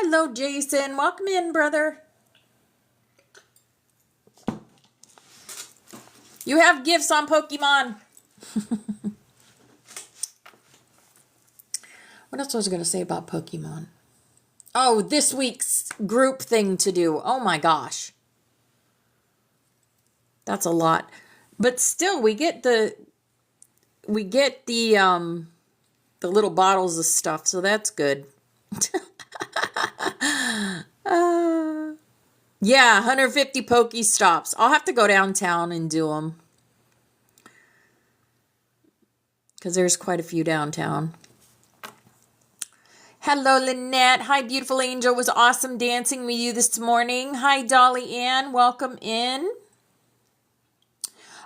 Hello, Jason. Welcome in, brother. You have gifts on Pokemon. What else was I going to say about Pokemon? Oh, this week's group thing to do. Oh my gosh. That's a lot. But still, we get the little bottles of stuff, so that's good. Yeah, 150 Pokestops. I'll have to go downtown and do them. Because there's quite a few downtown. Hello, Lynette. Hi, beautiful angel. It was awesome dancing with you this morning. Hi, Dolly Ann. Welcome in.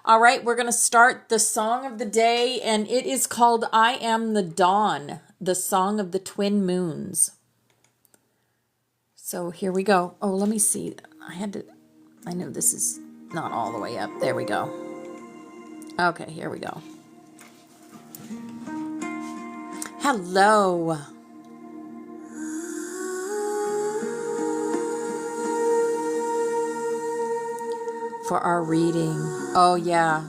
All right, we're going to start the song of the day, and it is called I Am the Dawn, the Song of the Twin Moons. So here we go. Oh, let me see. I know this is not all the way up. There we go. Okay, here we go. Hello. For our reading. Oh, yeah.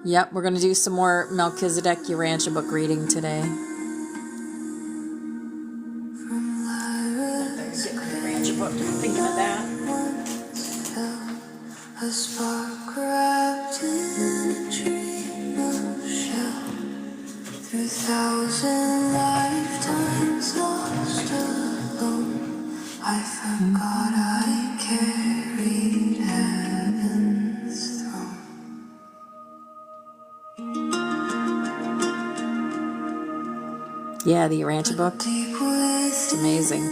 Yep, we're going to do some more Melchizedek Urantia book reading today. Get my Urantia book. Thinking of that. A spark wrapped in a dream of shell. Through 1,000 lifetimes lost alone, I forgot I carried heaven's throne. Yeah, the Urantia book. It's amazing.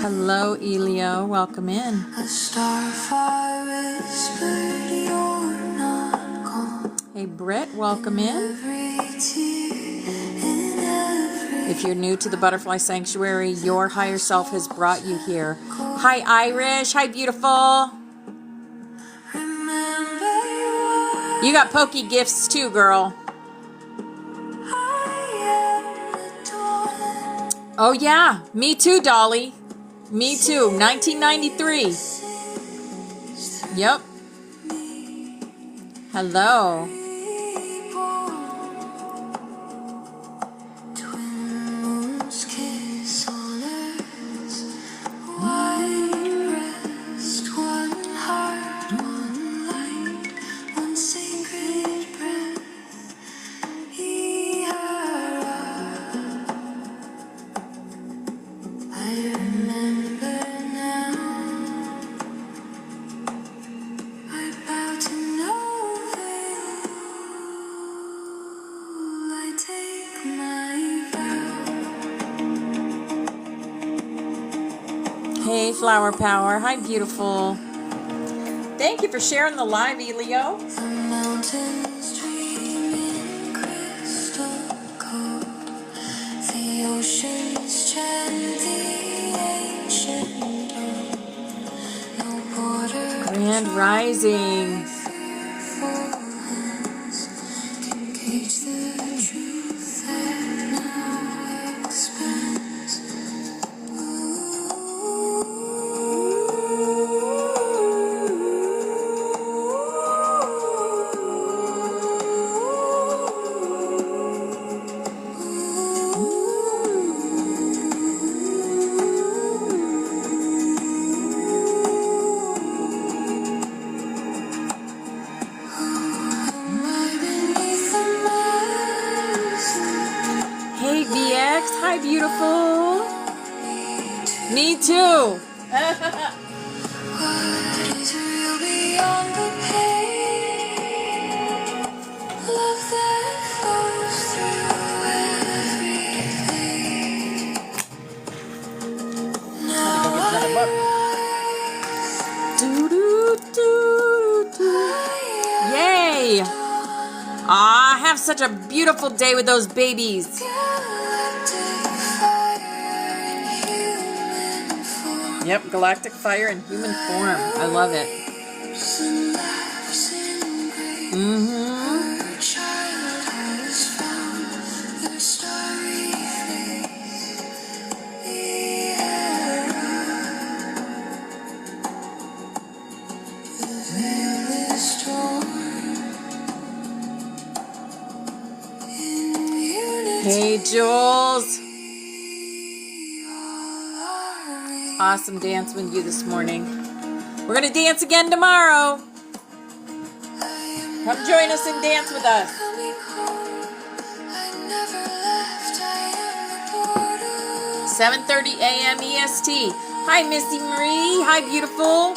Hello, Elio. Welcome in. A starfire whispered, "You're not gone." Hey, Britt. Welcome in. If you're new to the Butterfly Sanctuary, your higher self has brought you here. Hi, Irish. Hi, beautiful. You got Pokey gifts too, girl. Oh, yeah. Me too, Dolly. Me too. 1993. Yep. Hello. Hey, Flower Power. Hi, beautiful. Thank you for sharing the live, Elio. The mountains dreaming crystal cold. The oceans chant the ancient tone. No border. Grand Rising. Can cage the truth that now expands. Hi, beautiful. Me too. What is real beyond the pain? Love that flows through everything. Now I rise. Do, do, do, do. Yay! Ah, have such a beautiful day with those babies. Yep, galactic fire in human form. I love it. Jules. Awesome dance with you this morning. We're going to dance again tomorrow. Come join us and dance with us. 7:30 a.m. EST. Hi, Missy Marie. Hi, beautiful.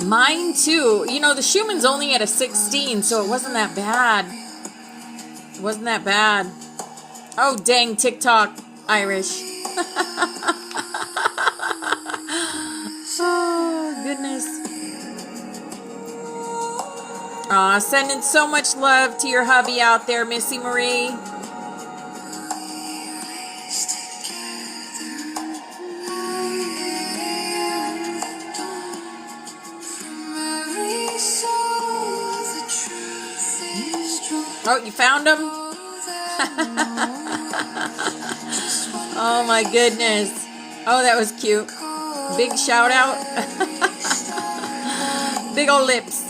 Mine too. You know, the Schumann's only at a 16, so it wasn't that bad. It wasn't that bad. Oh, dang, TikTok, Irish. Oh, goodness. Aw, sending so much love to your hubby out there, Missy Marie. Oh, you found him? Oh my goodness. Oh, that was cute. Big shout out. Big old lips.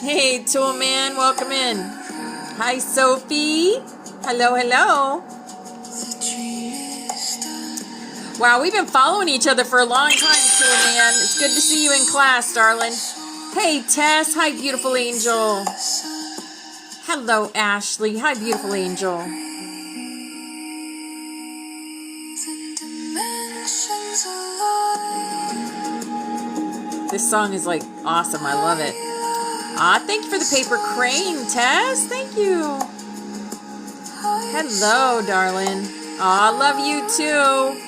Hey, Tool Man, welcome in. Hi, Sophie. Hello, hello. Wow, we've been following each other for a long time, Tool Man. It's good to see you in class, darling. Hey, Tess. Hi, beautiful angel. Hello, Ashley. Hi, beautiful angel. This song is like awesome. I love it. Ah, thank you for the paper crane, Tess. Thank you. Hello, darling. Ah, love you too.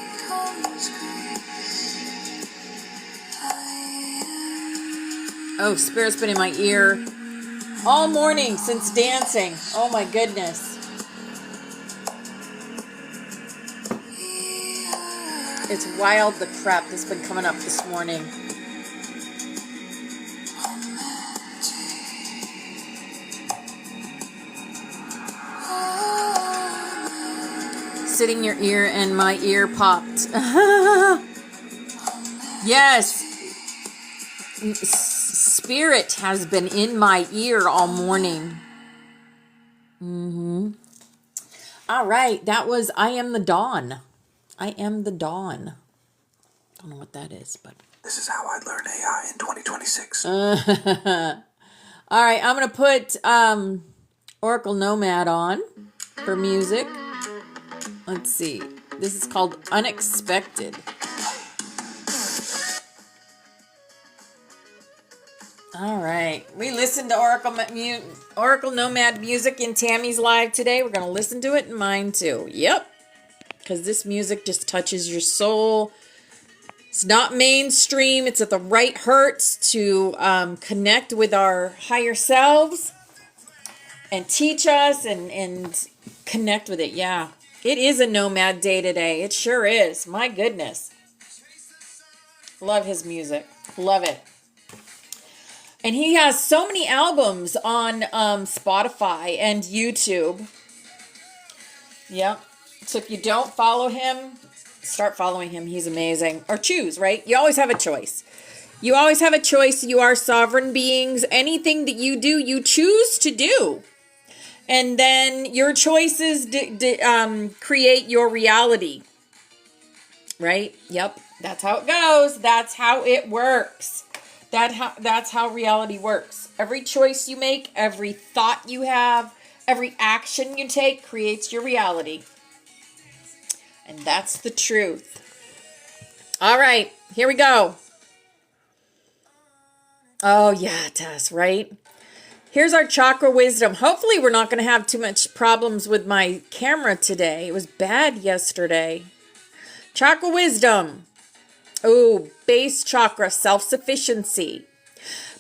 Oh, Spirit's been in my ear all morning since dancing. Oh my goodness. It's wild the crap that's been coming up this morning. Sitting in your ear and my ear popped. Yes. Spirit has been in my ear all morning. All right, that was I Am the Dawn. I Am the Dawn. Don't know what that is, but... This is how I learn AI in 2026. All right, I'm going to put Oracle Nomad on for music. Let's see. This is called Unexpected. All right. We listened to Oracle Nomad music in Tammy's live today. We're going to listen to it in mine too. Yep. Because this music just touches your soul. It's not mainstream. It's at the right hertz to connect with our higher selves and teach us and connect with it. Yeah. It is a nomad day today. It sure is. My goodness. Love his music. Love it. And he has so many albums on Spotify and YouTube. Yep. So if you don't follow him, start following him. He's amazing. Or choose, right? You always have a choice. You always have a choice. You are sovereign beings. Anything that you do, you choose to do. And then your choices create your reality. Right? Yep. That's how it goes. That's how it works. That's how reality works. Every choice you make, every thought you have, every action you take creates your reality. And that's the truth. All right, here we go. Oh, yeah, it does, right? Here's our chakra wisdom. Hopefully we're not going to have too much problems with my camera today. It was bad yesterday. Chakra wisdom. Oh, base chakra, self-sufficiency.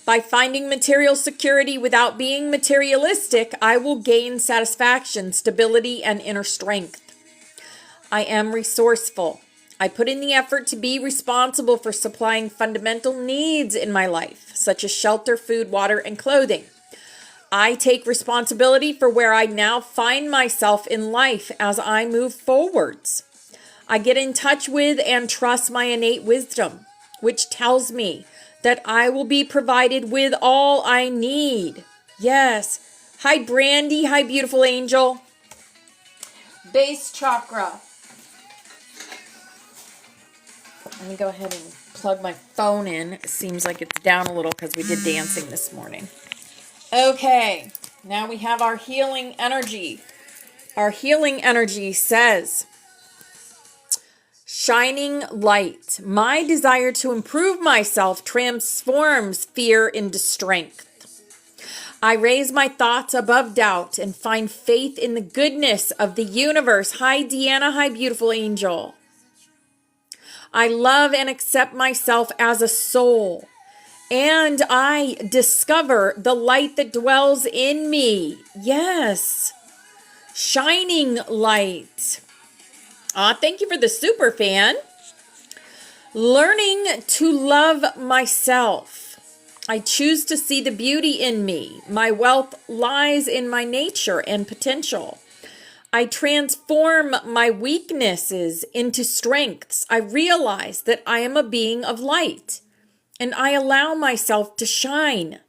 By finding material security without being materialistic, I will gain satisfaction, stability, and inner strength. I am resourceful. I put in the effort to be responsible for supplying fundamental needs in my life, such as shelter, food, water, and clothing. I take responsibility for where I now find myself in life as I move forwards. I get in touch with and trust my innate wisdom, which tells me that I will be provided with all I need. Yes. Hi, Brandy. Hi, beautiful angel. Base chakra. Let me go ahead and plug my phone in. It seems like it's down a little because we did dancing this morning. Okay. Now we have our healing energy. Our healing energy says, shining light. My desire to improve myself transforms fear into strength. I raise my thoughts above doubt and find faith in the goodness of the universe. Hi, Deanna. Hi, beautiful angel. I love and accept myself as a soul, and I discover the light that dwells in me. Yes. Shining light. Thank you for the super fan. Learning to love myself. I choose to see the beauty in me. My wealth lies in my nature and potential. I transform my weaknesses into strengths. I realize that I am a being of light, and I allow myself to shine.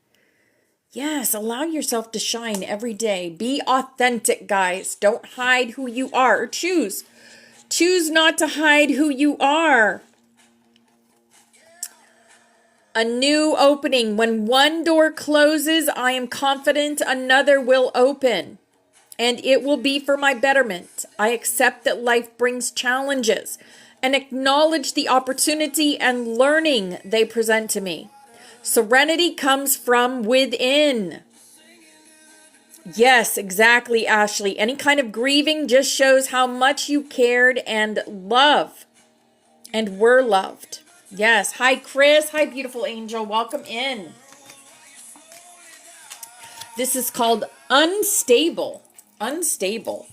Yes, allow yourself to shine every day. Be authentic, guys. Don't hide who you are, or choose. Choose not to hide who you are. A new opening. When one door closes, I am confident another will open, and it will be for my betterment. I accept that life brings challenges and acknowledge the opportunity and learning they present to me. Serenity comes from within. Yes, exactly, Ashley. Any kind of grieving just shows how much you cared and love and were loved. Yes. Hi, Chris. Hi, beautiful angel. Welcome in. This is called Unstable. Unstable.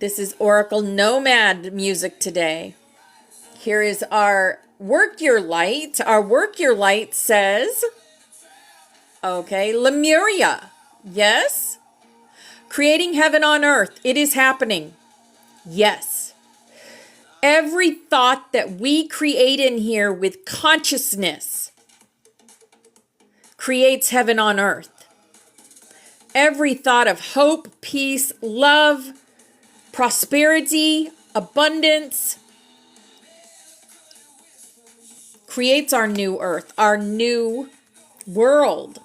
This is Oracle Nomad music today. Here is our Work Your Light. Our Work Your Light says, okay, Lemuria. Yes. Creating heaven on earth. It is happening. Yes. Every thought that we create in here with consciousness creates heaven on earth. Every thought of hope, peace, love, prosperity, abundance creates our new earth, our new world.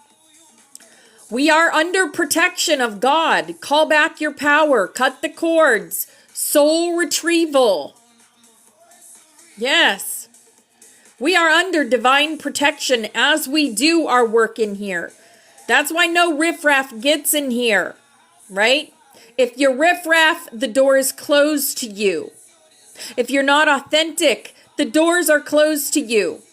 We are under protection of God. Call back your power. Cut the cords. Soul retrieval. Yes. We are under divine protection as we do our work in here. That's why no riffraff gets in here, right? If you're riffraff, the door is closed to you. If you're not authentic, the doors are closed to you.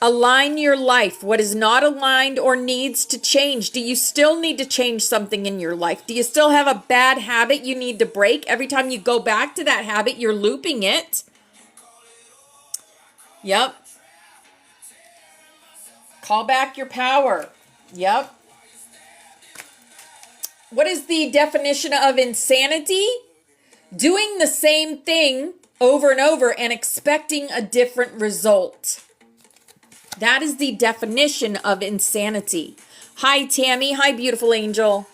Align your life. What is not aligned or needs to change? Do you still need to change something in your life? Do you still have a bad habit you need to break? Every time you go back to that habit, you're looping it. Yep. Call back your power. Yep. What is the definition of insanity? Doing the same thing over and over and expecting a different result. That is the definition of insanity. Hi, Tammy. Hi, beautiful angel.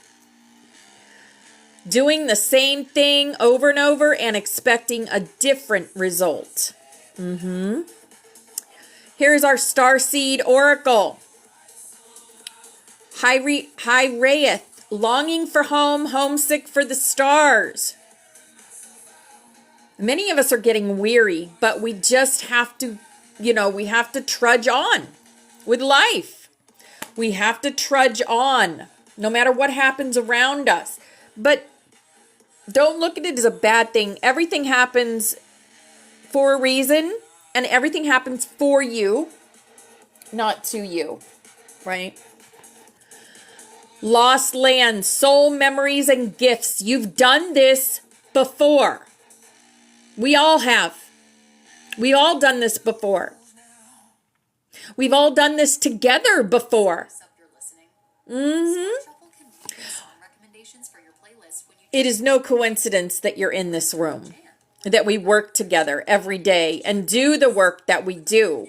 Doing the same thing over and over and expecting a different result. Here's our Starseed Oracle. Hi, Rayeth. Longing for home, homesick for the stars. Many of us are getting weary, but we just have to, we have to trudge on with life. We have to trudge on no matter what happens around us. But don't look at it as a bad thing. Everything happens for a reason, and everything happens for you, not to you, right? Lost land, soul memories and gifts. You've done this before. We all have. We've all done this before. We've all done this together before. It is no coincidence that you're in this room, that we work together every day and do the work that we do.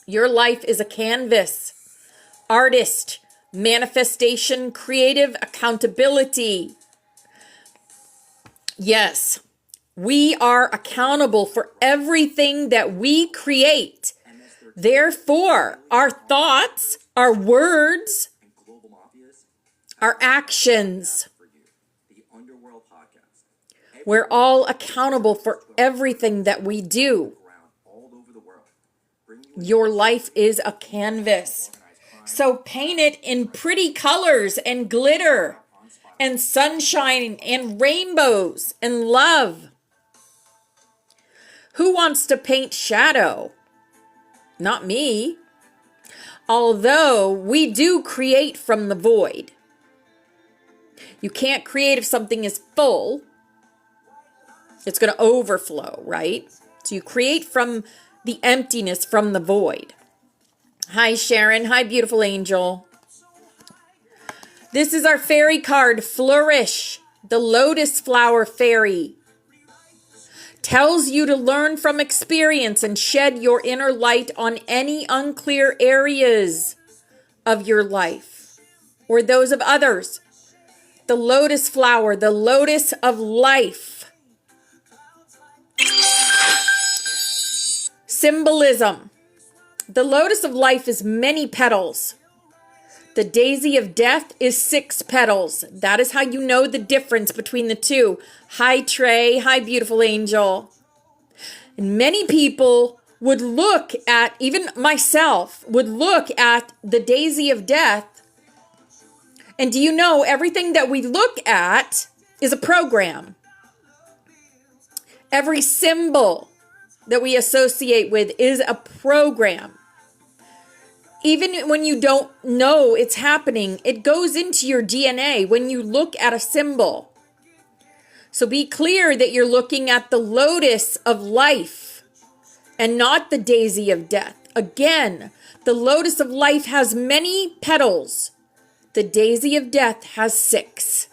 Your life is a canvas, artist, manifestation, creative accountability. Yes, we are accountable for everything that we create. Therefore, our thoughts, our words, our actions, we're all accountable for everything that we do. Your life is a canvas. So paint it in pretty colors and glitter and sunshine and rainbows and love. Who wants to paint shadow? Not me. Although we do create from the void. You can't create if something is full. It's going to overflow, right? So you create from the emptiness, from the void. Hi, Sharon. Hi, beautiful angel. This is our fairy card, Flourish, the lotus flower fairy. Tells you to learn from experience and shed your inner light on any unclear areas of your life or those of others. The lotus flower, the lotus of life. Symbolism. The lotus of life is many petals. The daisy of death is 6 petals. That is how you know the difference between the two. Hi, Trey. Hi, beautiful angel. And many people would look at, even myself, would look at the daisy of death. And do you know everything that we look at is a program? Every symbol that we associate with is a program. Even when you don't know it's happening, it goes into your DNA when you look at a symbol. So be clear that you're looking at the lotus of life and not the daisy of death. Again, the lotus of life has many petals. The daisy of death has 6.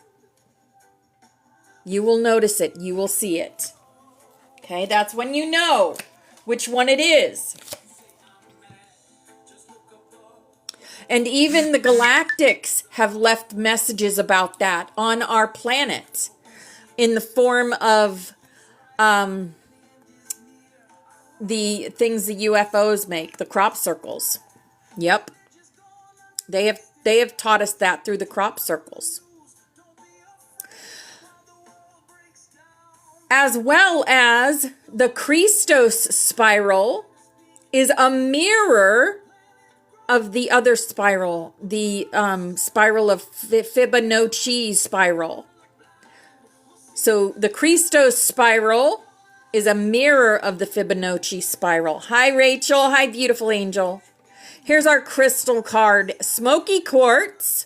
You will notice it. You will see it. Okay, that's when you know which one it is. And even the galactics have left messages about that on our planet in the form of the things the UFOs make, the crop circles. Yep. They have taught us that through the crop circles. As well as the Christos spiral is a mirror of the other spiral, the spiral of Fibonacci spiral. So the Christos spiral is a mirror of the Fibonacci spiral. Hi, Rachel. Hi, beautiful angel. Here's our crystal card, Smoky Quartz.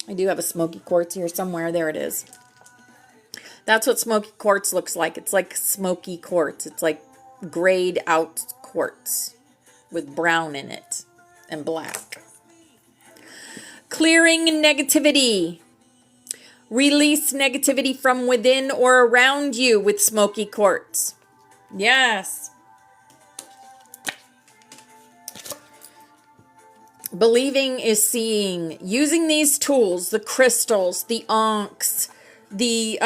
I do have a smoky quartz here somewhere. There it is. That's what smoky quartz looks like. It's like smoky quartz. It's like grayed out quartz with brown in it and black. Clearing negativity. Release negativity from within or around you with smoky quartz. Yes. Believing is seeing. Using these tools, the crystals, the ankhs, the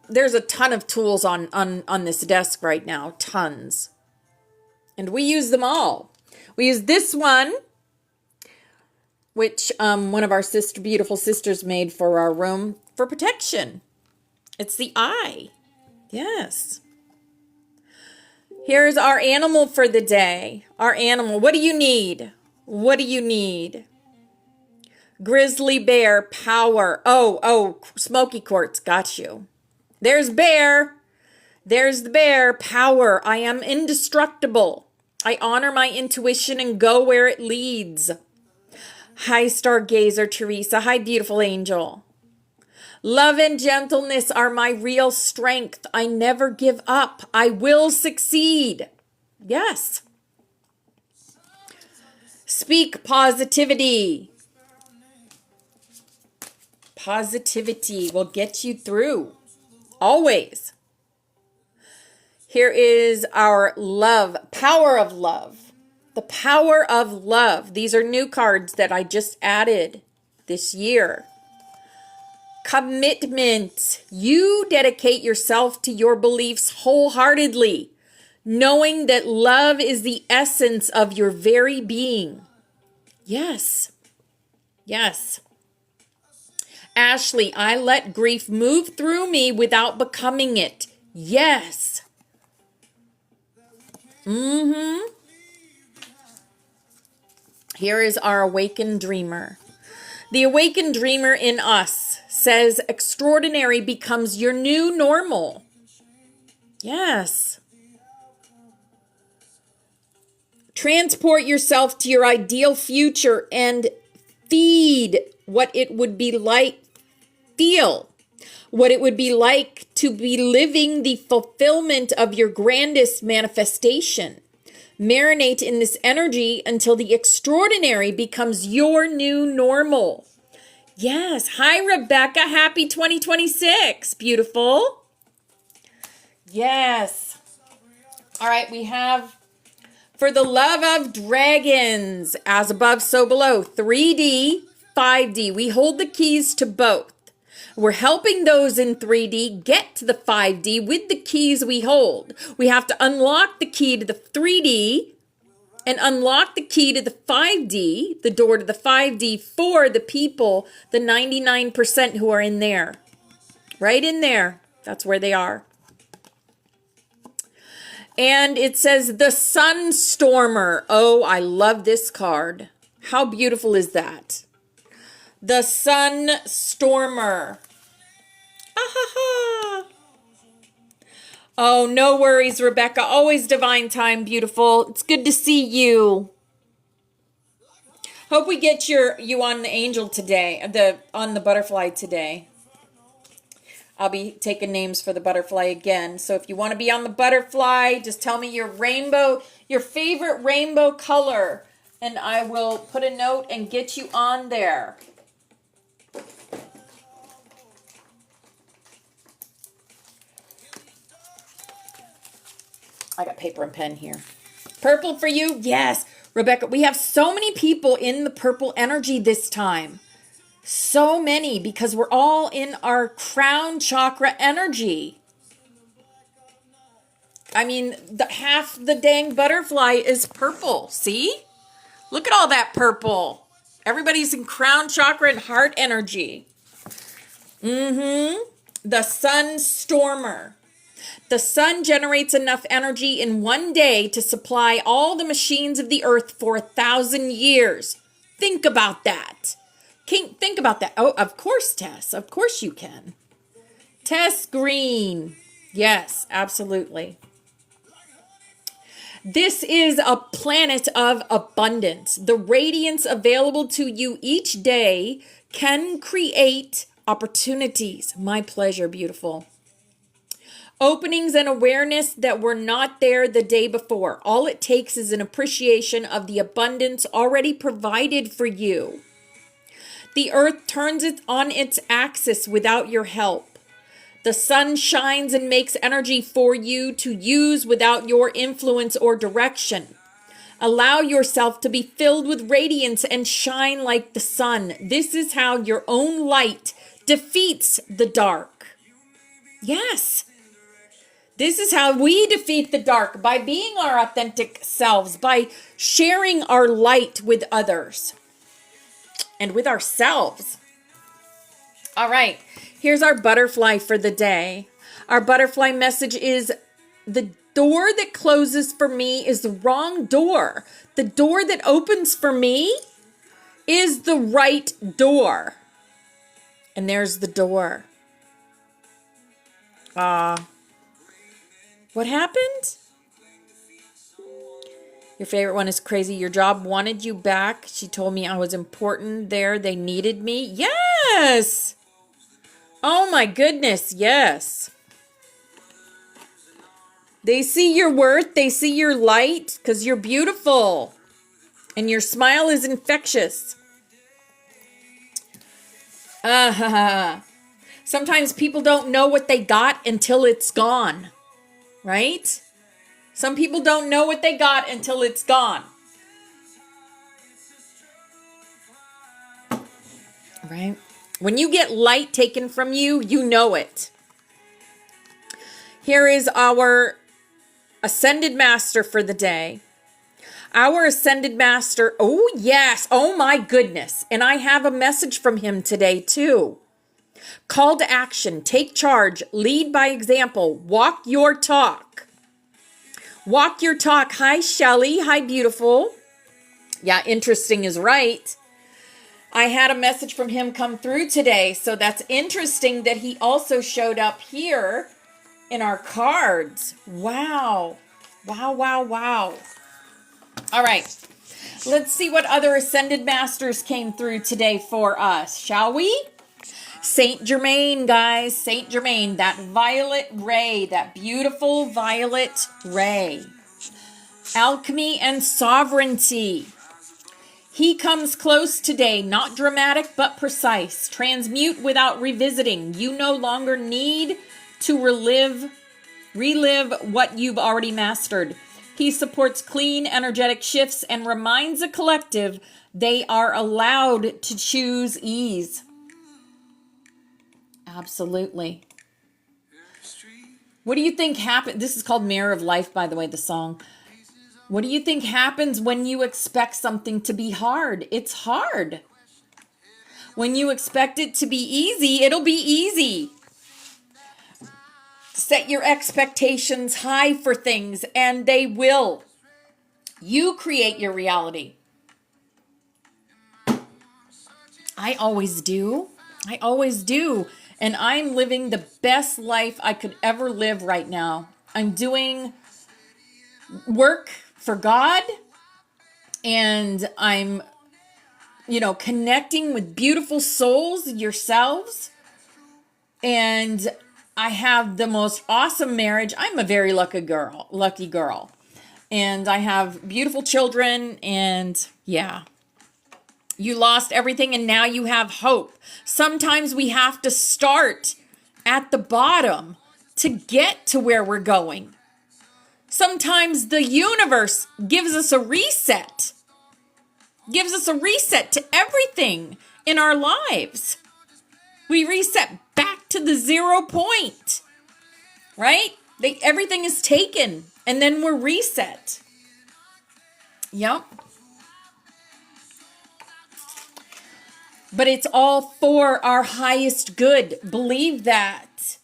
there's a ton of tools on this desk right now, tons. And we use them all. We use this one, which one of our beautiful sisters made for our room for protection. It's the eye. Yes. Here's our animal for the day. Our animal. What do you need? What do you need? Grizzly bear, power. Oh, smoky quartz, got you. There's bear. There's the bear, power. I am indestructible. I honor my intuition and go where it leads. Hi, stargazer Teresa. Hi, beautiful angel. Love and gentleness are my real strength. I never give up. I will succeed. Yes. Speak positivity. positivity will get you through. Always. Here is our love, power of love. The power of love. These are new cards that I just added this year. Commitment. You dedicate yourself to your beliefs wholeheartedly, knowing that love is the essence of your very being. Yes. Yes. Ashley, I let grief move through me without becoming it. Yes. Here is our awakened dreamer. The awakened dreamer in us says extraordinary becomes your new normal. Yes. Transport yourself to your ideal future and feed what it would be like, feel what it would be like to be living the fulfillment of your grandest manifestation. Marinate in this energy until the extraordinary becomes your new normal. Yes. Hi, Rebecca. Happy 2026. Beautiful. Yes. All right. We have For the Love of Dragons, as above, so below. 3D, 5D. We hold the keys to both. We're helping those in 3D get to the 5D with the keys we hold. We have to unlock the key to the 3D and unlock the key to the 5D, the door to the 5D for the people, the 99% who are in there. Right in there. That's where they are. And it says the Sunstormer. Oh, I love this card. How beautiful is that? The Sunstormer. Oh, no worries, Rebecca. Always divine time, beautiful. It's good to see you. Hope we get you on the angel today, on the butterfly today. I'll be taking names for the butterfly again. So if you want to be on the butterfly, just tell me your favorite rainbow color, and I will put a note and get you on there. I got paper and pen here. Purple for you? Yes. Rebecca, we have so many people in the purple energy this time. So many, because we're all in our crown chakra energy. I mean, half the dang butterfly is purple. See? Look at all that purple. Everybody's in crown chakra and heart energy. The Sunstormer. The sun generates enough energy in one day to supply all the machines of the earth for 1,000 years. Think about that. Think about that. Oh, of course, Tess. Of course you can. Tess Green. Yes, absolutely. This is a planet of abundance. The radiance available to you each day can create opportunities. My pleasure, beautiful. Openings and awareness that were not there the day before. All it takes is an appreciation of the abundance already provided for you. The earth turns it on its axis without your help. The sun shines and makes energy for you to use without your influence or direction. Allow yourself to be filled with radiance and shine like the sun. This is how your own light defeats the dark. Yes. This is how we defeat the dark, by being our authentic selves, by sharing our light with others and with ourselves. All right, here's our butterfly for the day. Our butterfly message is, the door that closes for me is the wrong door. The door that opens for me is the right door. And there's the door. What happened? Your favorite one is crazy. Your job wanted you back. She told me I was important there. They needed me. Yes. Oh my goodness. Yes. They see your worth. They see your light because you're beautiful. And your smile is infectious. Sometimes people don't know what they got until it's gone, right? Some people don't know what they got until it's gone. Right? When you get light taken from you, you know it. Here is our Ascended Master for the day. Our Ascended Master, oh yes, oh my goodness. And I have a message from him today too. Call to action, take charge, lead by example, walk your talk. Walk your talk. Hi, Shelly. Hi, beautiful. Yeah, interesting is right. I had a message from him come through today, so that's interesting that he also showed up here in our cards. Wow. Wow, wow, wow. All right. Let's see what other Ascended Masters came through today for us, shall we? Saint Germain, guys. Saint Germain, that violet ray, that beautiful violet ray. Alchemy and sovereignty. He comes close today, not dramatic but precise. Transmute without revisiting. You no longer need to relive what you've already mastered. He supports clean, energetic shifts and reminds the collective they are allowed to choose ease. Absolutely. What do you think happened? This is called Mirror of Life, by the way, the song. What do you think happens when you expect something to be hard? It's hard. When you expect it to be easy, it'll be easy. Set your expectations high for things, and they will. You create your reality. I always do. I always do. And I'm living the best life I could ever live right now. I'm doing work for God, and I'm, connecting with beautiful souls, yourselves, and I have the most awesome marriage. I'm a very lucky girl, and I have beautiful children, and yeah. You lost everything and now you have hope. Sometimes we have to start at the bottom to get to where we're going. Sometimes the universe gives us a reset. Gives us a reset to everything in our lives. We reset back to the 0 point. Right? Everything is taken and then we're reset. Yep. But it's all for our highest good. Believe that.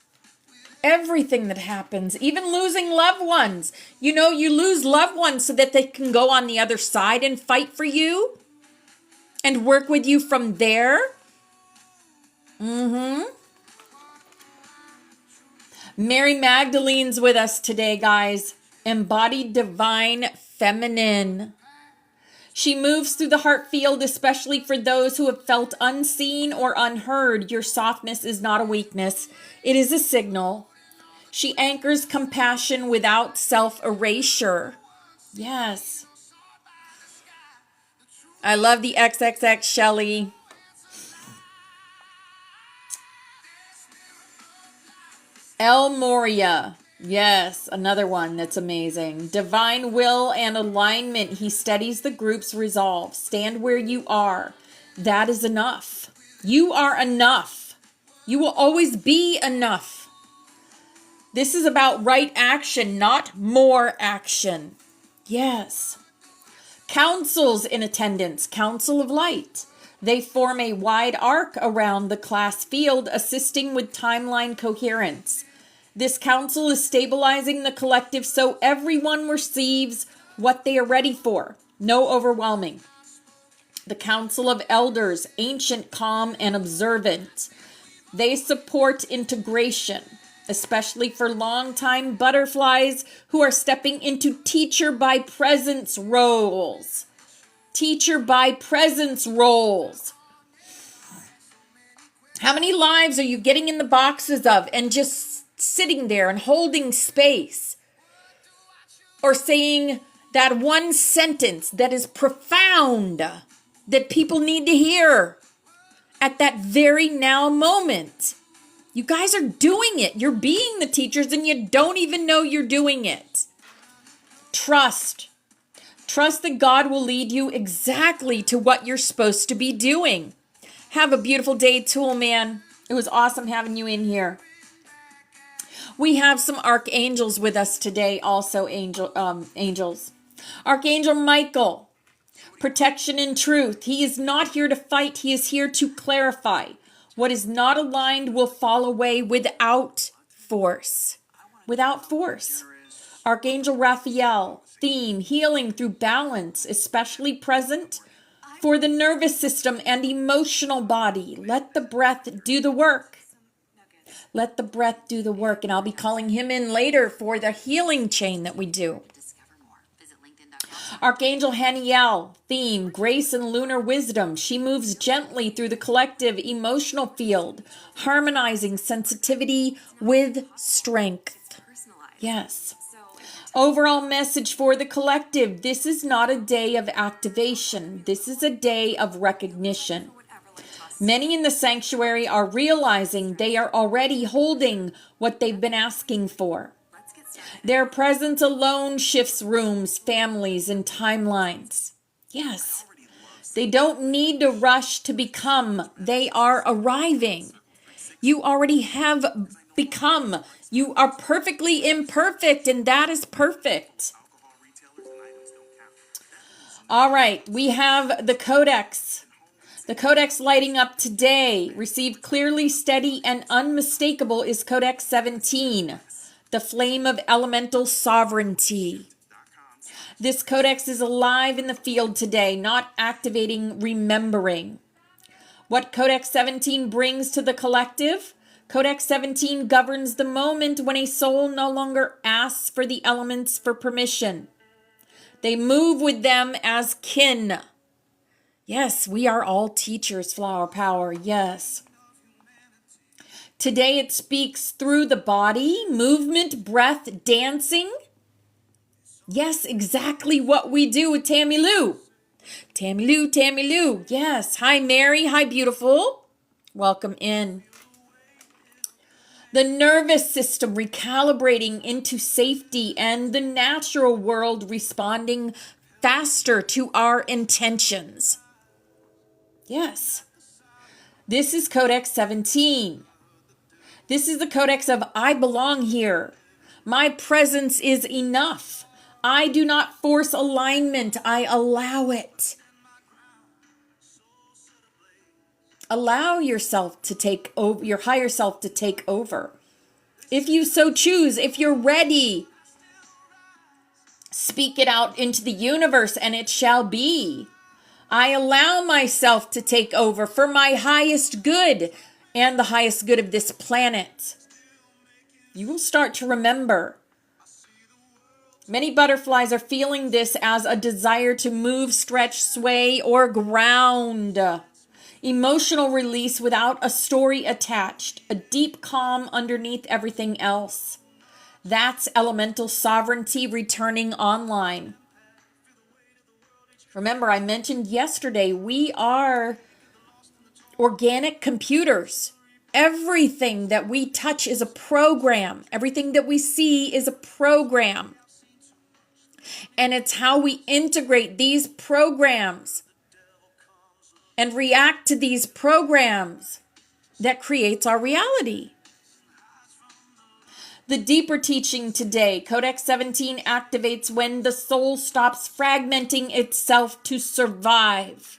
Everything that happens, even losing loved ones. You lose loved ones so that they can go on the other side and fight for you and work with you from there. Mary Magdalene's with us today, guys. Embodied divine feminine. She moves through the heart field, especially for those who have felt unseen or unheard. Your softness is not a weakness. It is a signal. She anchors compassion without self-erasure. Yes. I love the XXX Shelly. El Moria. Yes, another one that's amazing. Divine will and alignment. He steadies the group's resolve. Stand where you are. That is enough. You are enough. You will always be enough. This is about right action, not more action. Yes. Councils in attendance. Council of Light. They form a wide arc around the class field, assisting with timeline coherence. This council is stabilizing the collective so everyone receives what they are ready for. No overwhelming. The Council of Elders, ancient, calm, and observant. They support integration, especially for longtime butterflies who are stepping into teacher by presence roles. Teacher by presence roles. How many lives are you getting in the boxes of and just sitting there and holding space, or saying that one sentence that is profound that people need to hear, at that very now moment. You guys are doing it. You're being the teachers and you don't even know you're doing it. Trust. Trust that God will lead you exactly to what you're supposed to be doing. Have a beautiful day, Tool Man. It was awesome having you in here. We have some archangels with us today, also angels. Archangel Michael, protection and truth. He is not here to fight. He is here to clarify. What is not aligned will fall away without force. Without force. Archangel Raphael, theme, healing through balance, especially present for the nervous system and emotional body. Let the breath do the work. Let the breath do the work. And I'll be calling him in later for the healing chain that we do. Archangel Haniel, theme, grace and lunar wisdom. She moves gently through the collective emotional field, harmonizing sensitivity with strength. Yes. Overall message for the collective. This is not a day of activation. This is a day of recognition. Many in the sanctuary are realizing they are already holding what they've been asking for. Their presence alone shifts rooms, families, and timelines. Yes. They don't need to rush to become. They are arriving. You already have become. You are perfectly imperfect, and that is perfect. All right, we have the Codex. The Codex lighting up today. Received clearly, steady, and unmistakable is Codex 17. The flame of elemental sovereignty. This codex is alive in the field today, not activating, remembering. What Codex 17 brings to the collective? Codex 17 governs the moment when a soul no longer asks for the elements for permission. They move with them as kin. Yes, we are all teachers, flower power, yes. Today it speaks through the body, movement, breath, dancing. Yes, exactly what we do with Tammy Lou. Tammy Lou, Tammy Lou. Yes. Hi, Mary. Hi, beautiful. Welcome in. The nervous system recalibrating into safety and the natural world responding faster to our intentions. Yes. This is Codex 17. This is the codex of I belong here. My presence is enough. I do not force alignment. I allow it. Allow yourself to take over, your higher self to take over. If you so choose, if you're ready, speak it out into the universe and it shall be. I allow myself to take over for my highest good and the highest good of this planet. You will start to remember. Many butterflies are feeling this as a desire to move, stretch, sway, or ground. Emotional release without a story attached. A deep calm underneath everything else. That's elemental sovereignty returning online. Remember, I mentioned yesterday, we are organic computers. Everything that we touch is a program. Everything that we see is a program. And it's how we integrate these programs and react to these programs that creates our reality. The deeper teaching today, Codex 17 activates when the soul stops fragmenting itself to survive.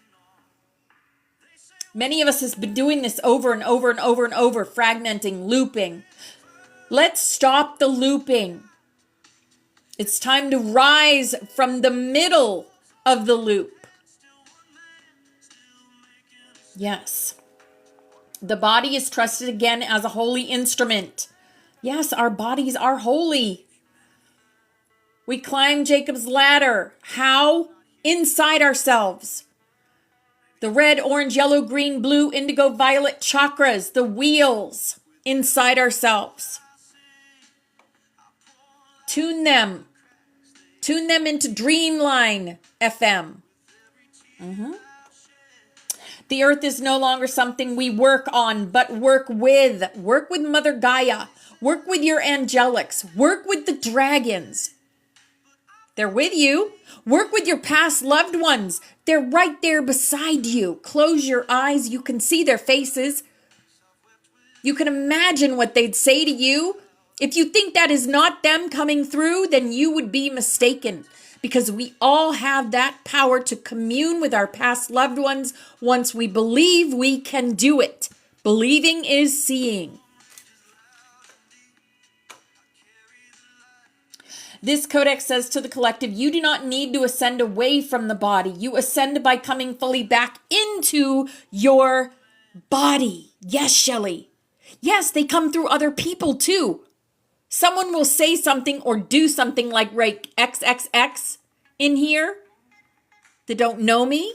Many of us has been doing this over and over and over and over, fragmenting, looping. Let's stop the looping. It's time to rise from the middle of the loop. Yes. The body is trusted again as a holy instrument. Yes, our bodies are holy. We climb Jacob's ladder. How? Inside ourselves. The red, orange, yellow, green, blue, indigo, violet chakras, the wheels inside ourselves. Tune them. Tune them into Dreamline FM. The earth is no longer something we work on, but work with. Work with Mother Gaia. Work with your angelics. Work with the dragons. They're with you. Work with your past loved ones. They're right there beside you. Close your eyes. You can see their faces. You can imagine what they'd say to you. If you think that is not them coming through, then you would be mistaken, because we all have that power to commune with our past loved ones once we believe we can do it. Believing is seeing. This codex says to the collective, you do not need to ascend away from the body. You ascend by coming fully back into your body. Yes, Shelley. Yes, they come through other people too. Someone will say something or do something like write XXX in here that don't know me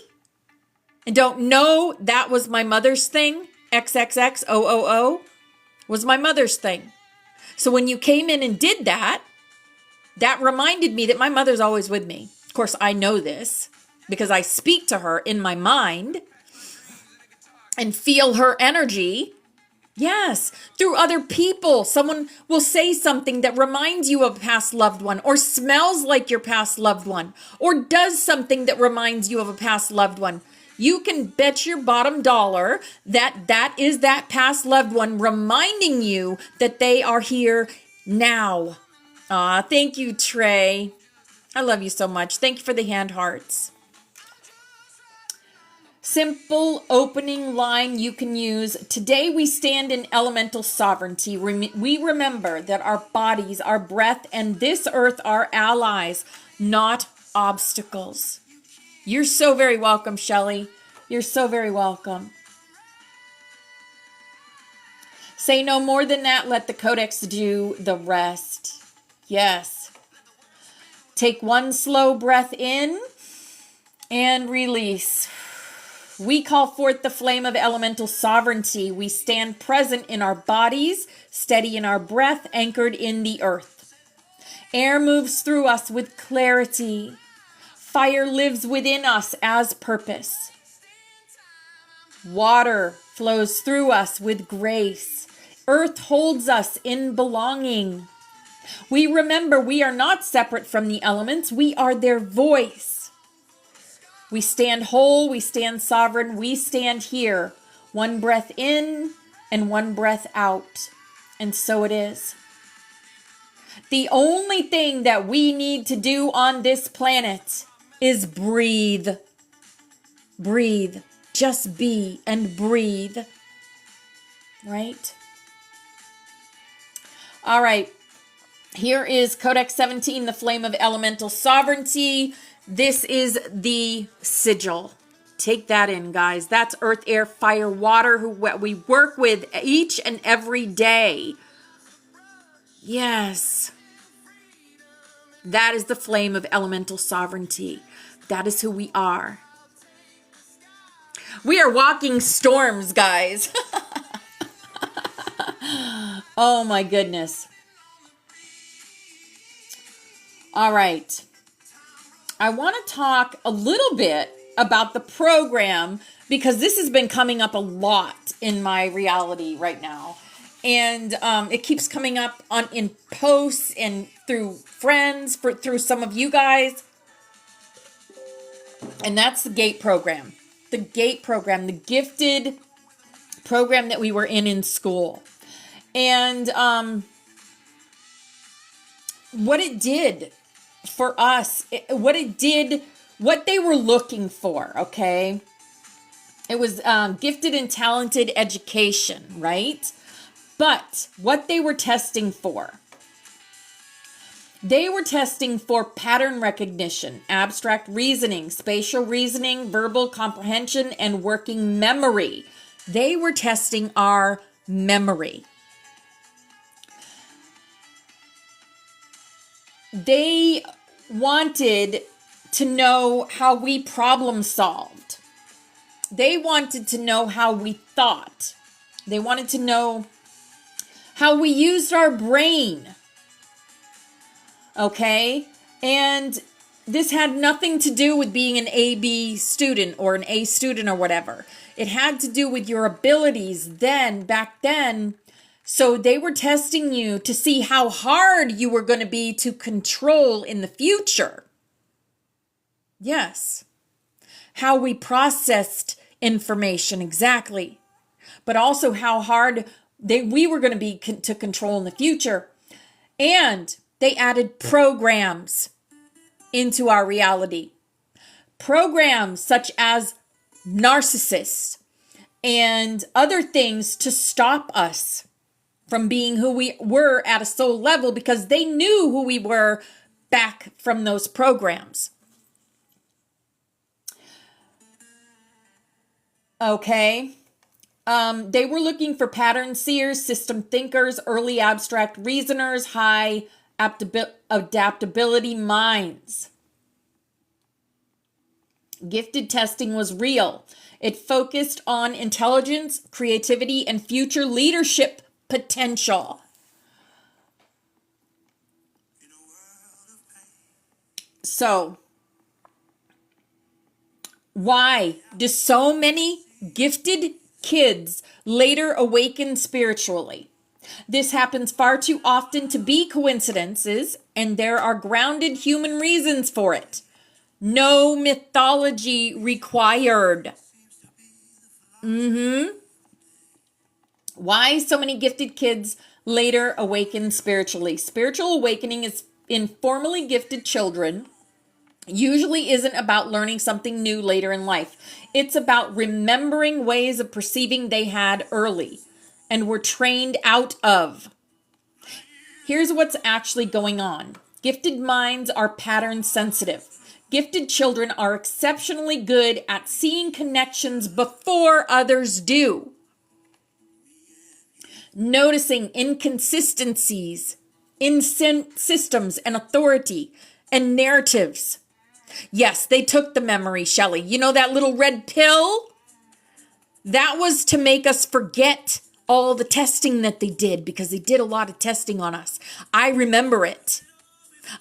and don't know that was my mother's thing. XXXOOO was my mother's thing. So when you came in and did that, that reminded me that my mother's always with me. Of course, I know this because I speak to her in my mind and feel her energy. Yes, through other people. Someone will say something that reminds you of a past loved one, or smells like your past loved one, or does something that reminds you of a past loved one. You can bet your bottom dollar that that is that past loved one reminding you that they are here now. Aw, thank you, Trey. I love you so much. Thank you for the hand hearts. Simple opening line you can use. Today we stand in elemental sovereignty. We remember that our bodies, our breath, and this earth are allies, not obstacles. You're so very welcome, Shelley. You're so very welcome. Say no more than that. Let the codex do the rest. Yes. Take one slow breath in and release. We call forth the flame of elemental sovereignty. We stand present in our bodies, steady in our breath, anchored in the earth. Air moves through us with clarity. Fire lives within us as purpose. Water flows through us with grace. Earth holds us in belonging. We remember we are not separate from the elements. We are their voice. We stand whole, we stand sovereign, we stand here. One breath in and one breath out. And so it is. The only thing that we need to do on this planet is breathe. Breathe. Just be and breathe. Right? All right. Here is Codex 17, the flame of elemental sovereignty. This is the sigil. Take that in, guys. That's earth, air, fire, water, who we work with each and every day. Yes. That is the flame of elemental sovereignty. That is who we are. We are walking storms, guys. Oh my goodness. All right. I want to talk a little bit about the program because this has been coming up a lot in my reality right now. And it keeps coming up in posts and through friends, through some of you guys. And that's the GATE program. The GATE program, the gifted program that we were in school. And what it did for us, what they were looking for, okay? It was gifted and talented education, right? But what they were testing for, they were testing for pattern recognition, abstract reasoning, spatial reasoning, verbal comprehension, and working memory. They were testing our memory. They wanted to know how we problem solved. They wanted to know how we thought. They wanted to know how we used our brain. Okay? And this had nothing to do with being an AB student or an A student or whatever. It had to do with your abilities back then. So they were testing you to see how hard you were going to be to control in the future. Yes. How we processed information, exactly. But also how hard we were going to be to control in the future. And they added programs into our reality. Programs such as narcissists and other things to stop us from being who we were at a soul level, because they knew who we were back from those programs. Okay. They were looking for pattern seers, system thinkers, early abstract reasoners, high adaptability minds. Gifted testing was real. It focused on intelligence, creativity, and future leadership potential. So, why do so many gifted kids later awaken spiritually? This happens far too often to be coincidences, and there are grounded human reasons for it. No mythology required. Why so many gifted kids later awaken spiritually? Spiritual awakening is in formally gifted children usually isn't about learning something new later in life. It's about remembering ways of perceiving they had early and were trained out of. Here's what's actually going on. Gifted minds are pattern sensitive. Gifted children are exceptionally good at seeing connections before others do. Noticing inconsistencies in systems and authority and narratives. Yes, they took the memory, Shelley. You know that little red pill? That was to make us forget all the testing that they did, because they did a lot of testing on us. I remember it.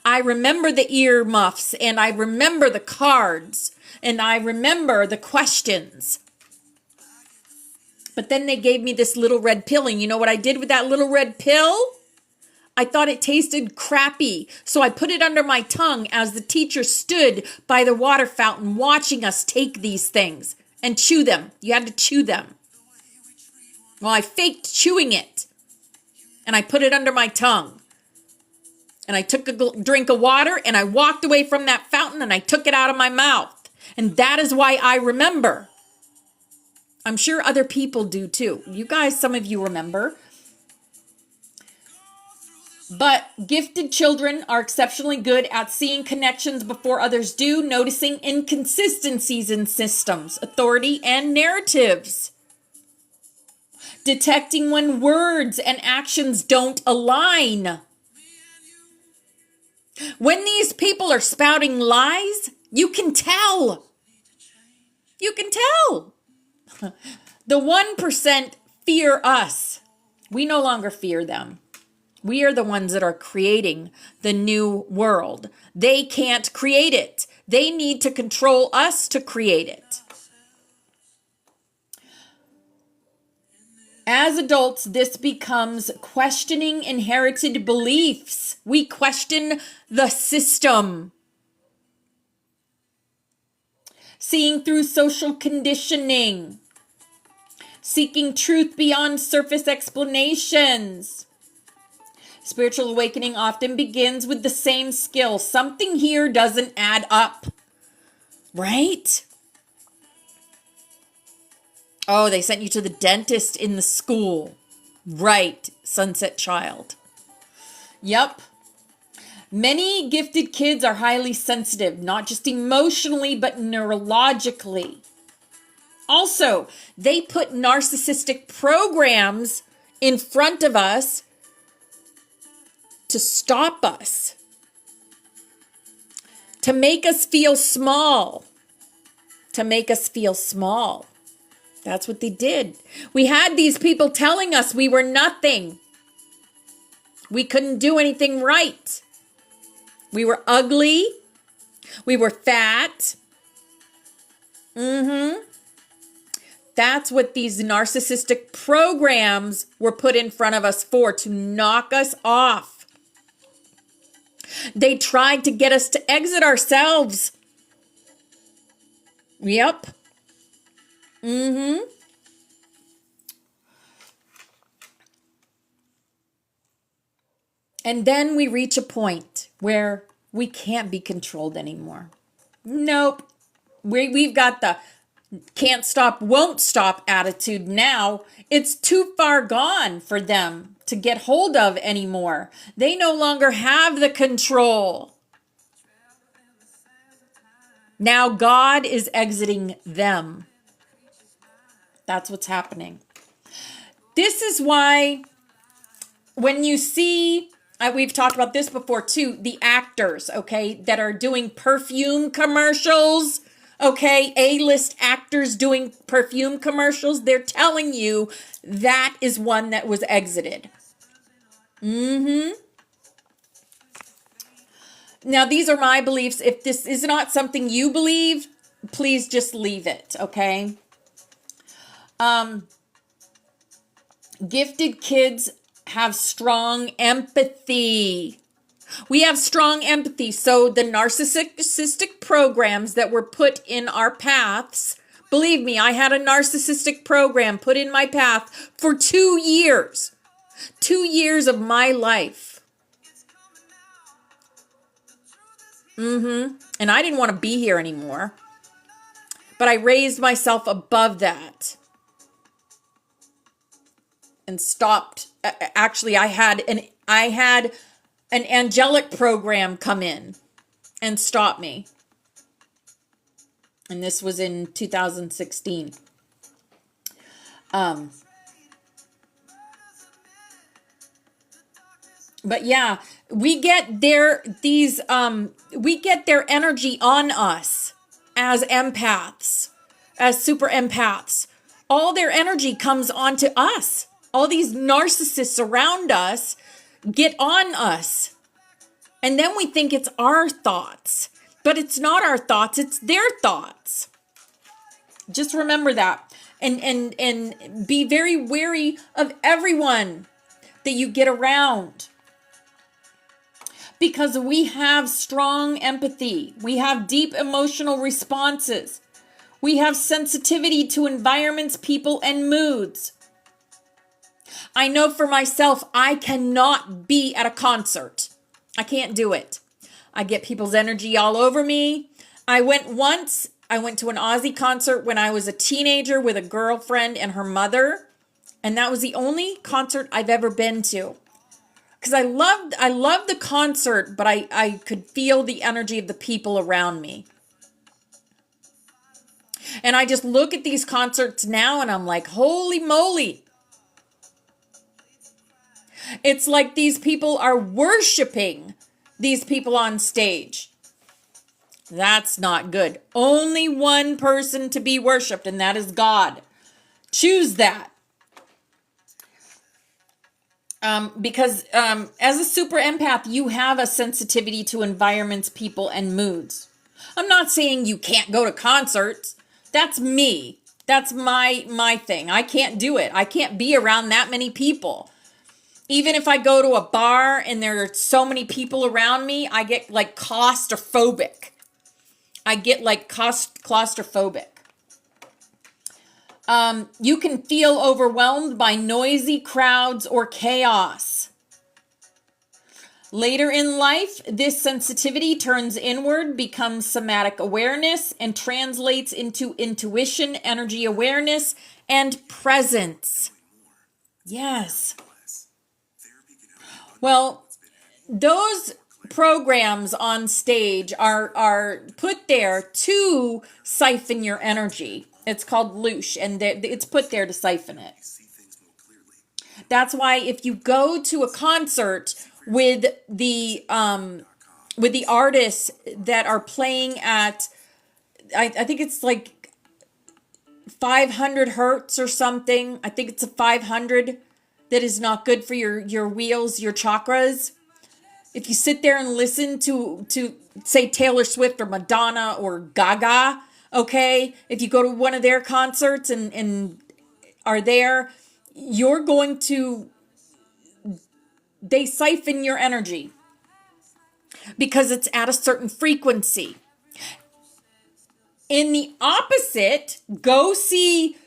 I remember the earmuffs, and I remember the cards, and I remember the questions. But then they gave me this little red pill, and you know what I did with that little red pill? I thought it tasted crappy, so I put it under my tongue as the teacher stood by the water fountain watching us take these things and chew them. You had to chew them. Well, I faked chewing it, and I put it under my tongue. And I took a drink of water, and I walked away from that fountain, and I took it out of my mouth. And that is why I remember. I'm sure other people do too. You guys, some of you remember. But gifted children are exceptionally good at seeing connections before others do, noticing inconsistencies in systems, authority, and narratives. Detecting when words and actions don't align. When these people are spouting lies, you can tell. You can tell. The 1% fear us. We no longer fear them. We are the ones that are creating the new world. They can't create it. They need to control us to create it. As adults, this becomes questioning inherited beliefs. We question the system. Seeing through social conditioning. Seeking truth beyond surface explanations. Spiritual awakening often begins with the same skill. Something here doesn't add up. Right? Oh, they sent you to the dentist in the school. Right, Sunset Child. Yep. Many gifted kids are highly sensitive, not just emotionally, but neurologically. Also, they put narcissistic programs in front of us to stop us, to make us feel small, That's what they did. We had these people telling us we were nothing. We couldn't do anything right. We were ugly. We were fat. That's what these narcissistic programs were put in front of us for, to knock us off. They tried to get us to exit ourselves. Yep. And then we reach a point where we can't be controlled anymore. Nope. We've got the can't stop, won't stop attitude now. It's too far gone for them to get hold of anymore. They no longer have the control. Now God is exiting them. That's what's happening. This is why when you see, we've talked about this before too, the actors, okay, that are doing perfume commercials, okay, A-list actors doing perfume commercials, they're telling you that is one that was exited. Now, these are my beliefs. If this is not something you believe, please just leave it, okay? Gifted kids have strong empathy. We have strong empathy. So the narcissistic programs that were put in our paths, believe me, I had a narcissistic program put in my path for 2 years. 2 years of my life. And I didn't want to be here anymore. But I raised myself above that. And stopped. Actually, I had an angelic program come in and stop me. And this was in 2016. But yeah, we get their energy on us as empaths, as super empaths. All their energy comes onto us. All these narcissists around us get on us. And then we think it's our thoughts. But it's not our thoughts, it's their thoughts. Just remember that. And be very wary of everyone that you get around. Because we have strong empathy. We have deep emotional responses. We have sensitivity to environments, people, and moods. I know for myself, I cannot be at a concert. I can't do it. I get people's energy all over me. I went to an Ozzy concert when I was a teenager with a girlfriend and her mother. And that was the only concert I've ever been to. Because I loved the concert, but I could feel the energy of the people around me. And I just look at these concerts now and I'm like, holy moly. It's like these people are worshiping these people on stage. That's not good. Only one person to be worshiped, and that is God. Choose that. Because as a super empath, you have a sensitivity to environments, people, and moods. I'm not saying you can't go to concerts. That's me. That's my thing. I can't do it. I can't be around that many people. Even if I go to a bar and there are so many people around me, I get like claustrophobic. You can feel overwhelmed by noisy crowds or chaos. Later in life, this sensitivity turns inward, becomes somatic awareness, and translates into intuition, energy awareness, and presence. Yes. Well, those programs on stage are put there to siphon your energy. It's called loosh, and it's put there to siphon it. That's why if you go to a concert with the artists that are playing at, I think it's like 500 hertz or something. I think it's a 500 that is not good for your wheels, your chakras. if you sit there and listen to say Taylor Swift or Madonna or Gaga, okay, if you go to one of their concerts and are there, you're going to, they siphon your energy because it's at a certain frequency. In the opposite, go see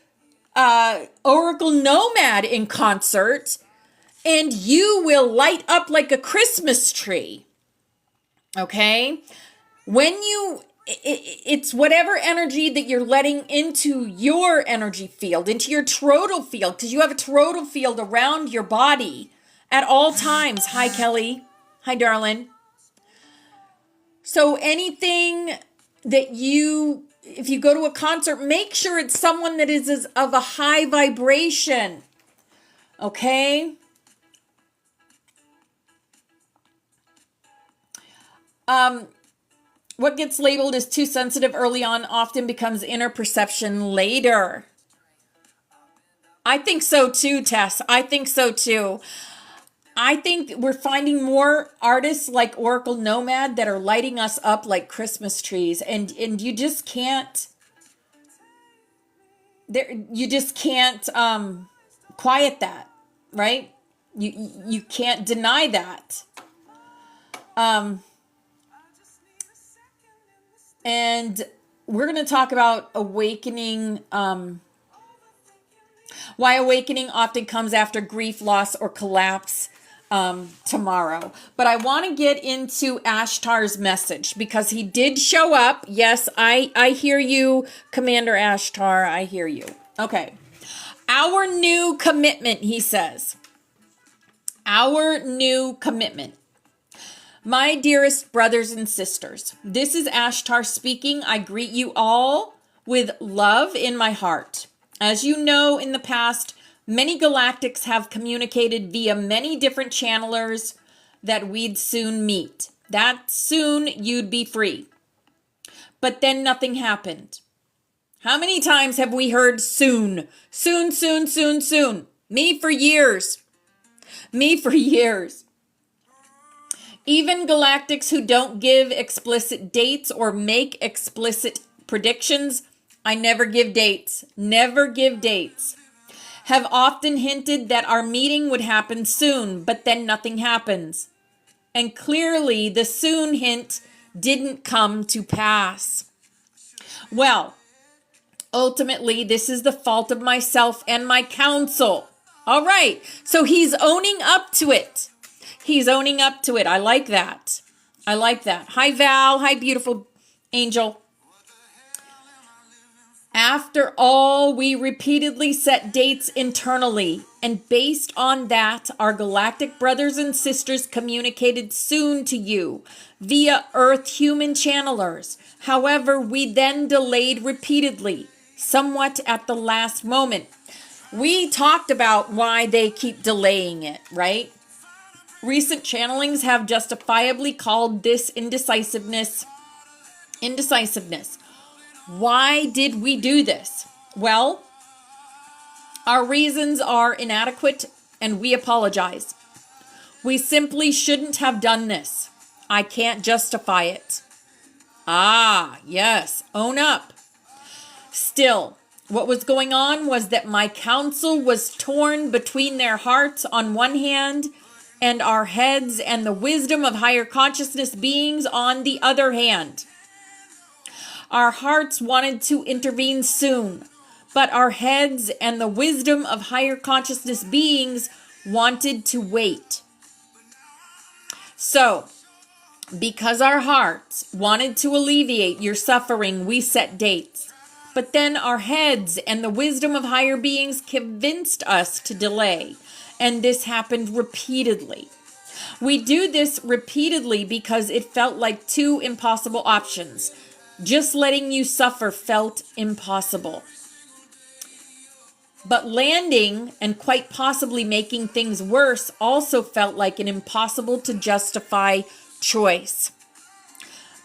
Oracle Nomad in concert, and you will light up like a Christmas tree. Okay? When you, it's whatever energy that you're letting into your energy field, into your toroidal field, because you have a toroidal field around your body at all times. Hi, Kelly. Hi, darling. So anything that you, if you go to a concert, make sure it's someone that is of a high vibration. Okay? What gets labeled as too sensitive early on often becomes inner perception later. I think so too, Tess. I think so too. I think we're finding more artists like Oracle Nomad that are lighting us up like Christmas trees, and you just can't quiet that, right? You can't deny that. And we're going to talk about awakening, why awakening often comes after grief, loss, or collapse tomorrow. But I want to get into Ashtar's message because he did show up. Yes, I hear you, Commander Ashtar. I hear you. Okay. Our new commitment, he says. Our new commitment. My dearest brothers and sisters, this is Ashtar speaking. I greet you all with love in my heart. As you know, in the past, many galactics have communicated via many different channelers that we'd soon meet. That soon you'd be free. But then nothing happened. How many times have we heard soon? Soon, soon, soon, soon. Me for years. Me for years. Even galactics who don't give explicit dates or make explicit predictions, I never give dates, have often hinted that our meeting would happen soon, but then nothing happens. And clearly the soon hint didn't come to pass. Well, ultimately, this is the fault of myself and my counsel. All right, so he's owning up to it. He's owning up to it. I like that. I like that. Hi, Val. Hi, beautiful angel. After all, we repeatedly set dates internally, and based on that, our galactic brothers and sisters communicated soon to you via Earth human channelers. However, we then delayed repeatedly, somewhat at the last moment. We talked about why they keep delaying it, right? Recent channelings have justifiably called this indecisiveness. Why did we do this? Well, our reasons are inadequate and we apologize. We simply shouldn't have done this. I can't justify it. Ah, yes, own up. Still, what was going on was that my counsel was torn between their hearts on one hand and our heads and the wisdom of higher consciousness beings on the other hand. Our hearts wanted to intervene soon, but our heads and the wisdom of higher consciousness beings wanted to wait. So, because our hearts wanted to alleviate your suffering, we set dates. But then our heads and the wisdom of higher beings convinced us to delay. And this happened repeatedly. We do this repeatedly because it felt like two impossible options. Just letting you suffer felt impossible. But landing and quite possibly making things worse also felt like an impossible to justify choice.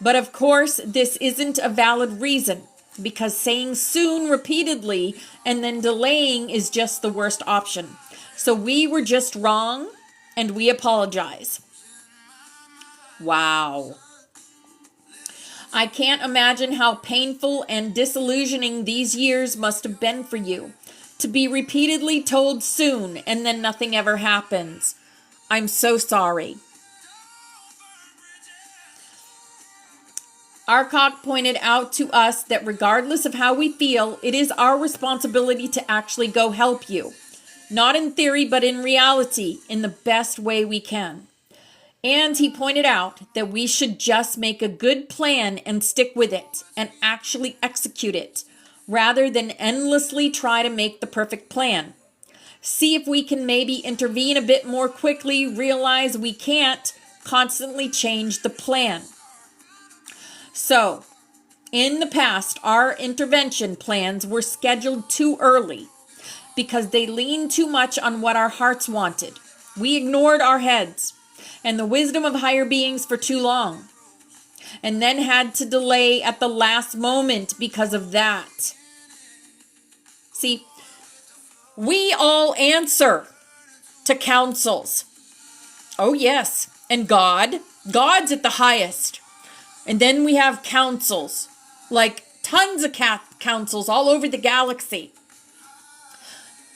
But of course, this isn't a valid reason because saying soon repeatedly and then delaying is just the worst option. So we were just wrong, and we apologize. Wow. I can't imagine how painful and disillusioning these years must have been for you. To be repeatedly told soon and then nothing ever happens. I'm so sorry. Arcock pointed out to us that regardless of how we feel, it is our responsibility to actually go help you. Not in theory, but in reality, in the best way we can. And he pointed out that we should just make a good plan and stick with it and actually execute it, rather than endlessly try to make the perfect plan. See if we can maybe intervene a bit more quickly, realize we can't constantly change the plan. So, in the past, our intervention plans were scheduled too early because they leaned too much on what our hearts wanted. We ignored our heads and the wisdom of higher beings for too long, and then had to delay at the last moment because of that. See, we all answer to councils. Oh yes, and God's at the highest. And then we have councils, like tons of councils all over the galaxy.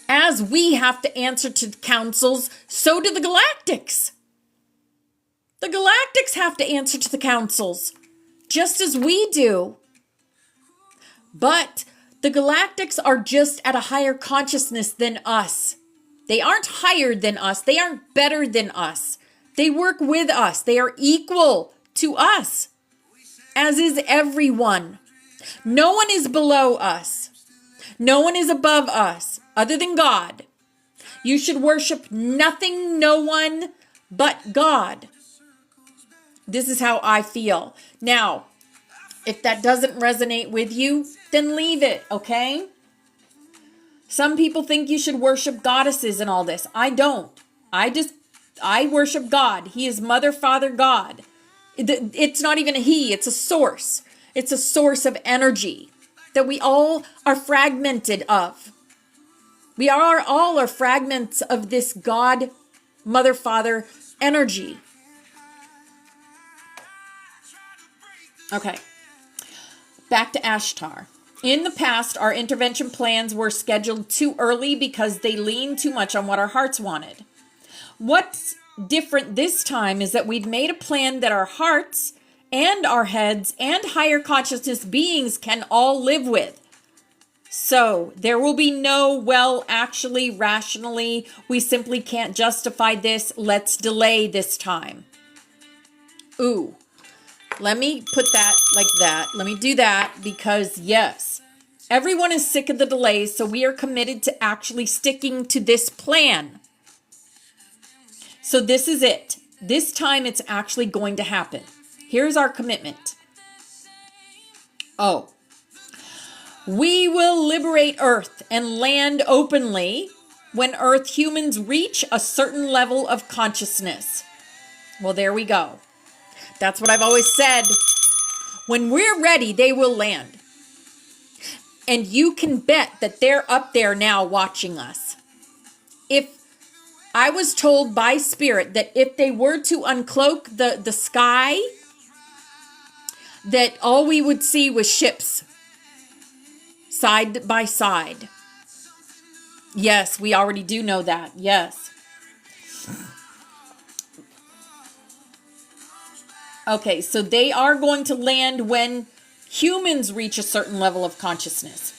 As we have to answer to the councils, so do the galactics. The galactics have to answer to the councils, just as we do. But the galactics are just at a higher consciousness than us. They aren't higher than us. They aren't better than us. They work with us. They are equal to us, as is everyone. No one is below us. No one is above us, other than God. You should worship nothing, no one but God. This is how I feel. Now, if that doesn't resonate with you, then leave it, okay? Some people think you should worship goddesses and all this. I don't. I worship God. He is Mother, Father, God. It's not even a he, it's a source. It's a source of energy that we all are fragmented of. We all are fragments of this God, Mother, Father energy. Okay, back to Ashtar. In the past, our intervention plans were scheduled too early because they leaned too much on what our hearts wanted. What's different this time is that we've made a plan that our hearts and our heads and higher consciousness beings can all live with. So there will be no, well, actually, rationally, we simply can't justify this. Let's delay this time. Ooh. Let me put that like that. Let me do that because, yes, everyone is sick of the delays, so we are committed to actually sticking to this plan. So this is it. This time it's actually going to happen. Here's our commitment. Oh. We will liberate Earth and land openly when Earth humans reach a certain level of consciousness. Well, there we go. That's what I've always said. When we're ready, they will land. And you can bet that they're up there now watching us. If I was told by Spirit that if they were to uncloak the sky, that all we would see was ships side by side. Yes, we already do know that. Yes. Okay, so they are going to land when humans reach a certain level of consciousness.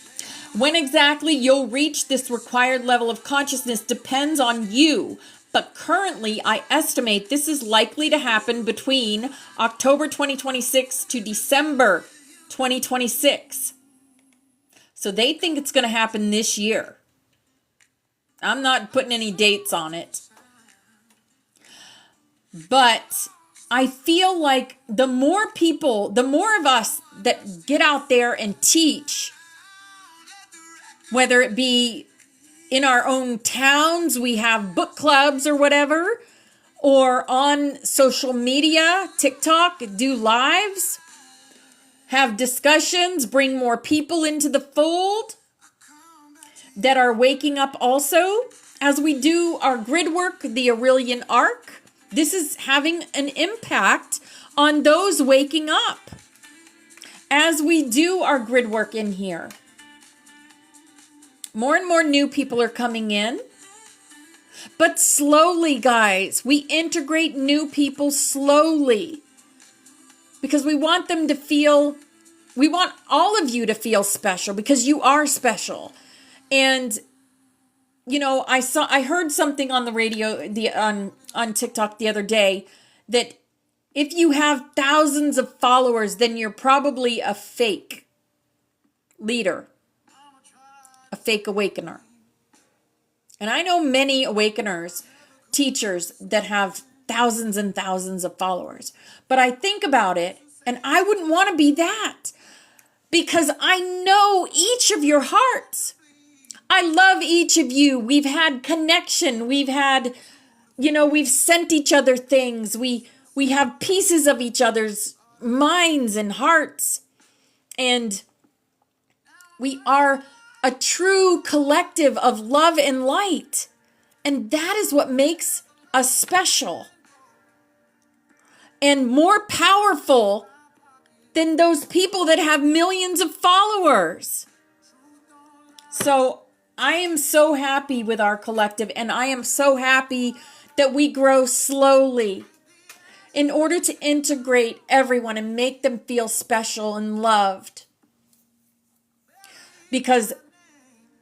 When exactly you'll reach this required level of consciousness depends on you, but currently I estimate this is likely to happen between October 2026 to December 2026. So they think it's going to happen this year. I'm not putting any dates on it. But I feel like the more people, the more of us that get out there and teach, whether it be in our own towns, we have book clubs or whatever, or on social media, TikTok, do lives, have discussions, bring more people into the fold that are waking up also, as we do our grid work, the Aurelian arc, This is having an impact on those waking up as we do our grid work in here. More and more new people are coming in. But slowly, guys, we integrate new people slowly. Because we want them to feel, we want all of you to feel special because you are special. And, you know, I heard something on the radio, on TikTok the other day, that if you have thousands of followers, then you're probably a fake leader, a fake awakener. And I know many awakeners, teachers that have thousands and thousands of followers. But I think about it, and I wouldn't want to be that because I know each of your hearts. I love each of you. We've had connection. We've had, you know, we've sent each other things. We have pieces of each other's minds and hearts. And we are a true collective of love and light. And that is what makes us special. And more powerful than those people that have millions of followers. So I am so happy with our collective, and I am so happy that we grow slowly in order to integrate everyone and make them feel special and loved. Because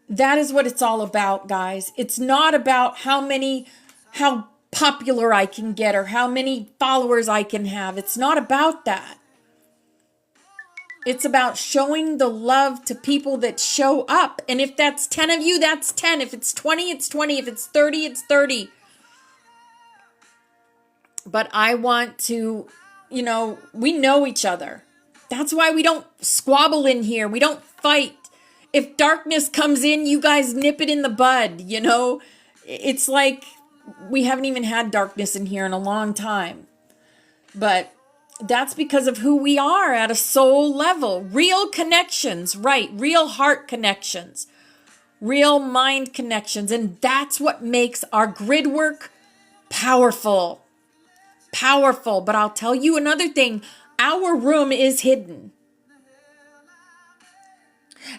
that is what it's all about, guys. It's not about how popular I can get or how many followers I can have. It's not about that. It's about showing the love to people that show up. And if that's 10 of you, that's 10. If it's 20, it's 20. If it's 30, it's 30. But I want to, you know, we know each other. That's why we don't squabble in here. We don't fight. If darkness comes in, you guys nip it in the bud, you know? It's like we haven't even had darkness in here in a long time. But that's because of who we are at a soul level. Real connections, right? Real heart connections. Real mind connections. And that's what makes our grid work powerful. Powerful. But I'll tell you another thing. Our room is hidden.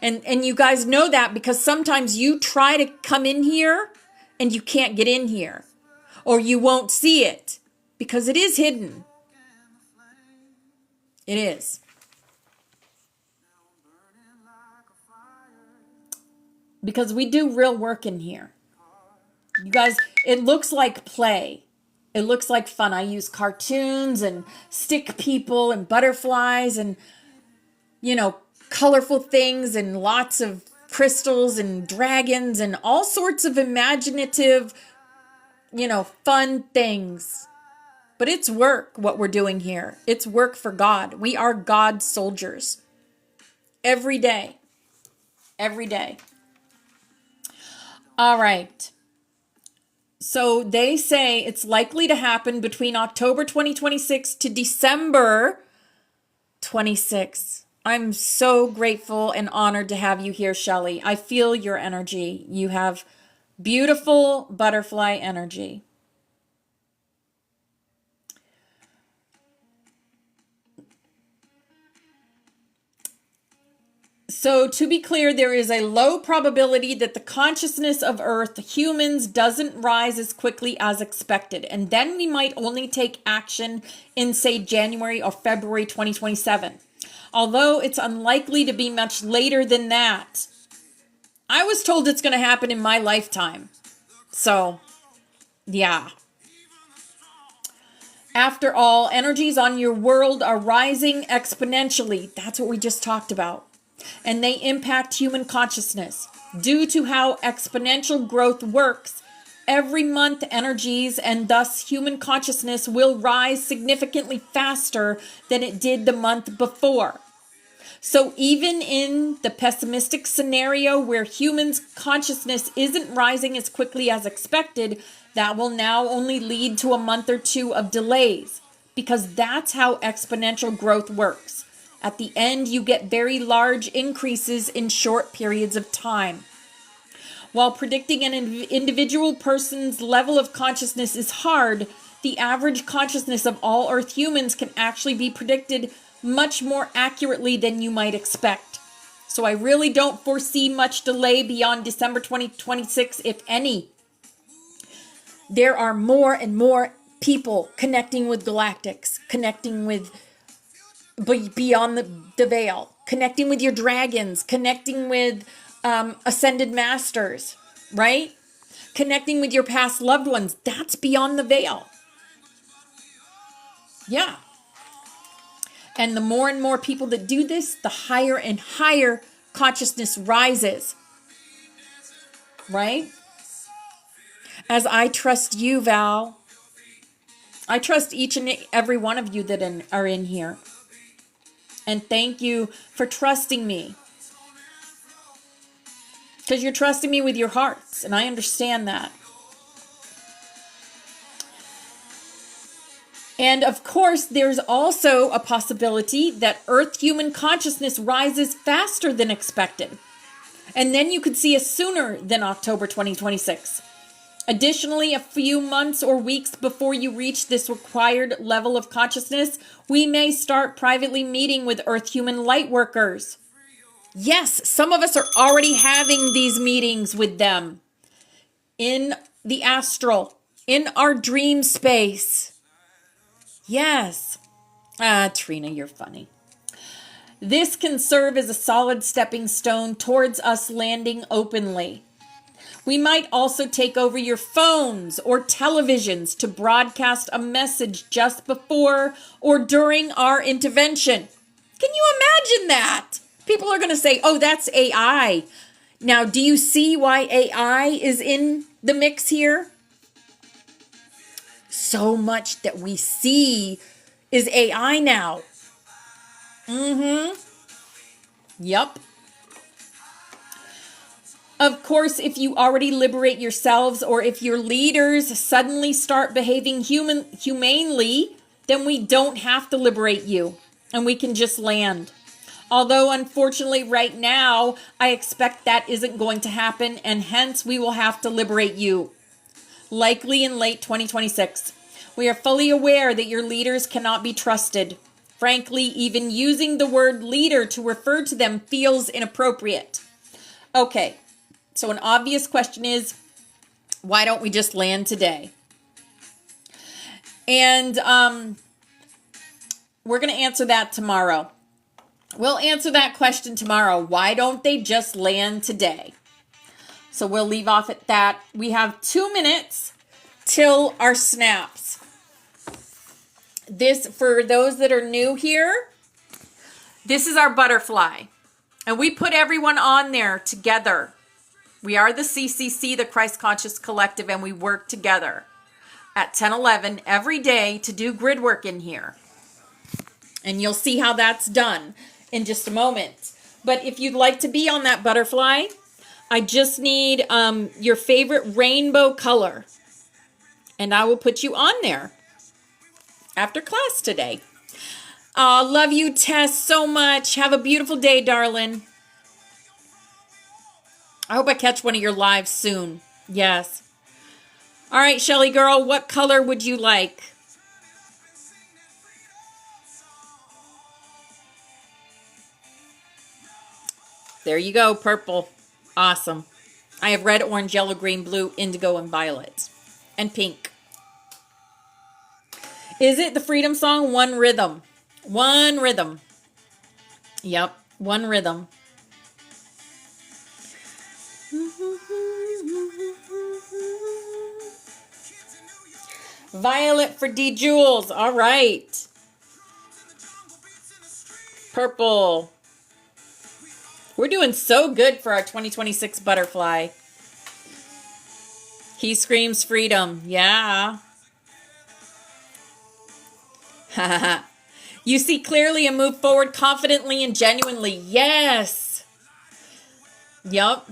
And you guys know that because sometimes you try to come in here and you can't get in here. Or you won't see it because it is hidden. It is. Because we do real work in here. You guys, it looks like play. It looks like fun. I use cartoons and stick people and butterflies and, you know, colorful things and lots of crystals and dragons and all sorts of imaginative, you know, fun things. But it's work, what we're doing here. It's work for God. We are God's soldiers. Every day. Every day. All right. So they say it's likely to happen between October 2026 to December 26. I'm so grateful and honored to have you here, Shelley. I feel your energy. You have beautiful butterfly energy. So to be clear, there is a low probability that the consciousness of Earth, humans, doesn't rise as quickly as expected. And then we might only take action in, say, January or February 2027. Although it's unlikely to be much later than that. I was told it's going to happen in my lifetime. So, yeah. After all, energies on your world are rising exponentially. That's what we just talked about. And they impact human consciousness. Due to how exponential growth works, every month energies and thus human consciousness will rise significantly faster than it did the month before. So even in the pessimistic scenario where humans' consciousness isn't rising as quickly as expected, that will now only lead to a month or two of delays, because that's how exponential growth works. At the end, you get very large increases in short periods of time. While predicting an individual person's level of consciousness is hard, The average consciousness of all Earth humans can actually be predicted much more accurately than you might expect. So I really don't foresee much delay beyond December 2026, if any. There are more and more people connecting with galactics, connecting with beyond the veil, connecting with your dragons, connecting with ascended masters, right? Connecting with your past loved ones. That's beyond the veil. Yeah. And the more and more people that do this, the higher and higher consciousness rises. Right? As I trust you, Val. I trust each and every one of you that are in here. And thank you for trusting me. Because you're trusting me with your hearts. And I understand that. And of course, there's also a possibility that Earth human consciousness rises faster than expected. And then you could see us sooner than October 2026. Additionally, a few months or weeks before you reach this required level of consciousness, we may start privately meeting with Earth human light workers. Yes, some of us are already having these meetings with them in the astral, in our dream space. Yes. Trina, you're funny. This can serve as a solid stepping stone towards us landing openly. We might also take over your phones or televisions to broadcast a message just before or during our intervention. Can you imagine that? People are going to say, oh, that's AI. Now, do you see why AI is in the mix here? So much that we see is AI now. Yep. Of course, if you already liberate yourselves or if your leaders suddenly start behaving humanely, then we don't have to liberate you and we can just land. Although, unfortunately, right now, I expect that isn't going to happen and hence we will have to liberate you. Likely in late 2026. We are fully aware that your leaders cannot be trusted. Frankly, even using the word leader to refer to them feels inappropriate. Okay, so an obvious question is, why don't we just land today? And we're going to answer that tomorrow. We'll answer that question tomorrow. Why don't they just land today? So we'll leave off at that. We have 2 minutes till our snaps. This, for those that are new here, this is our butterfly. And we put everyone on there together. We are the CCC, the Christ Conscious Collective, and we work together at 10:11 every day to do grid work in here. And you'll see how that's done in just a moment. But if you'd like to be on that butterfly, I just need your favorite rainbow color. And I will put you on there after class today. Love you, Tess, so much. Have a beautiful day, darling. I hope I catch one of your lives soon. Yes. All right, Shelly girl, what color would you like? There you go, purple. Awesome. I have red, orange, yellow, green, blue, indigo, and violet. And pink. Is it the Freedom Song? One rhythm. One rhythm. Yep, one rhythm. Violet for D. Jules. All right. Purple. We're doing so good for our 2026 butterfly. He screams freedom. Yeah. You see clearly and move forward confidently and genuinely. Yes. Yup.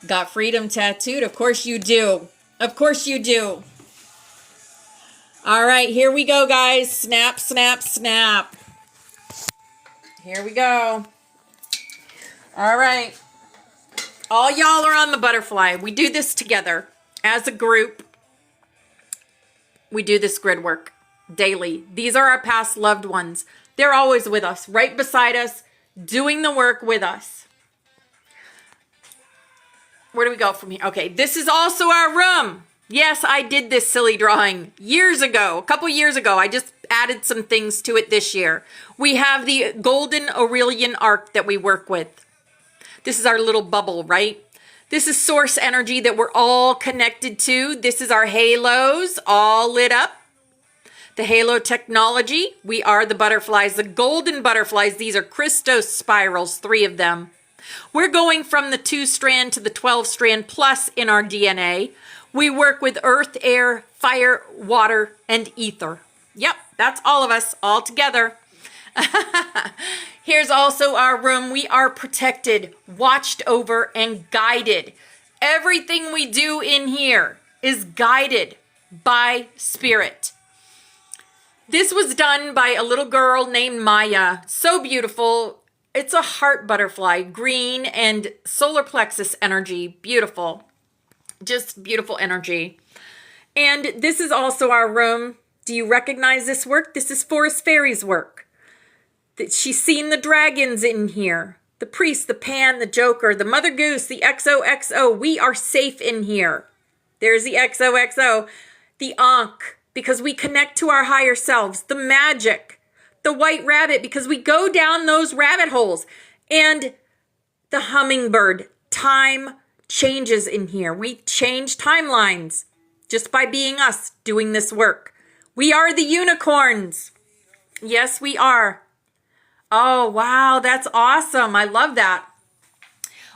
Got freedom tattooed? Of course you do. Of course you do. All right, here we go, guys. Snap, snap, snap. Here we go. All right. All y'all are on the butterfly. We do this together as a group. We do this grid work daily. These are our past loved ones. They're always with us, right beside us, doing the work with us. Where do we go from here? Okay, this is also our room. Yes, I did this silly drawing years ago, a couple years ago. I just added some things to it this year. We have the golden Aurelian arc that we work with. This is our little bubble, right? This is source energy that we're all connected to. This is our halos, all lit up. The halo technology. We are the butterflies, the golden butterflies. These are Christos spirals, 3 of them. We're going from the 2-strand to the 12-strand plus in our DNA. We work with earth, air, fire, water, and ether. Yep, that's all of us, all together. Here's also our room. We are protected, watched over, and guided. Everything we do in here is guided by spirit. This was done by a little girl named Maya. So beautiful. It's a heart butterfly, green and solar plexus energy. Beautiful. Just beautiful energy. And this is also our room. Do you recognize this work? This is Forest Fairy's work. She's seen the dragons in here. The priest, the pan, the joker, the mother goose, the XOXO. We are safe in here. There's the XOXO. The Ankh, because we connect to our higher selves. The magic. The white rabbit, because we go down those rabbit holes. And the hummingbird. Time changes in here. We change timelines just by being us doing this work. We are the unicorns. Yes, we are. Oh, wow, that's awesome. I love that.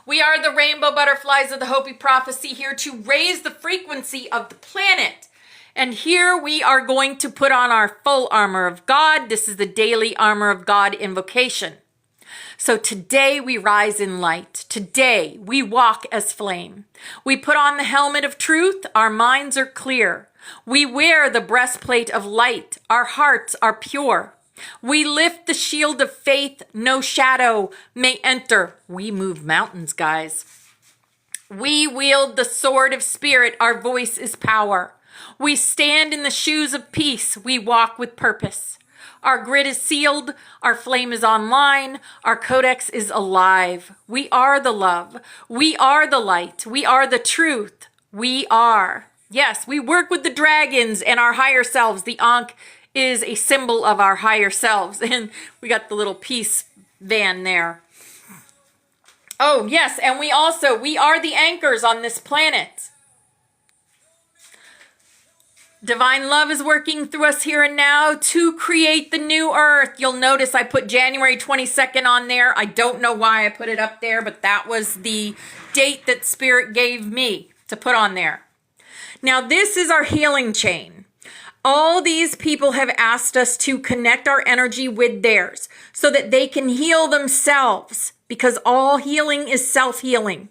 We are the rainbow butterflies of the Hopi prophecy, here to raise the frequency of the planet. And here we are going to put on our full armor of God. This is the daily armor of God invocation. So today we rise in light. Today we walk as flame. We put on the helmet of truth. Our minds are clear. We wear the breastplate of light. Our hearts are pure. We lift the shield of faith. No shadow may enter. We move mountains, guys. We wield the sword of spirit. Our voice is power. We stand in the shoes of peace. We walk with purpose. Our grid is sealed. Our flame is online. Our codex is alive. We are the love. We are the light. We are the truth. We are. Yes, we work with the dragons and our higher selves. The Ankh is a symbol of our higher selves. And we got the little peace van there. Oh, yes, and we are the anchors on this planet. Divine love is working through us here and now to create the new earth. You'll notice I put January 22nd on there. I don't know why I put it up there, but that was the date that Spirit gave me to put on there. Now, this is our healing chain. All these people have asked us to connect our energy with theirs so that they can heal themselves, because all healing is self-healing.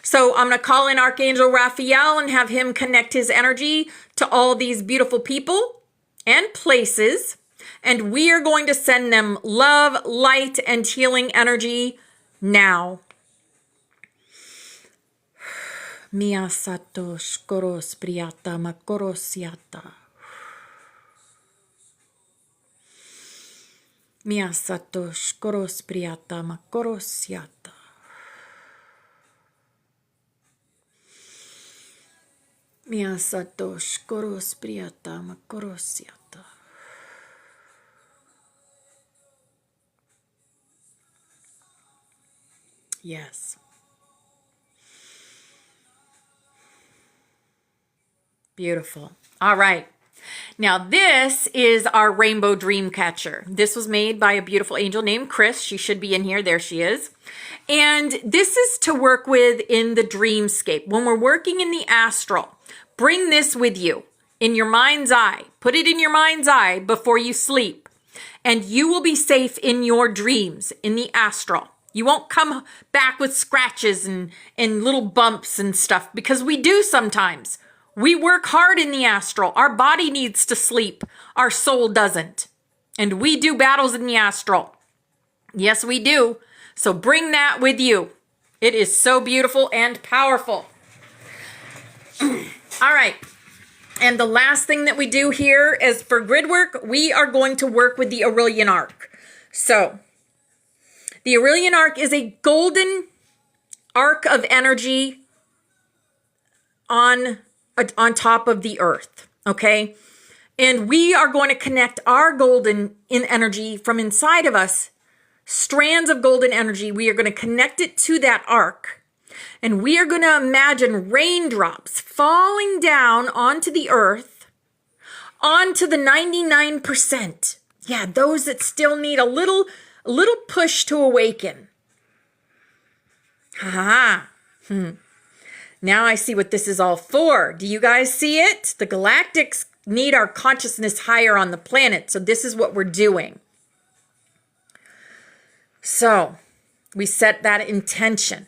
So I'm going to call in Archangel Raphael and have him connect his energy to all these beautiful people and places. And we are going to send them love, light, and healing energy now. Mia satos koros priata makorosiata. Mia satos koros priata makorosiata. Mia satos koros priata makorosiata. Yes. Beautiful. All right. Now this is our rainbow dream catcher. This was made by a beautiful angel named Chris. She should be in here. There she is. And this is to work with in the dreamscape. When we're working in the astral, bring this with you in your mind's eye. Put it in your mind's eye before you sleep. And you will be safe in your dreams, in the astral. You won't come back with scratches and little bumps and stuff, because we do sometimes. We work hard in the astral. Our body needs to sleep. Our soul doesn't. And we do battles in the astral. Yes, we do. So bring that with you. It is so beautiful and powerful. All right. And the last thing that we do here is for grid work, we are going to work with the Aurelian arc. So the Aurelian arc is a golden arc of energy on top of the earth, okay? And we are going to connect our golden energy from inside of us, strands of golden energy. We are going to connect it to that arc. And we are going to imagine raindrops falling down onto the earth, onto the 99%. Yeah, those that still need a little push to awaken. Ha ha. Now I see what this is all for. Do you guys see it? The galactics need our consciousness higher on the planet. So this is what we're doing. So we set that intention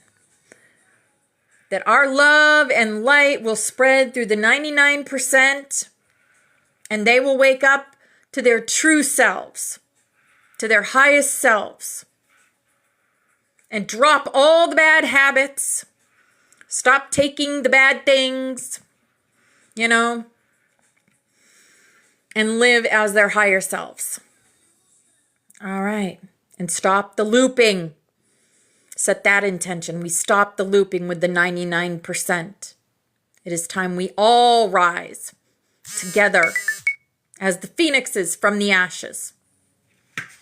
that our love and light will spread through the 99% and they will wake up to their true selves, to their highest selves, and drop all the bad habits. Stop taking the bad things, and live as their higher selves. All right. And stop the looping. Set that intention. We stop the looping with the 99%. It is time we all rise together as the phoenixes from the ashes.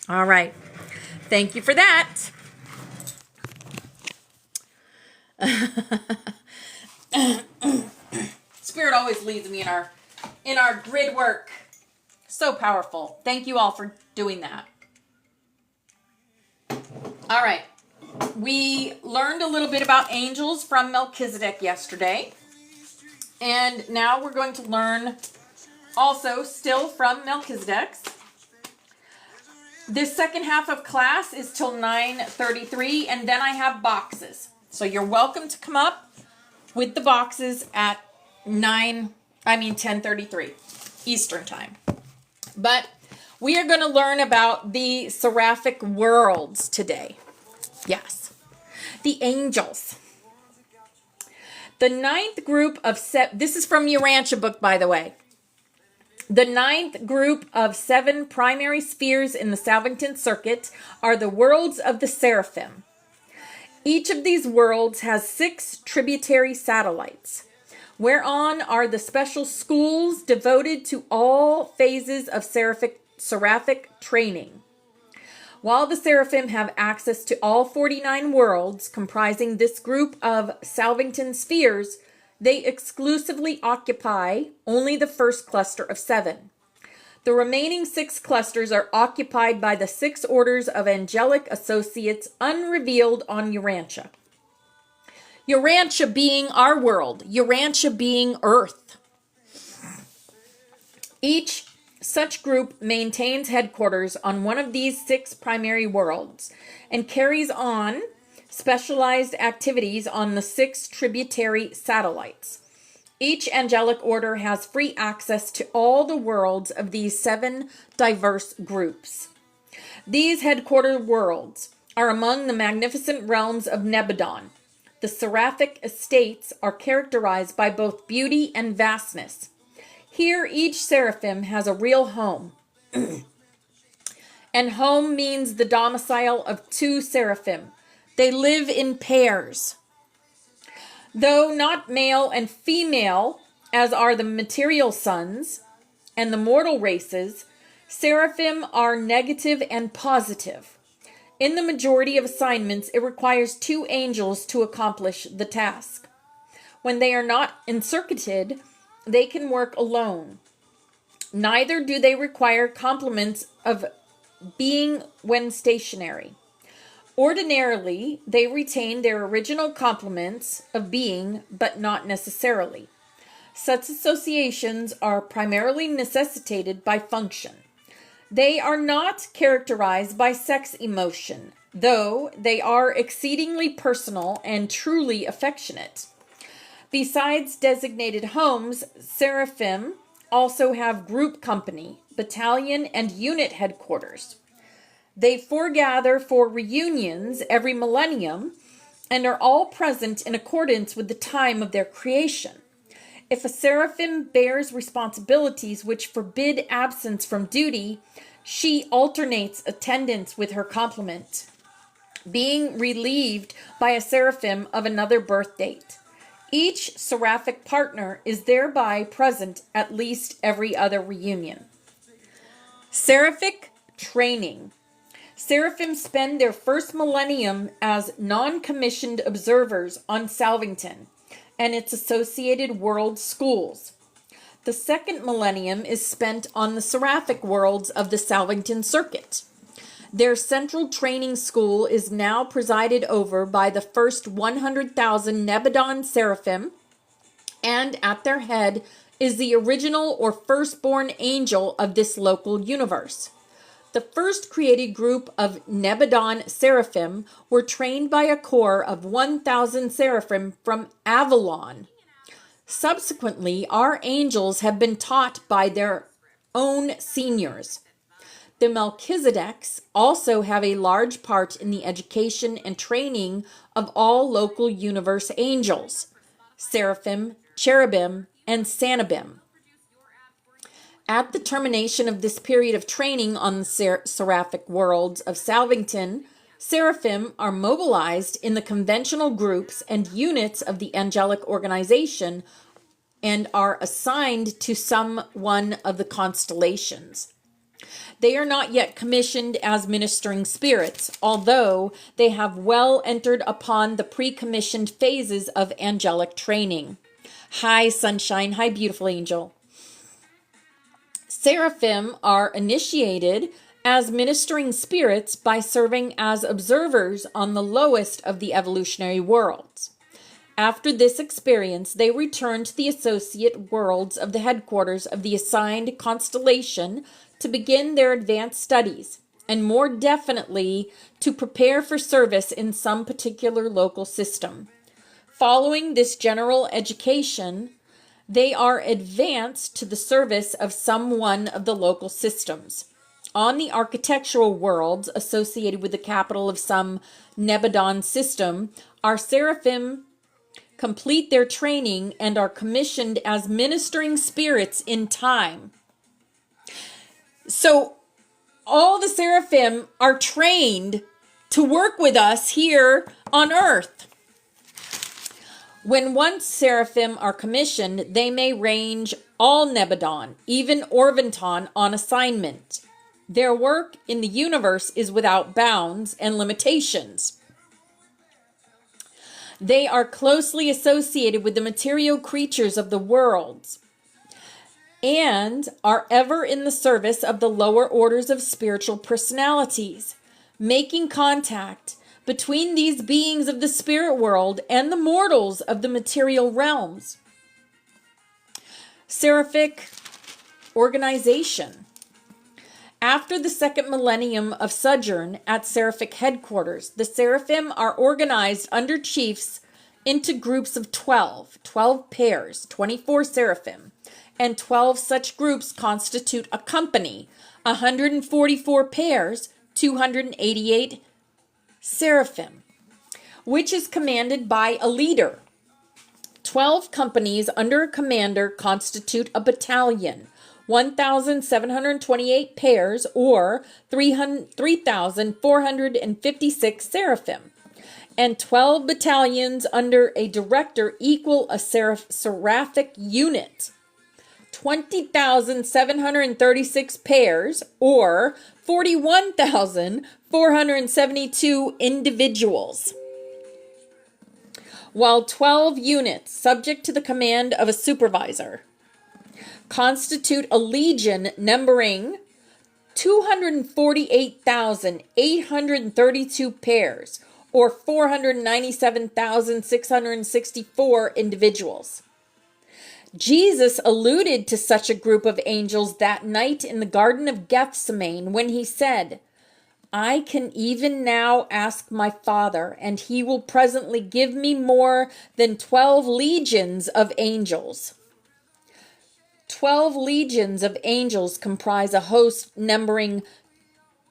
All right. Thank you for that. Spirit always leads me in our grid work. So powerful. Thank you all for doing that. All right. We learned a little bit about angels from Melchizedek yesterday. And now we're going to learn also still from Melchizedek's. This second half of class is till 9:33, and then I have boxes. So you're welcome to come up with the boxes at 10:33 Eastern time. But we are going to learn about the seraphic worlds today. Yes, the angels. The ninth group of this is from Urantia book, by the way. The ninth group of 7 primary spheres in the Salvington circuit are the worlds of the seraphim. Each of these worlds has 6 tributary satellites, whereon are the special schools devoted to all phases of seraphic training. While the seraphim have access to all 49 worlds comprising this group of Salvington spheres, they exclusively occupy only the first cluster of 7. The remaining 6 clusters are occupied by the 6 orders of angelic associates unrevealed on Urantia. Urantia being our world, Urantia being Earth. Each such group maintains headquarters on one of these 6 primary worlds and carries on specialized activities on the 6 tributary satellites. Each angelic order has free access to all the worlds of these 7 diverse groups. These headquarter worlds are among the magnificent realms of Nebadon. The seraphic estates are characterized by both beauty and vastness. Here each seraphim has a real home. And home means the domicile of 2 seraphim. They live in pairs. Though not male and female, as are the material sons and the mortal races, seraphim are negative and positive. In the majority of assignments, it requires 2 angels to accomplish the task. When they are not encircuited, they can work alone. Neither do they require complements of being when stationary. Ordinarily, they retain their original complements of being, but not necessarily. Such associations are primarily necessitated by function. They are not characterized by sex emotion, though they are exceedingly personal and truly affectionate. Besides designated homes, seraphim also have group company, battalion, and unit headquarters. They foregather for reunions every millennium and are all present in accordance with the time of their creation. If a seraphim bears responsibilities which forbid absence from duty, she alternates attendance with her complement, being relieved by a seraphim of another birth date. Each seraphic partner is thereby present at least every other reunion. Seraphic training. Seraphim spend their first millennium as non-commissioned observers on Salvington and its associated world schools. The second millennium is spent on the seraphic worlds of the Salvington Circuit. Their central training school is now presided over by the first 100,000 Nebadon seraphim, and at their head is the original or firstborn angel of this local universe. The first created group of Nebadon seraphim were trained by a corps of 1,000 seraphim from Avalon. Subsequently, our angels have been taught by their own seniors. The Melchizedeks also have a large part in the education and training of all local universe angels, seraphim, cherubim, and sanabim. At the termination of this period of training on the seraphic worlds of Salvington, seraphim are mobilized in the conventional groups and units of the angelic organization and are assigned to some one of the constellations. They are not yet commissioned as ministering spirits, although they have well entered upon the pre-commissioned phases of angelic training. Hi, sunshine. Hi, beautiful angel. Seraphim are initiated as ministering spirits by serving as observers on the lowest of the evolutionary worlds. After this experience, they return to the associate worlds of the headquarters of the assigned constellation to begin their advanced studies, and more definitely to prepare for service in some particular local system. Following this general education, they are advanced to the service of some one of the local systems. On the architectural worlds associated with the capital of some Nebadon system, our seraphim complete their training and are commissioned as ministering spirits in time. So all the seraphim are trained to work with us here on earth. When once seraphim are commissioned, they may range all Nebadon, even Orvanton, on assignment. Their work in the universe is without bounds and limitations. They are closely associated with the material creatures of the worlds and are ever in the service of the lower orders of spiritual personalities, making contact between these beings of the spirit world and the mortals of the material realms. Seraphic organization. After the second millennium of sojourn at seraphic headquarters, the seraphim are organized under chiefs into groups of 12 pairs, 24 seraphim, and 12 such groups constitute a company, 144 pairs, 288 seraphim, which is commanded by a leader. 12 companies under a commander constitute a battalion, 1,728 pairs, or 3,456 seraphim, and 12 battalions under a director equal a seraphic unit, 20,736 pairs, or 41,472 individuals, while 12 units, subject to the command of a supervisor, constitute a legion numbering 248,832 pairs, or 497,664 individuals. Jesus alluded to such a group of angels that night in the Garden of Gethsemane when he said, "I can even now ask my Father, and he will presently give me more than 12 legions of angels." 12 legions of angels comprise a host numbering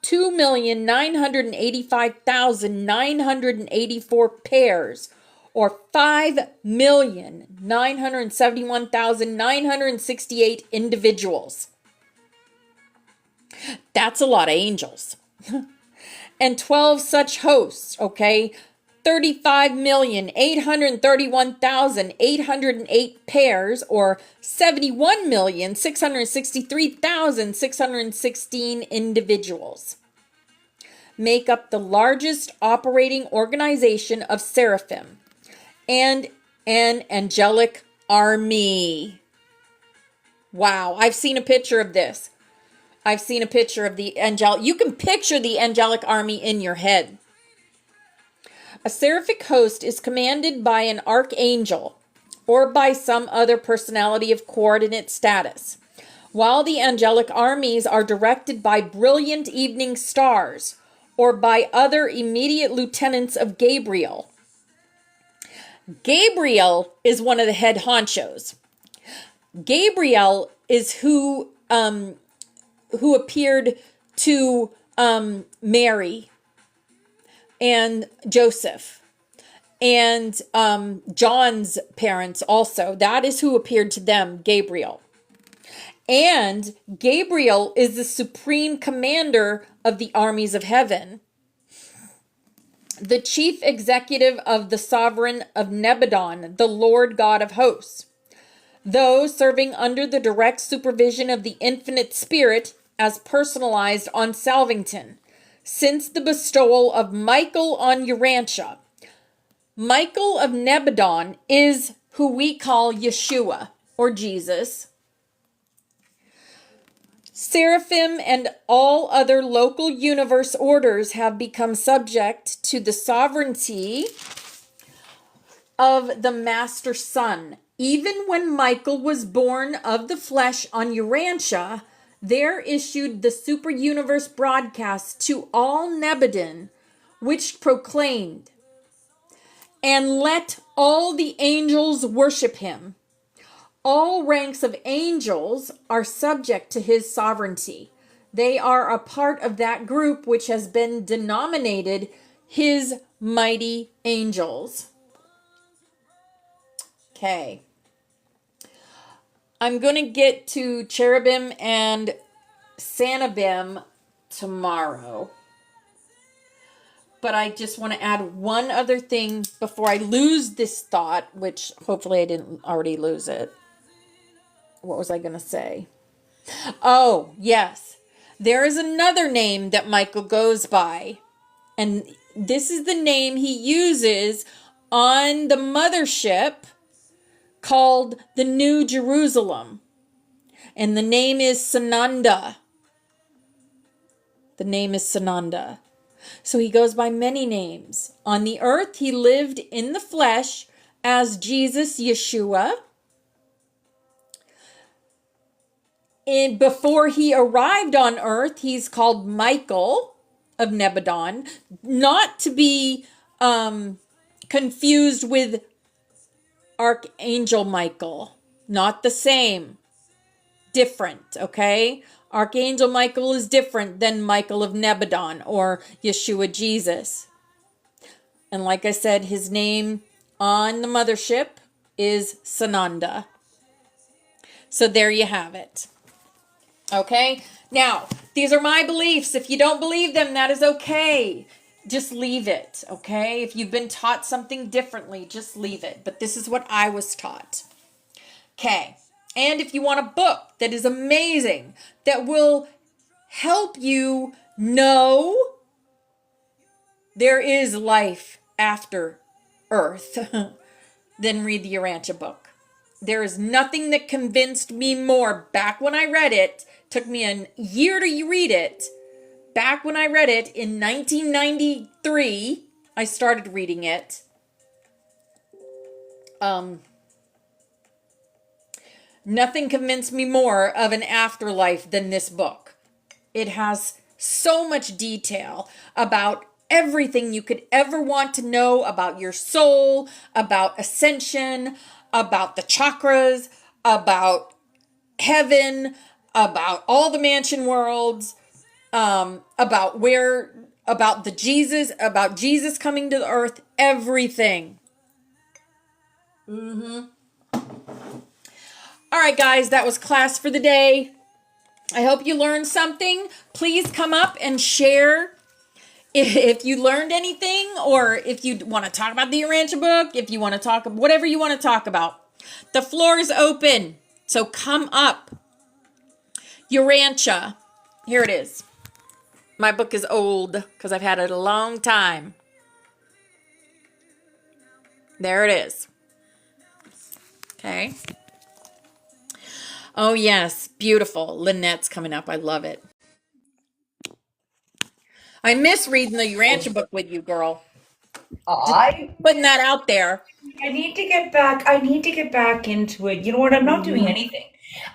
2,985,984 pairs, or 5,971,968 individuals. That's a lot of angels. And 12 such hosts, okay? 35,831,808 pairs, or 71,663,616 individuals, make up the largest operating organization of seraphim and an angelic army. Wow, I've seen a picture of this. I've seen a picture of the angelic. You can picture the angelic army in your head. A seraphic host is commanded by an archangel or by some other personality of coordinate status, while the angelic armies are directed by brilliant evening stars or by other immediate lieutenants of Gabriel. Gabriel is one of the head honchos. Gabriel is who appeared to Mary and Joseph and John's parents also. That is who appeared to them, Gabriel. And Gabriel is the supreme commander of the armies of heaven, the chief executive of the sovereign of Nebadon, the Lord God of hosts, though serving under the direct supervision of the infinite spirit as personalized on Salvington, since the bestowal of Michael on Urantia. Michael of Nebadon is who we call Yeshua, or Jesus. Seraphim and all other local universe orders have become subject to the sovereignty of the Master Son. Even when Michael was born of the flesh on Urantia, there issued the super universe broadcast to all Nebadon, which proclaimed, "And let all the angels worship him." All ranks of angels are subject to his sovereignty. They are a part of that group which has been denominated his mighty angels. Okay. I'm going to get to cherubim and sanabim tomorrow. But I just want to add one other thing before I lose this thought, which hopefully I didn't already lose it. What was I going to say? Oh, yes. There is another name that Michael goes by. And this is the name he uses on the mothership called the New Jerusalem. And the name is Sananda. The name is Sananda. So he goes by many names. On the earth, he lived in the flesh as Jesus Yeshua. And before he arrived on earth, he's called Michael of Nebadon, not to be confused with Archangel Michael. Not the same. Different, okay? Archangel Michael is different than Michael of Nebadon or Yeshua Jesus. And like I said, his name on the mothership is Sananda. So there you have it. Okay? Now, these are my beliefs. If you don't believe them, that is okay. Just leave it, okay? If you've been taught something differently, just leave it. But this is what I was taught. Okay. And if you want a book that is amazing, that will help you know there is life after Earth, then read the Urantia book. There is nothing that convinced me more back when I read it. Took me a year to read it. Back when I read it in 1993, I started reading it. Nothing convinced me more of an afterlife than this book. It has so much detail about everything you could ever want to know about your soul, about ascension, about the chakras, about heaven, about all the mansion worlds, about Jesus coming to the earth, everything. All right, guys, that was class for the day. I hope you learned something. Please come up and share if you learned anything, or if you want to talk about the Urantia book, if you want to talk, whatever you want to talk about. The floor is open, so come up. Urantia. Here it is. My book is old because I've had it a long time. There it is. Okay. Oh, yes. Beautiful. Lynette's coming up. I love it. I miss reading the Urantia book with you, girl. Putting that out there. I need to get back. I need to get back into it. You know what? I'm not doing anything.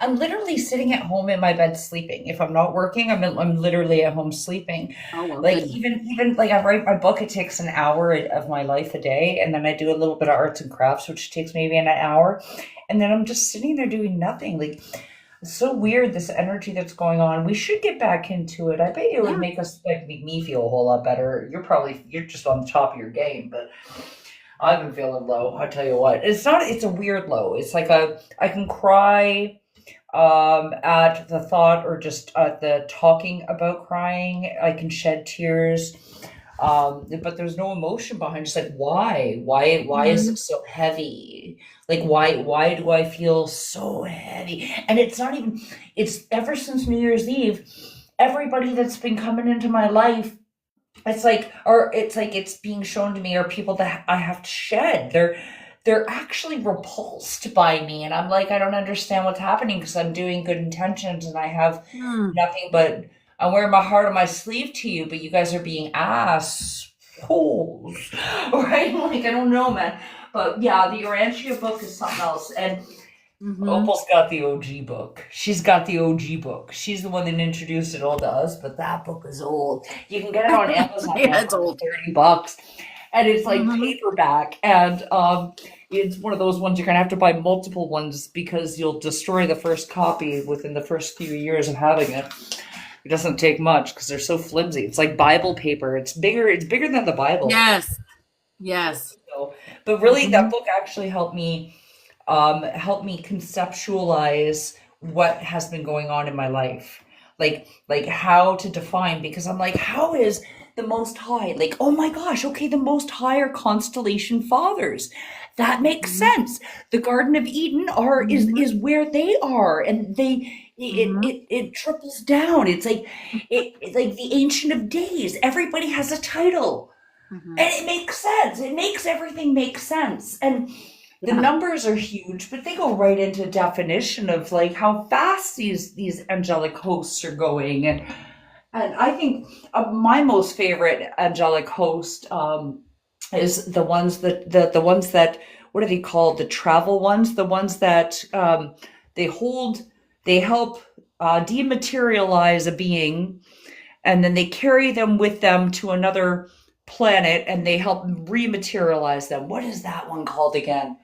I'm literally sitting at home in my bed sleeping. If I'm not working, I'm literally at home sleeping. Oh, well, Like good. even like I write my book, it takes an hour of my life a day, and then I do a little bit of arts and crafts, which takes maybe an hour, and then I'm just sitting there doing nothing. Like, it's so weird, this energy that's going on. We should get back into it. I bet it would make me feel a whole lot better. You're just on the top of your game, but I've been feeling low. I tell you what, it's a weird low. It's like I can cry at the thought, or just at the talking about crying. I can shed tears, but there's no emotion behind. Just like, why is it so heavy? Like, why do I feel so heavy? And it's ever since New Year's Eve, everybody that's been coming into my life, it's like it's being shown to me are people that I have to shed. They're actually repulsed by me, and I'm like, I don't understand what's happening, because I'm doing good intentions and I have nothing but I'm wearing my heart on my sleeve to you, but you guys are being assholes, right? Like, I don't know, man. But yeah, the Urantia book is something else, and Opal's got the OG book. She's got the OG book. She's the one that introduced it all to us, but that book is old. You can get it on Amazon Yeah, it's old. $30. And it's like paperback, and it's one of those ones you're gonna have to buy multiple ones, because you'll destroy the first copy within the first few years of having it. It doesn't take much because they're so flimsy. It's like Bible paper. It's bigger than the Bible. Yes. So, but really, that book actually helped me conceptualize what has been going on in my life, like how to define, because I'm like, how is the Most High, like, oh my gosh, okay, the Most High are constellation fathers. That makes sense. The Garden of Eden is where they are, and it triples down. It's like like the Ancient of Days. Everybody has a title, and it makes sense. It makes everything make sense, and the numbers are huge, but they go right into definition of like how fast these angelic hosts are going, and I think my most favorite angelic host is the ones that what are they called? The travel ones, the ones that they help dematerialize a being, and then they carry them with them to another planet, and they help rematerialize them. What is that one called again?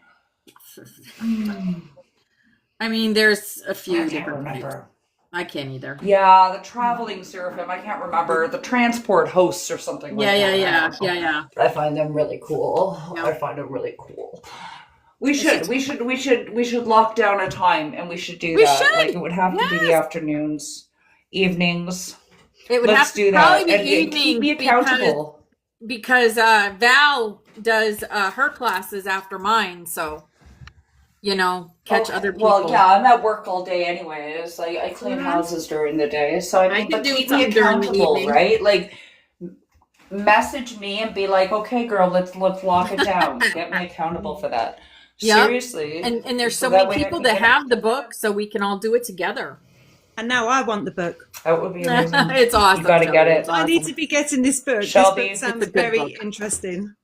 I mean, there's a few I can't different remember. types. I can't either. Yeah, the traveling seraphim. I can't remember, the transport hosts or something like that. Yeah. I find them really cool. Yeah. I find them really cool. We should lock down a time, and we should do that. Should. Like, it would have to be the afternoons, evenings. It would Let's have do to probably that, be and keep me evening accountable. because Val does her classes after mine, so catch other people. Well, yeah, I'm at work all day anyways. I clean houses during the day, so I mean, can but do keep me something during the accountable, evening. right? Like, message me and be like, okay, girl, let's lock it down. Get me accountable for that. Yep. Seriously. And there's so that many way I people can that get have the book, so we can all do it together. And now I want the book. That would be amazing. It's awesome. You gotta Shelby. get it. It's I need awesome. to be getting this book. Shelby, This it's book a sounds good very book. interesting.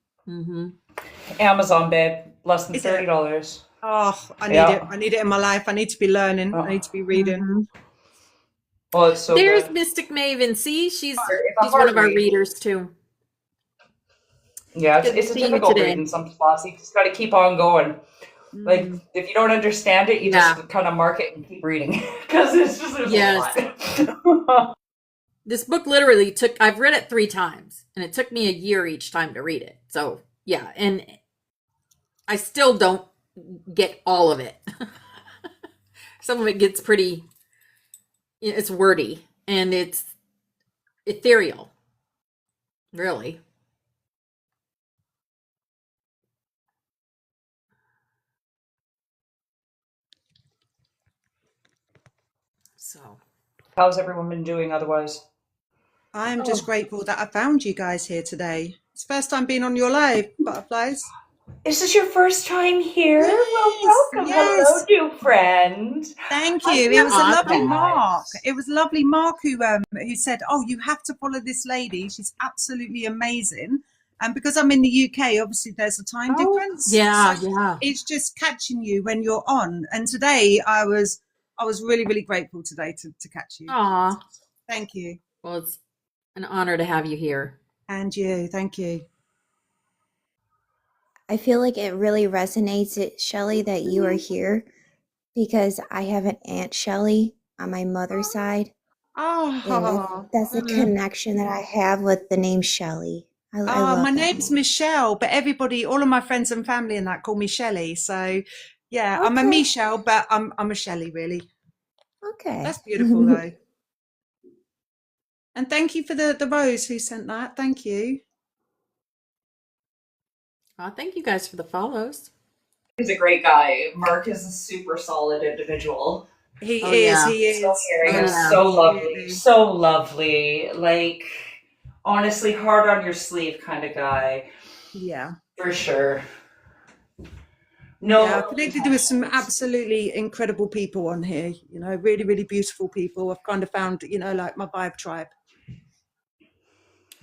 Amazon, babe. Less than Is it? $30. Oh, I need Yeah. it. I need it in my life. I need to be learning. I need to be reading. Oh, it's so There's good. Mystic Maven. See, she's It's a one of our hard read. readers too. Yeah, Good it's to a see you difficult today. read in some spots. You just got to keep on going. Like, if you don't understand it, you just kind of mark it and keep reading, because it's just there's Yes. a lot. This book literally took, I've read it 3 times, and it took me a year each time to read it. So, yeah, and I still don't get all of it. Some of it gets pretty, it's wordy, and it's ethereal, really. So, How's everyone been doing otherwise? I'm just grateful that I found you guys here today. It's first time being on your live, butterflies. Is this your first time here? Well, Yes, welcome. yes. Hello, new friend. Thank I you. It feel was a lovely Awesome. Mark. It was lovely Mark who said, "Oh, you have to follow this lady. She's absolutely amazing." And because I'm in the UK, obviously there's a time difference. Yeah, So yeah. it's just catching you when you're on. And today I was really, really grateful today to catch you. Aw. Thank you. Well, it's an honor to have you here. And you. Thank you. I feel like it really resonates, Shelley, that you are here because I have an Aunt Shelley on my mother's side, and Oh, that's a connection that I have with the name Shelley. I love my that name's name. Michelle, but everybody, all of my friends and family and that call me Shelley. So yeah, I'm a Okay. Michelle, but I'm a Shelley, really. Okay. That's beautiful though. And thank you for the rose who sent that. Thank you. Thank you guys for the follows. He's a great guy. Mark is a super solid individual. He Oh, is. yeah. He So is. caring and Yeah. so lovely. Absolutely. So lovely. Like, honestly, hard on your sleeve kind of guy. Yeah. For sure. No. Yeah, I've connected with some absolutely incredible people on here. You know, really, really beautiful people. I've kind of found, you know, like my vibe tribe.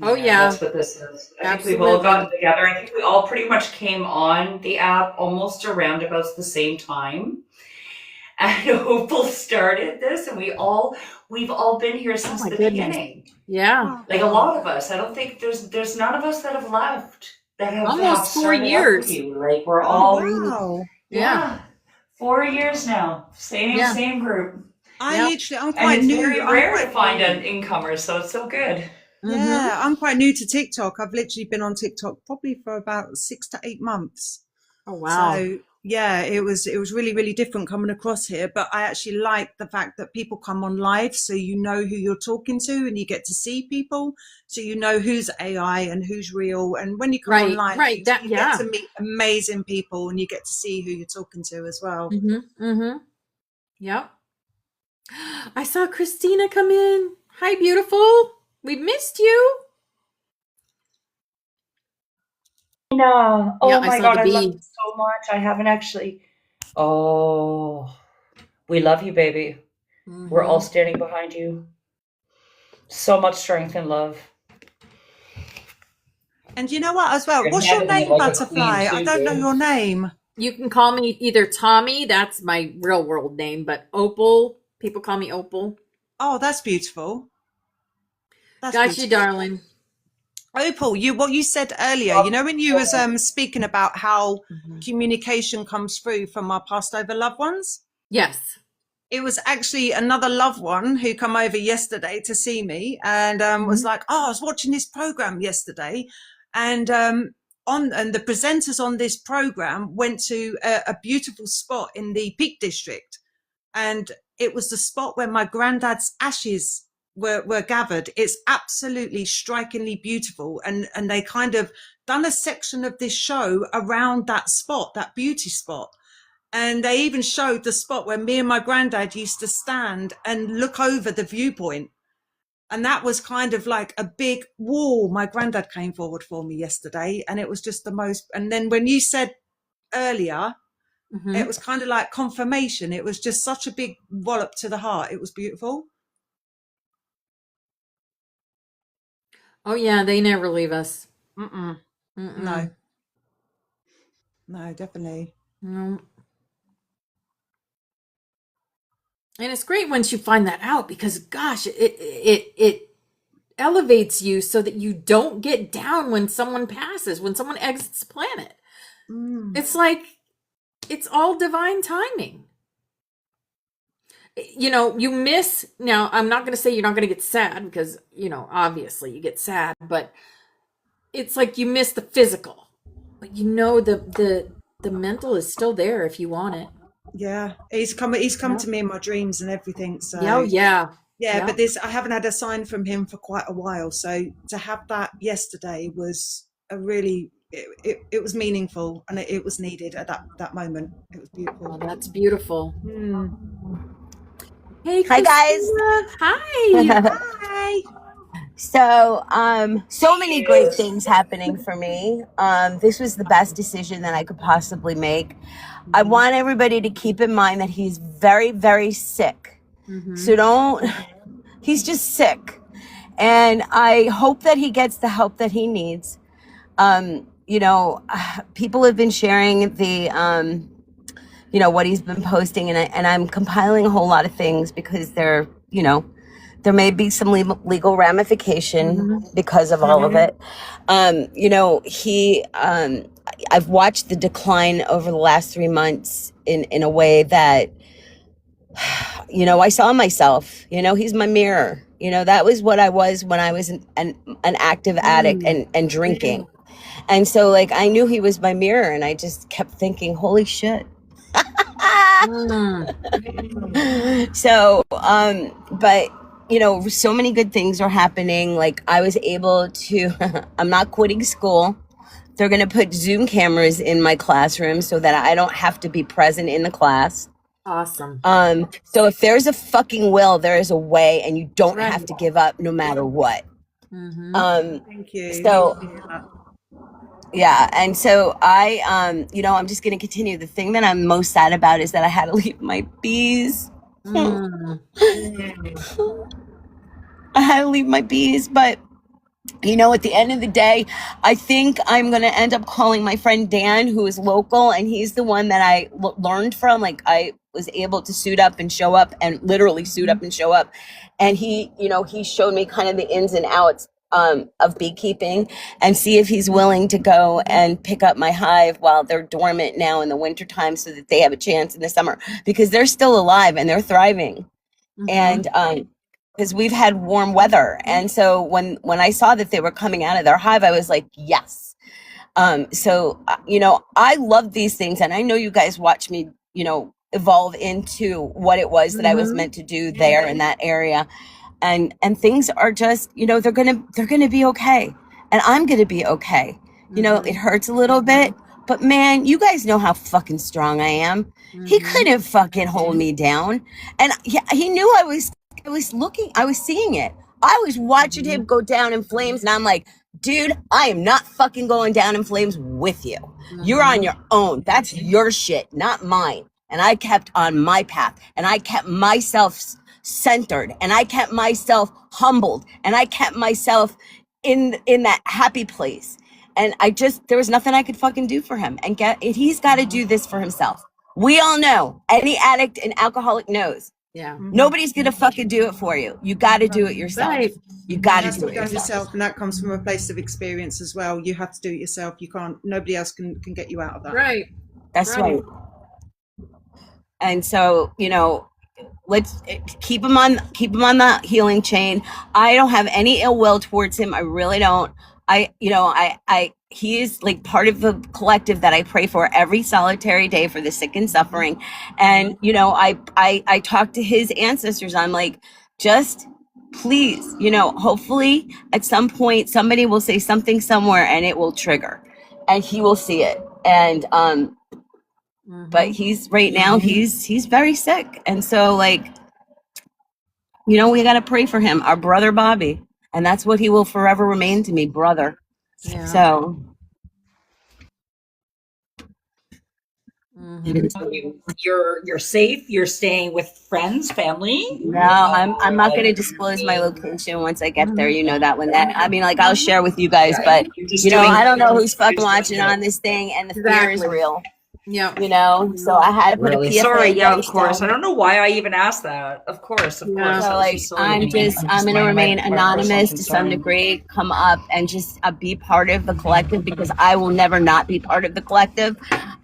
Oh, yeah. That's what this is. I think we've all gotten together. I think we all pretty much came on the app almost around about the same time. And Opal started this, and we've all been here since the beginning. Yeah. Like a lot of us. I don't think there's none of us that have left that have Almost 4 started up years. with you. Like we're all Wow. yeah. 4 years now. Same group. I'm And quite it's new. very I'm rare quite to find new. an incomer, so it's so good. Yeah, I'm quite new to TikTok. I've literally been on TikTok probably for about 6 to 8 months. Oh, wow. So yeah, it was really, really different coming across here. But I actually like the fact that people come on live, so you know who you're talking to, and you get to see people, so you know who's AI and who's real. And when you come on live, you get to meet amazing people, and you get to see who you're talking to as well. Yep. I saw Christina come in. Hi, beautiful. We missed you. No. Oh Yeah, my I saw God, the I love bee. you so much. I haven't actually. Oh, we love you, baby. We're all standing behind you. So much strength and love. And you know what, as well? You're What's your handling it name, like a Butterfly? queen, I too, don't know babe. your name. You can call me either Tommy, that's my real world name, but Opal, people call me Opal. Oh, that's beautiful. That's Got beautiful. you, darling. Opal, what you said earlier, you know, when you was speaking about how communication comes through from our passed over loved ones? Yes. It was actually another loved one who come over yesterday to see me and was like, "Oh, I was watching this program yesterday, and the presenters on this program went to a beautiful spot in the Peak District, and it was the spot where my granddad's ashes were gathered. It's absolutely strikingly beautiful, and they kind of done a section of this show around that spot, that beauty spot." And they even showed the spot where me and my granddad used to stand and look over the viewpoint. And that was kind of like a big wall. My granddad came forward for me yesterday, and it was just the most. And then when you said earlier, it was kind of like confirmation. It was just such a big wallop to the heart. It was beautiful. Oh, yeah, they never leave us. No. No, definitely. No. And it's great once you find that out because, gosh, it elevates you so that you don't get down when someone passes, when someone exits the planet. It's like it's all divine timing. you know, you miss, now I'm not going to say you're not going to get sad because, you know, obviously you get sad, but it's like you miss the physical, but you know, the mental is still there if you want it. Yeah, he's come to me in my dreams and everything. So Yeah, yeah. yeah, but I haven't had a sign from him for quite a while. So to have that yesterday was a really, it was meaningful, and it was needed at that moment. It was beautiful. Oh, that's beautiful. Hey, Hi, guys. Christina. Hi. Hi. So, so many great things happening for me. This was the best decision that I could possibly make. I want everybody to keep in mind that he's very, very sick. So he's just sick. And I hope that he gets the help that he needs. You know, people have been sharing the, you know, what he's been posting, and I'm compiling a whole lot of things because there may be some legal ramification because of all of it. You know, I've watched the decline over the last 3 months in a way that, you know, I saw myself. You know, he's my mirror. You know, that was what I was when I was an active addict and drinking. And so, like, I knew he was my mirror, and I just kept thinking, holy shit. So, but, you know, so many good things are happening. Like, I was able to, I'm not quitting school. They're going to put Zoom cameras in my classroom so that I don't have to be present in the class. Awesome. So if there's a fucking will, there is a way, and you don't have to give up no matter what. Thank you. So, yeah. And so you know, I'm just going to continue. The thing that I'm most sad about is that I had to leave my bees. I had to leave my bees, but you know, at the end of the day, I think I'm going to end up calling my friend Dan, who is local, and he's the one that I learned from. Like, I was able to suit up and show up, and literally suit up and show up. And he, you know, he showed me kind of the ins and outs of beekeeping, and see if he's willing to go and pick up my hive while they're dormant now in the wintertime so that they have a chance in the summer, because they're still alive and they're thriving. And because we've had warm weather. And so when I saw that they were coming out of their hive, I was like, yes. So, you know, I love these things, and I know you guys watch me, you know, evolve into what it was that I was meant to do there in that area. And things are just, you know, they're gonna be okay, and I'm gonna be okay. You know, it hurts a little bit, but man, you guys know how fucking strong I am. He couldn't fucking hold me down, and he knew I was seeing it. I was watching him go down in flames, and I'm like, dude, I am not fucking going down in flames with you. You're on your own. That's your shit, not mine. And I kept on my path, and I kept myself centered, and I kept myself humbled, and I kept myself in that happy place. And there was nothing I could fucking do for him. And he's got to do this for himself. We all know, any addict and alcoholic knows. Yeah. Nobody's gonna fucking do it for you. You got to do it yourself. Right. You got to That's do what it goes yourself. yourself, and that comes from a place of experience as well. You have to do it yourself. You can't. Nobody else can get you out of that. Right. That's right. And so, you know, let's keep him on the healing chain. I don't have any ill will towards him. I really don't. He is like part of the collective that I pray for every solitary day for the sick and suffering. And, you know, I talk to his ancestors. I'm like, just please, you know, hopefully at some point somebody will say something somewhere and it will trigger, and he will see it. And, but he's right now, he's very sick. And so, like, you know, we got to pray for him, our brother Bobby. And that's what he will forever remain to me, brother. Yeah. So You're safe. You're staying with friends, family. no, I'm not going to disclose my location once I get there. You know that one. I mean, like, I'll share with you guys, but you know, I don't know who's fucking watching on this thing, and the fear is real. Yeah. You know, so I had to put a PSA. Sorry, yeah, of based course. on- I don't know why I even asked that. Of course. So, like, I'm going to remain anonymous to some degree, come up and just be part of the collective, because I will never not be part of the collective.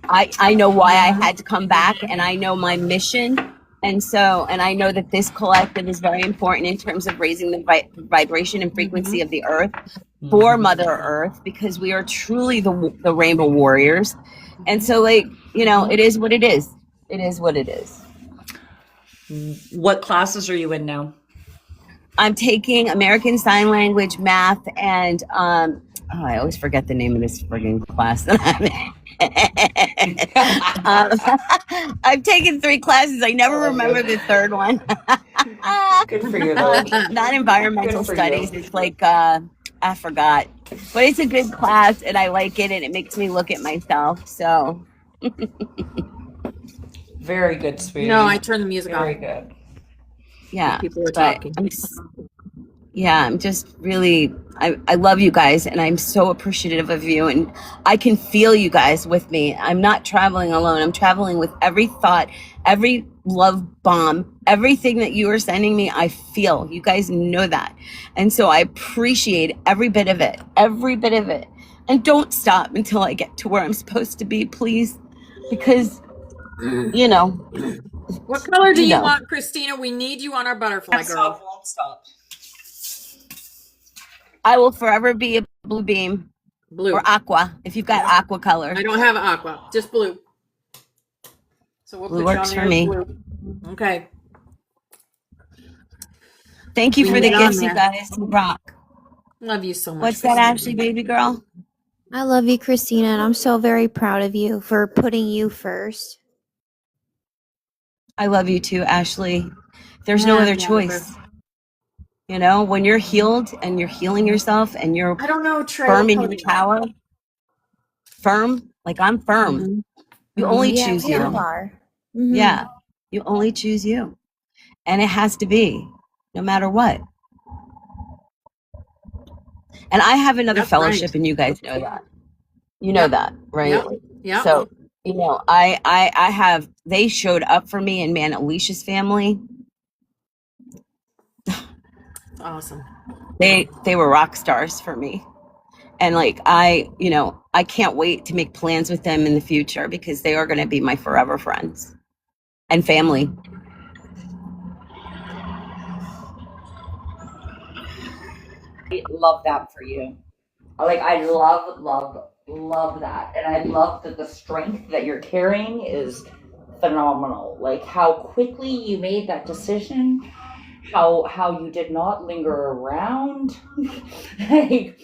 I know why I had to come back, and I know my mission And so, and I know that this collective is very important in terms of raising the vibration and frequency of the earth for Mother Earth, because we are truly the Rainbow Warriors. And so, like, you know, it is what it is. It is what it is. What classes are you in now? I'm taking American Sign Language, math, and I always forget the name of this friggin' class that I'm in. I've taken 3 classes. I never remember the third one. Good for you, though. Not environmental Good for studies. you. It's like I forgot, but it's a good class, and I like it, and it makes me look at myself. So Very good, sweetie. No, I turned the music Very off. good. yeah, People were but talking. I'm just really, I love you guys, and I'm so appreciative of you, and I can feel you guys with me. I'm not traveling alone. I'm traveling with every thought, every love bomb, everything that you are sending me. I feel. You guys know that. And so I appreciate every bit of it, and don't stop until I get to where I'm supposed to be, please, because you know, What color do You you know. want, Christina? We need you on our butterfly girl. Won't stop. I will forever be a blue beam Blue. or aqua if you've got aqua color. I don't have aqua, just blue. So we'll Blue put you works on for there as me. blue. Okay. Thank you We for the need on gifts, you there. guys. You rock. Love you so much. What's that, Ashley, baby girl? I love you, Christina, and I'm so very proud of you for putting you first. I love you too, Ashley. There's no Yeah, other yeah, choice. You know, when you're healed and you're healing yourself and you're I don't know, Trey. firm what in color your do you want? tower, firm, like I'm firm. Mhm. You only Yeah, choose we you. all are. Mhm. Yeah, you only choose you. And it has to be, no matter what. And I have another That's fellowship, right. and you guys know that. You know Yep. that, right? Yep. Yep. So, you know, I have, they showed up for me, and man, Alicia's family, Awesome. they were rock stars for me. And like, I can't wait to make plans with them in the future, because they are going to be my forever friends and family. I love that for you. Like, I love that. And I love that the strength that you're carrying is phenomenal. Like, how quickly you made that decision, how you did not linger around. Like,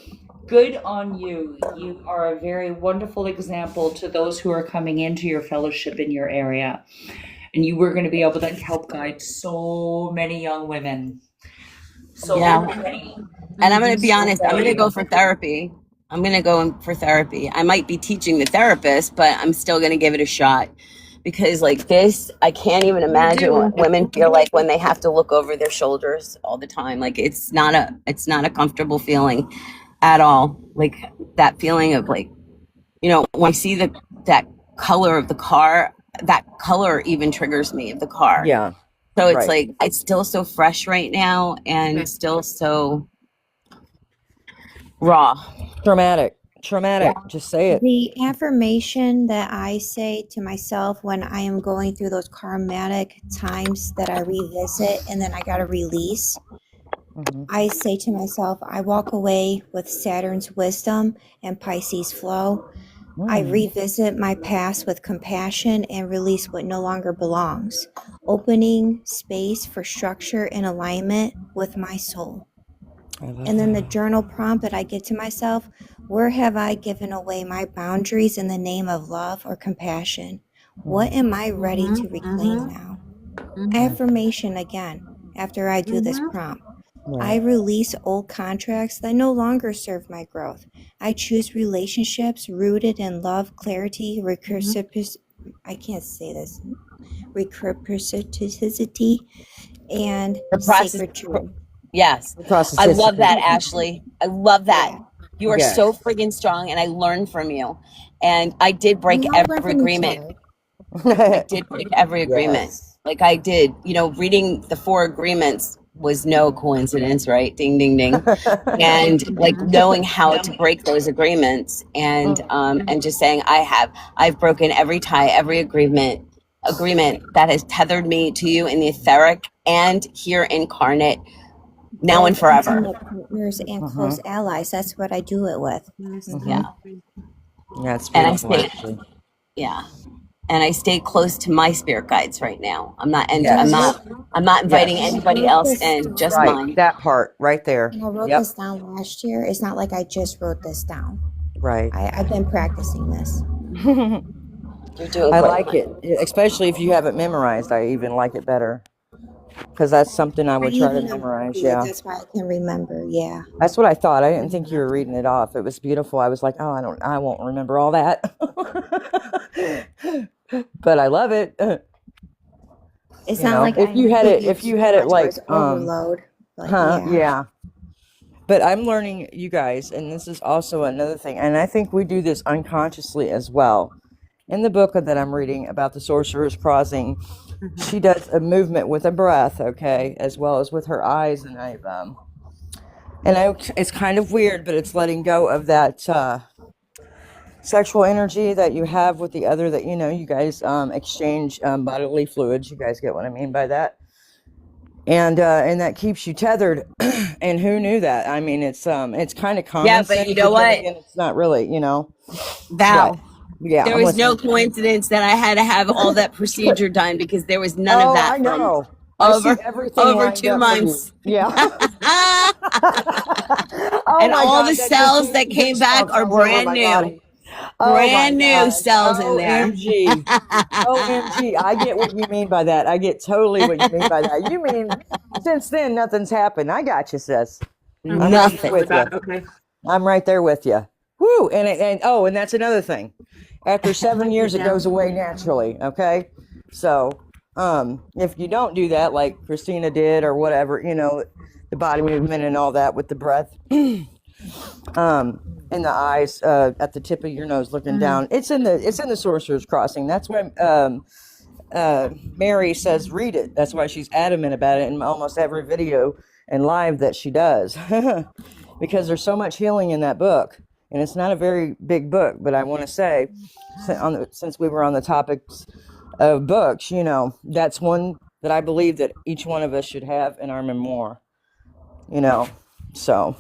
good on you. You are a very wonderful example to those who are coming into your fellowship in your area. And you were going to be able to help guide so many young women. So Yeah. many. And I'm going to be honest, I'm going to go for therapy. I'm going to go for therapy. I might be teaching the therapist, but I'm still going to give it a shot, because like this, I can't even imagine what women feel like when they have to look over their shoulders all the time. Like it's not a comfortable feeling at all. Like that feeling of like, you know, when I see that color of the car, that color even triggers me of the car. Yeah. So it's Right. like, it's still so fresh right now, and Okay. still so raw. Traumatic. Just say it. The affirmation that I say to myself when I am going through those karmatic times that I revisit and then I got to release, Mhm. I say to myself, I walk away with Saturn's wisdom and Pisces flow. I revisit my past with compassion and release what no longer belongs, opening space for structure and alignment with my soul. And then the journal prompt that I get to myself, where have I given away my boundaries in the name of love or compassion? What am I ready to reclaim now? Affirmation again, after I do this prompt. I release old contracts that no longer serve my growth. I choose relationships rooted in love, clarity, I can't say this, reciprocity, and The process. sacred truth. Yes. I love that, Ashley. I love that. Yeah. You are Yes. so friggin' strong, and I learned from you. And I did break We all learn every from each agreement. other. I did break every agreement. Yes. Like I did, you know, reading the 4 agreements was no coincidence, right? Ding, ding, ding. And like knowing how to break those agreements, and just saying, I've broken every tie, every agreement, agreement that has tethered me to you in the etheric and here incarnate, now and forever. Intimate partners and close allies. That's what I do it with. Yeah. Yeah, it's And I beautiful, stay, actually. yeah. And I stay close to my spirit guides right now. I'm not Yes. I'm not inviting Yes. anybody else in, just Right, mine. that part right there. And I wrote Yep. this down last year. It's not like I just wrote this down. Right. I've been practicing this. You're doing I great. like it, especially if you have it memorized. I even like it better because that's something I would try to even memorize. embody it. Yeah, That's why I can remember. Yeah. that's what I thought. I didn't think you were reading it off. It was beautiful. I was like, oh, I won't remember all that, but I love it. It's You not know, like if I you had it, read if you had it too much where like, it's overload. But yeah. But I'm learning, you guys, and this is also another thing, and I think we do this unconsciously as well. In the book that I'm reading about the Sorcerer's Crossing, she does a movement with a breath, okay, as well as with her eyes, and it's kind of weird, but it's letting go of that sexual energy that you have with the other, that you guys exchange bodily fluids. You guys get what I mean by that, and that keeps you tethered. And who knew that? I mean, it's kind of common Yeah, but sense, you know but then what? again, it's not really. Val, What? Yeah, there I'm was no listening. coincidence that I had to have all that procedure done, because there was none of Oh, that I know. from I see over everything over lined 2 up for you. months. Yeah. Oh And my all God, the that just cells gave that me came back goosebumps are all over brand my new. body. Oh my Brand new gosh. cells in there. OMG. OMG. I get what you mean by that. I get totally what you mean by that. You mean since then nothing's happened. I got you, sis. I'm right there Nothing. with you. I'm right there with you. Woo! And that's another thing. After 7 years, it goes away naturally. Okay, so if you don't do that, like Christina did, or whatever, the body movement and all that with the breath, and the eyes at the tip of your nose looking down. It's in the Sorcerer's Crossing. That's why Mary says read it. That's why she's adamant about it in almost every video and live that she does, because there's so much healing in that book. And it's not a very big book, but I want to say, since we were on the topics of books, that's one that I believe that each one of us should have in our memoir. So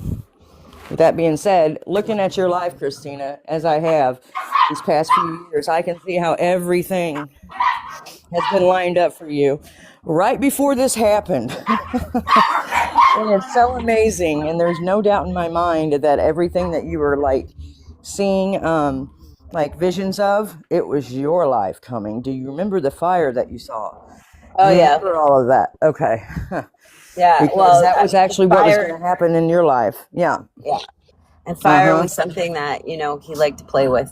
with that being said, looking at your life, Christina, as I have these past few years, I can see how everything has been lined up for you right before this happened. And it's so amazing. And there's no doubt in my mind that everything that you were like seeing, like visions of, it was your life coming. Do you remember the fire that you saw? Oh, Do you yeah. remember all of that? Okay. Yeah. Because Well, that was actually what was fire. going to happen in your life. Yeah. Yeah. And fire Uh-huh. was something that, he liked to play with.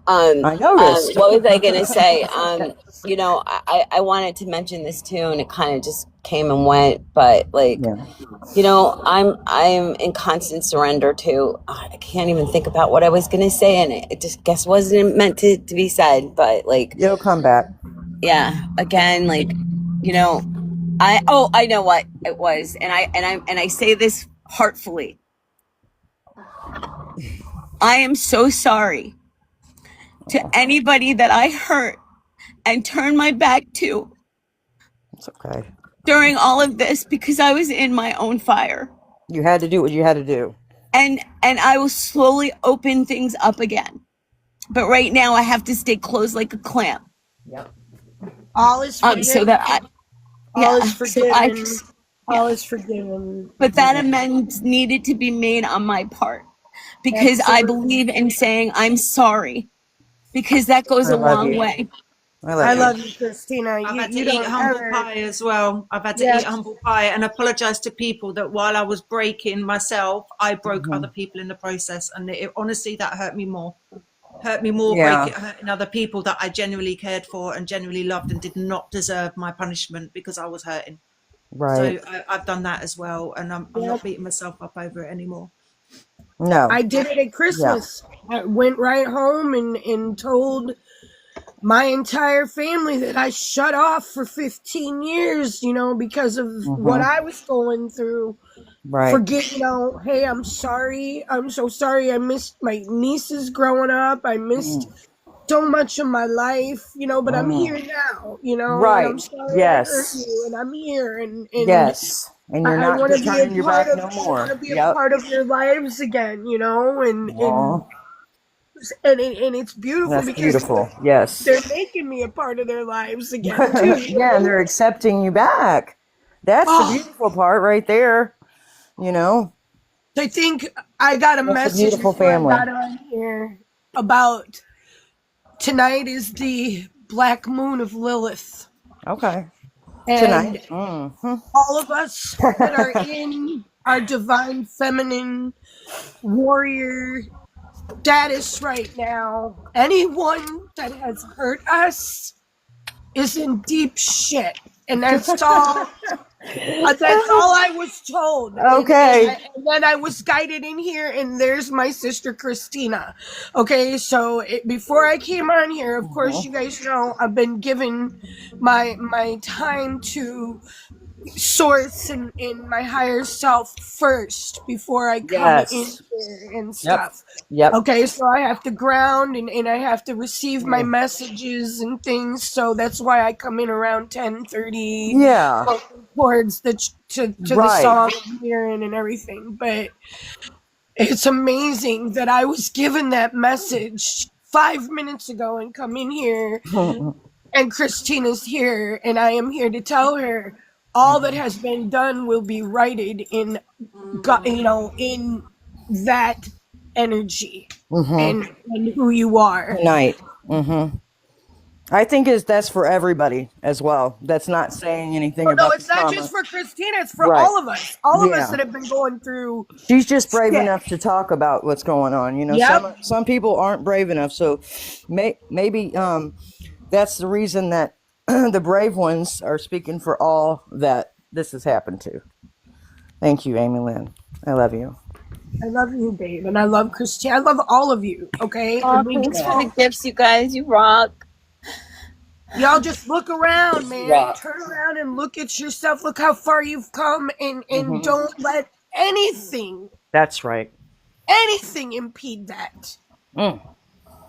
I noticed. What was I going to say? I wanted to mention this too, and it kind of just came and went. But I'm in constant surrender to, I can't even think about what I was going to say. And it just wasn't meant to be said. But It'll come back. yeah, again, I know what it was. And I say this heartfully. I am so sorry to anybody that I hurt and turned my back to. It's okay. During all of this, because I was in my own fire. You had to do what you had to do. And I will slowly open things up again. But right now I have to stay closed like a clamp. Yep. All is forgiven. So that all is forgiven. All is forgiven. But that amends needed to be made on my part. Because I believe in saying I'm sorry. Because that goes a long way. I love you, Christina. I've had to eat humble pie as well. I've had to eat humble pie and apologize to people that while I was breaking myself, I broke other people in the process. And honestly, that hurt me more. Hurting other people that I genuinely cared for and genuinely loved and did not deserve my punishment because I was hurting. Right. So I've done that as well. And I'm not beating myself up over it anymore. No. I did it at Christmas. I went right home and told my entire family that I shut off for 15 years, because of what I was going through. Right. Forget, hey, I'm sorry. I'm so sorry. I missed my nieces growing up. I missed so much of my life, you know, but I'm here now, you know, and I'm Right. sorry I hurt Yes. you, and I'm here, and Yes. And you're I not want to be a turning your part back of, no I want more. to be a Yep. part of your lives again, you know, and Aw, it's beautiful that's because beautiful. Yes. they're making me a part of their lives again too, you Yeah, and know. they're accepting you back. That's the Oh, beautiful part right there. You know, I think I got a that's a message beautiful before I family. got on here about tonight is the black moon of Lilith, Okay. and Tonight. Mm-hmm. all of us that are in our divine feminine warrior status right now, anyone that has hurt us is in deep shit. And that's all. That's all I was told, Okay. and then I was guided in here, and there's my sister Christina. Okay, so before I came on here, of course, you guys know I've been given my time to source in my higher self first before I come in Yes. here and Yep. stuff. Yep. Okay, so I have to ground, and I have to receive my Mm. messages and things. So that's why I come in around 10:30, Yeah. towards the to the Right. song I'm hearing and everything. But it's amazing that I was given that message 5 minutes ago and come in here, and Christina's here, and I am here to tell her all that has been done will be righted in God, you know, in that energy, Mm-hmm. and who you are. Tonight. Mm-hmm. I think that's for everybody as well. That's not saying anything Oh no, about the it's not just trauma. for Christina, it's for Right. all of us Yeah. that have been going through She's just brave shit. enough to talk about what's going on. You know, Yep. some people aren't brave enough. So maybe that's the reason that the brave ones are speaking for all that this has happened to. Thank you, Amy Lynn. I love you. I love you, babe, and I love Christina. I love all of you. Okay, Oh, and thanks for the gifts, you guys. You rock. y'all just look around, man. Rock. Turn around and look at yourself. Look how far you've come, and Mm-hmm. don't let anything That's right. impede that. Mm.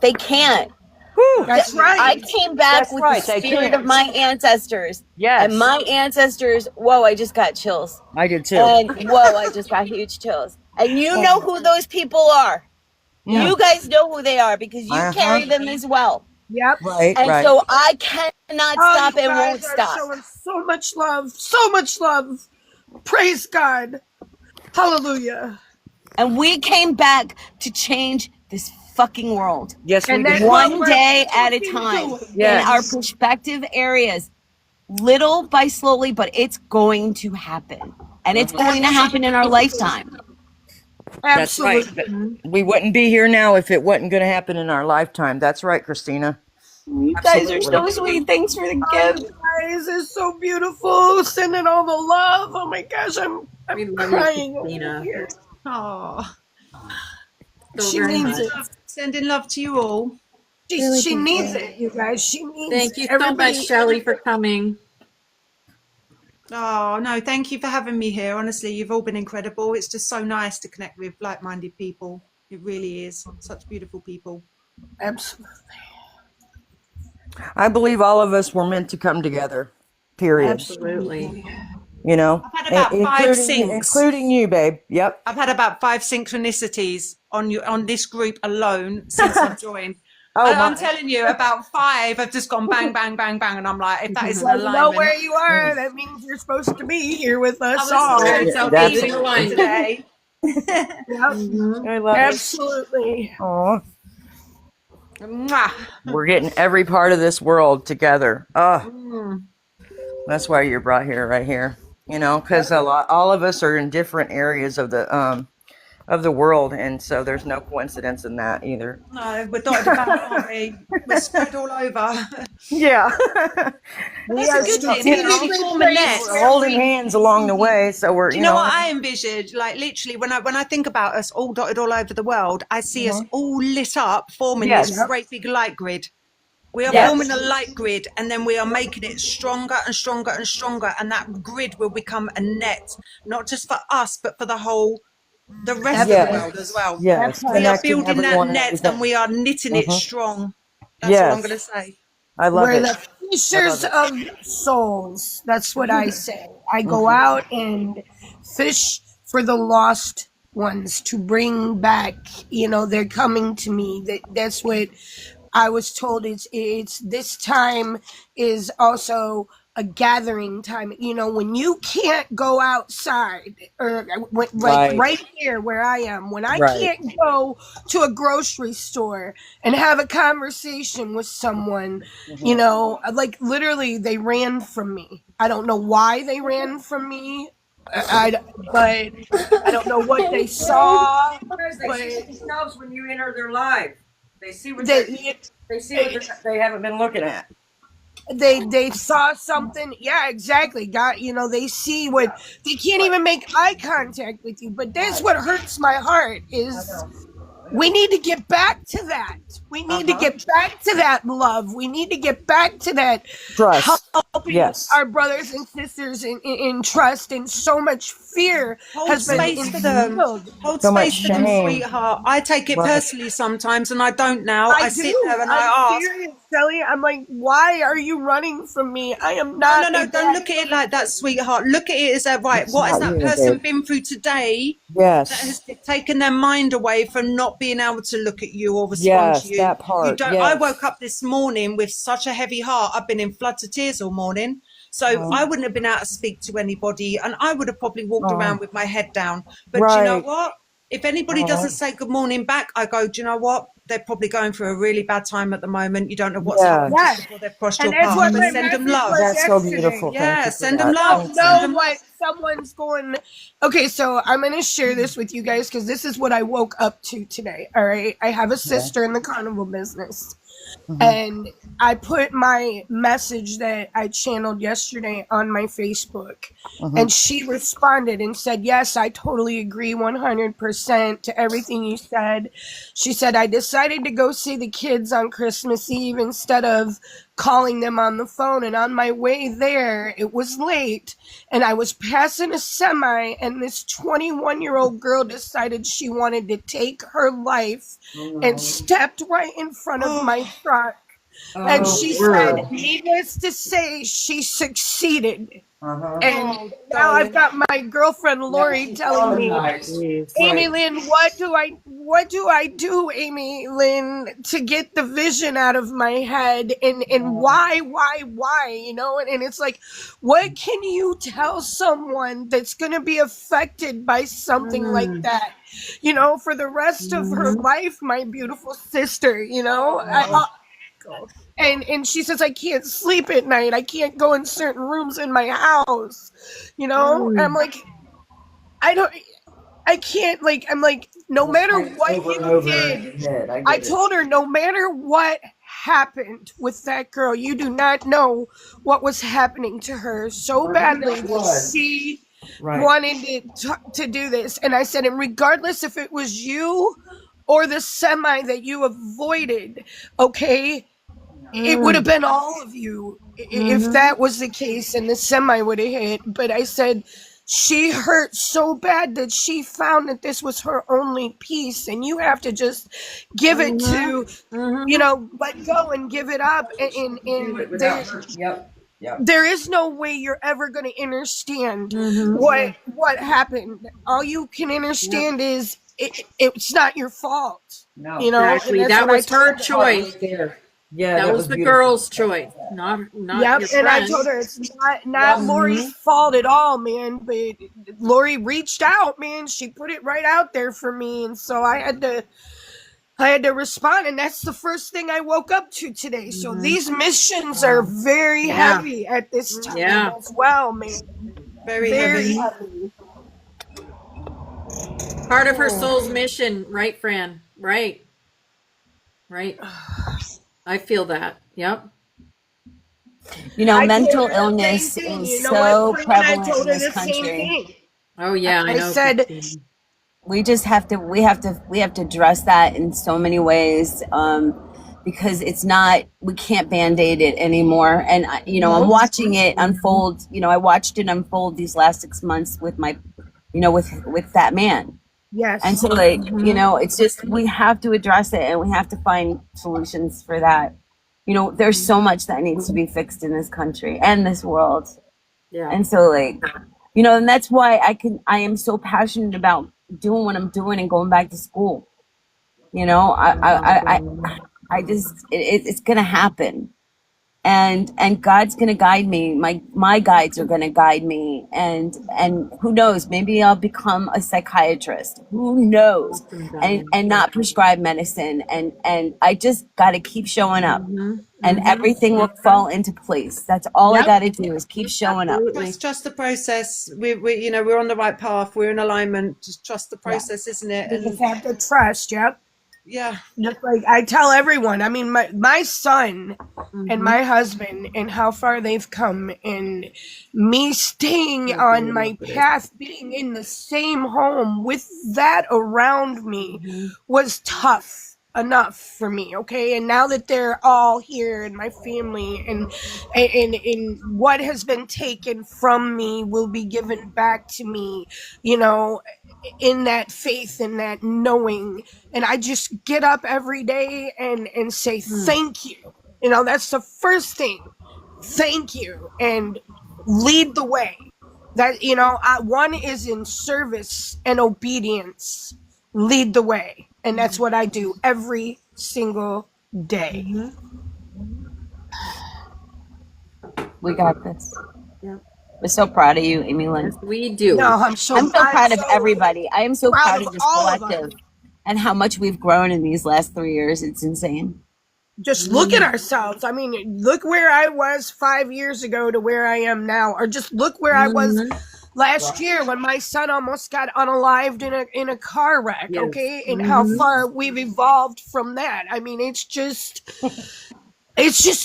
They can't. Whew. That's I right. came back That's with right. the They spirit of can't. my ancestors. Yes. And my ancestors, whoa, I just got chills. I did too. And whoa, I just got huge chills. And you know who those people are. Mm. You guys know who they are because you Uh-huh. carry them as well. Yep. Right. And Right. so I cannot stop you and guys won't are stop. showing so much love. So much love. Praise God. Hallelujah. And we came back to change this fucking world. Yes, we And did. that's what One we're day at a fucking time doing. in our Yes. perspective areas, little by slowly, but it's going to happen. And it's going to happen in our lifetime. That's right. Absolutely. We wouldn't be here now if it wasn't going to happen in our lifetime. That's right, Christina. You guys are Absolutely. so sweet. Thanks for the Oh, gift. you guys are so beautiful. Sending all the love. Oh my gosh, I'm We love crying you, over Christina. here. Oh, So She very needs much. it. sending love to you all. She needs it, you guys. She needs Thank you so everybody. much, Shelley, for coming. Oh, no, thank you for having me here. Honestly, you've all been incredible. It's just so nice to connect with like-minded people. It really is. Such beautiful people. Absolutely. I believe all of us were meant to come together. Period. Absolutely. You know, I've had about 5 syncs. including you, babe. Yep. I've had about 5 synchronicities on this group alone since I've joined. Oh, I'm my. telling you, about 5 have just gone bang, bang, bang, bang, and I'm like, if that isn't Well, you know where alignment, you are. That means you're supposed to be here with I us was all. supposed Yeah, to that's be it. here alignment. today. Yep. Mhm. I love Absolutely. it. Aw. Mwah. We're getting every part of this world together. Oh, Mm. that's why you're brought here, right here. You know, because all of us are in different areas of the world, and so there's no coincidence in that either. No, we're dotted about, aren't we? We're spread all over. Yeah. We That's are a good thing. You know, We form a net. we're holding hands along the way, so we're, Do you know what I envisage? Like literally, when I think about us all dotted all over the world, I see us all lit up, forming Yes. this great big light grid. We are Yes. forming a light grid, and then we are making it stronger and stronger and stronger, and that grid will become a net, not just for us, but for the rest of the Yes. world as well. Yes. We are Connecting building that everyone and net, everything. and we are knitting it strong. That's all I'm Yes, going to say. I love We're it. the fishers I love of souls. That's what I say. I it. go out and fish for the lost ones to bring back. They're coming to me. That's what I was told. It's this time is also a gathering time. When you can't go outside, or like Right, right here where I am, when I right. can't go to a grocery store and have a conversation with someone, like literally they ran from me. I don't know why they ran from me. But I don't know what they saw, Because they but see themselves when you enter their life. They see what they they see what they haven't been looking at. they saw something. Yeah, exactly. They see what they can't even make eye contact with you. But that's what hurts my heart is we need to get back to that. We need to get back to that love. We need to get back to that Trust. helping Yes. our brothers and sisters in trust. And so much fear Hold has been space for them. instilled. Hold So much space for them, shame. sweetheart. I take it Right. personally sometimes, and I don't now. I sit do. there and I'm I ask. serious, Shelly. I'm like, why are you running from me? I am No, not. no, no. Don't look at it like that, sweetheart. Look at it as a right. It's What has not that you, person babe. been through today that has Yes. taken their mind away from not being able to look at you or respond Yes, to you? that part. You don't. Yes. I woke up this morning with such a heavy heart. I've been in floods of tears all morning. So I wouldn't have been able to speak to anybody, and I would have probably walked around with my head down. But do you know Right. what? If anybody doesn't say good morning back, I go, do you know what? They're probably going through a really bad time at the moment. You don't know what's Yeah. happened Yes. just before they've crossed And your that's path. what But my send them message love. was That's so yesterday. beautiful. Yeah, Thank you for send them that. love. Don't Thank know you. Send them what love. someone's going. Okay, so I'm going to share this with you guys because this is what I woke up to today. All right. I have a sister in the carnival business. And I put my message that I channeled yesterday on my Facebook. And she responded and said, yes, I totally agree 100% to everything you said. She said, I decided to go see the kids on Christmas Eve instead of calling them on the phone. And on my way there, it was late. And I was passing a semi, and this 21-year-old girl decided she wanted to take her life and stepped right in front of my truck. And she said, needless to say, she succeeded. And now I've got my girlfriend Lori telling me, Amy Lynn, what do I do, Amy Lynn, to get the vision out of my head? And why, and it's like, what can you tell someone that's going to be affected by something like that? For the rest of her life, my beautiful sister, and she says, I can't sleep at night. I can't go in certain rooms in my house, I'm like, I can't, like, I'm like, no matter what you did, I told her, no matter what happened with that girl, you do not know what was happening to her so badly that she wanted to do this. And I said, and regardless if it was you or the semi that you avoided, okay, it would have been all of you if that was the case and the semi would have hit. But I said, she hurt so bad that she found that this was her only piece, and you have to just give it to, let go and give it up. And there is no way you're ever going to understand what happened. All you can understand is it's not your fault. Exactly. That was her choice. Yeah, that was the beautiful. girl's choice, not Yep, your and I friend. told her it's not Lori's fault at all, man. But Lori reached out, man. She put it right out there for me, and so I had to respond, and that's the first thing I woke up to today. So these missions are very heavy at this time as well, man. Very heavy. Part of her soul's mission, right, Fran? Right. I feel that. Yep. Mental illness is so prevalent in this country. Oh yeah, I know. I said, we just have to address that in so many ways, because it's not, we can't band-aid it anymore. And I'm watching it unfold. I watched it unfold these last 6 months with my, with that man. yes. And so it's just, we have to address it, and we have to find solutions for that. you know, there's so much that needs to be fixed in this country and this world. Yeah. And so, like, you know, and that's why I am so passionate about doing what I'm doing and going back to school. You know, I just, it's going to happen. And God's going to guide me. My guides are going to guide me. And who knows, maybe I'll become a psychiatrist. Who knows? And not prescribe medicine. And I just got to keep showing up. And everything will fall into place. That's all I got to do is keep showing up. Trust the process. We you know, we're on the right path. We're in alignment. Just trust the process, isn't it? You just have to trust. Yep. Yeah. Just like I tell everyone, I mean, my son and my husband and how far they've come, and me staying on my path, being in the same home with that around me was tough enough for me. Okay. And now that they're all here and my family and what has been taken from me will be given back to me, you know, in that faith and that knowing. And I just get up every day and say thank you. You know, that's the first thing. Thank you, and lead the way. That, you know, one is in service and obedience. Lead the way, and that's what I do every single day. We got this. We're so proud of you, Amy Lynn. We do. No, I'm so proud of everybody. I am so proud of this all of collective and how much we've grown in these last 3 years. It's insane. Just look at ourselves. I mean, look where I was 5 years ago to where I am now, or just look where I was last year when my son almost got unalived in a car wreck. Yes. Okay, and how far we've evolved from that. I mean, it's just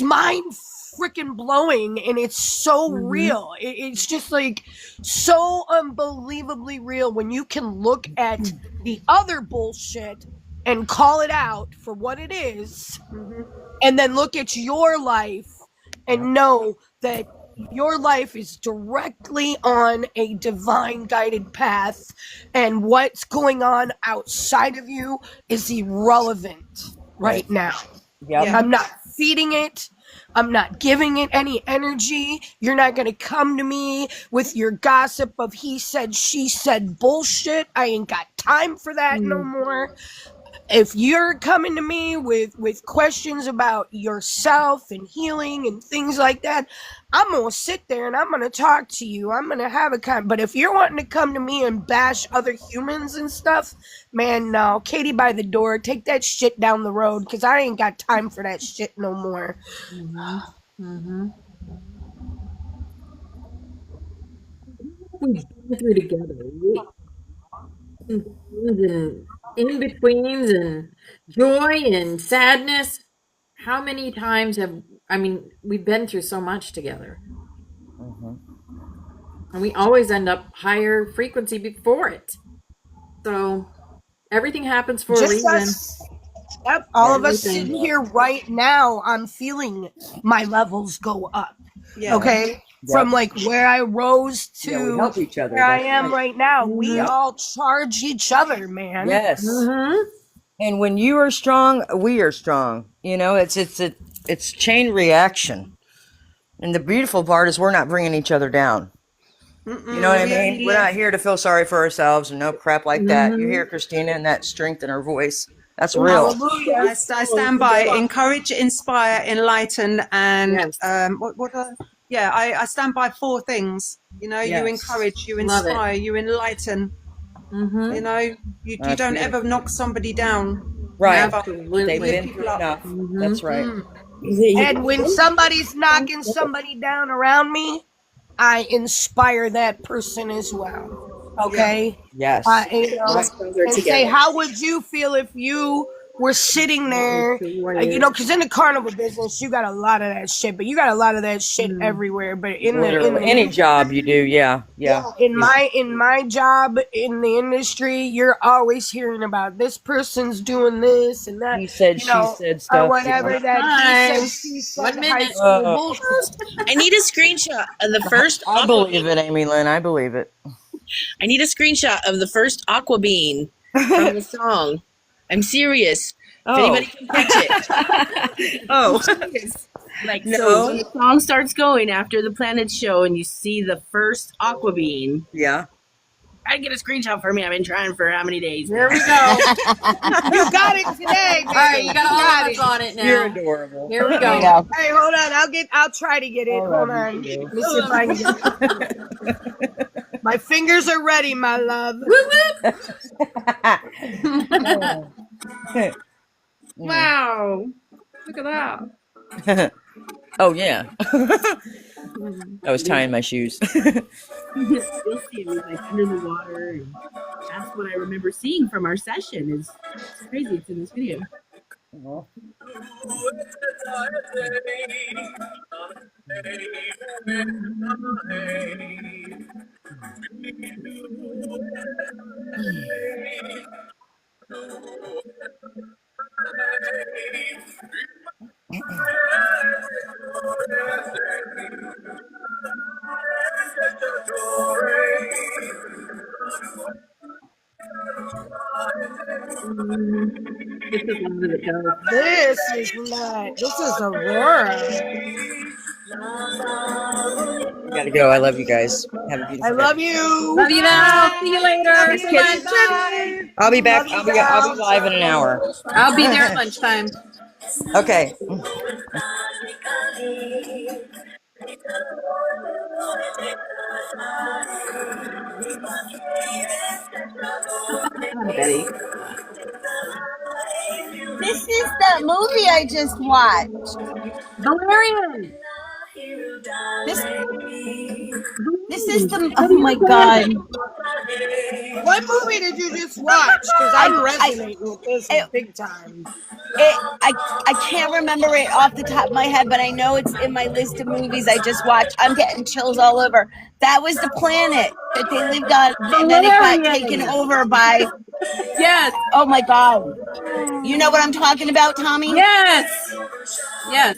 mind freaking blowing, and it's so real. It's just like so unbelievably real when you can look at the other bullshit and call it out for what it is, and then look at your life and know that your life is directly on a divine guided path, and what's going on outside of you is irrelevant right now. Yep. I'm not feeding it. I'm not giving it any energy. You're not going to come to me with your gossip of he said, she said bullshit. I ain't got time for that no more. If you're coming to me with questions about yourself and healing and things like that, I'm going to sit there and I'm going to talk to you. I'm going to have a but if you're wanting to come to me and bash other humans and stuff, man, no. Katie by the door, take that shit down the road, because I ain't got time for that shit no more. We've been through together. And in-betweens and joy and sadness. How many times we've been through so much together. And we always end up higher frequency before it. So everything happens for a reason. Yep, all of us sitting here right now, I'm feeling my levels go up. Yeah. Okay? From like where I rose to we help each other. where I That's am right. right now. We all charge each other, man. Yes. And when you are strong, we are strong. You know, it's chain reaction. And the beautiful part is we're not bringing each other down. You know what I mean? We're not here to feel sorry for ourselves and no crap like that. You hear Christina and that strength in her voice. That's real. Hallelujah. I stand by encourage, inspire, enlighten, and I stand by 4 things. You know, you encourage, you inspire, you enlighten. You know, you don't ever knock somebody down. Right. They've been through enough. That's right. And when somebody's knocking somebody down around me, I inspire that person as well. Okay? Yes. And say, how would you feel if you were sitting there? You know, because in the carnival business, you got a lot of that shit, but you got a lot of that shit everywhere. But in any job you do, yeah. In my job in the industry, you're always hearing about this person's doing this and that. He said, she said stuff. Or whatever that he said, she said. 1 minute. High school bullshit. I need a screenshot of the first I believe it, Amy Lynn. I believe it. I need a screenshot of the first Aqua Bean from the song. I'm serious. Oh. anybody can catch it. Oh. Like, No. so when the song starts going after the planets show and you see the first aqua bean, Yeah. I get a screenshot for me. I've been trying for how many days? There we go. You got it today, baby. All right, you got all of it. us on it now. You're adorable. Here we There you go. go. Hey, hold on. I'll try to get it. Hold on. you. Let me see if I can get it. My fingers are ready, my love. Wow. Look at that. Oh, yeah. I was tying my shoes. You'll see me like under the water. And that's what I remember seeing from our session. It's crazy. It's in this video. It's as loud as it goes. This is not. This is Aurora. Gotta go. I love you guys. Have a beautiful I day. love you. Love you, Val. See you later. Love you, kids. bye. I'll be back. Love you, I'll be Val. live in an hour. I'll be there at lunchtime. Okay. Betty. This is the movie I just watched. Valerian. This is the. Oh my god! What movie did you just watch? Because I'm resonating with this big time. I can't remember it off the top of my head, but I know it's in my list of movies I just watched. I'm getting chills all over. That was the planet that they lived on, and then it got taken over by. Yes. Oh my god! You know what I'm talking about, Tommy? Yes. Yes.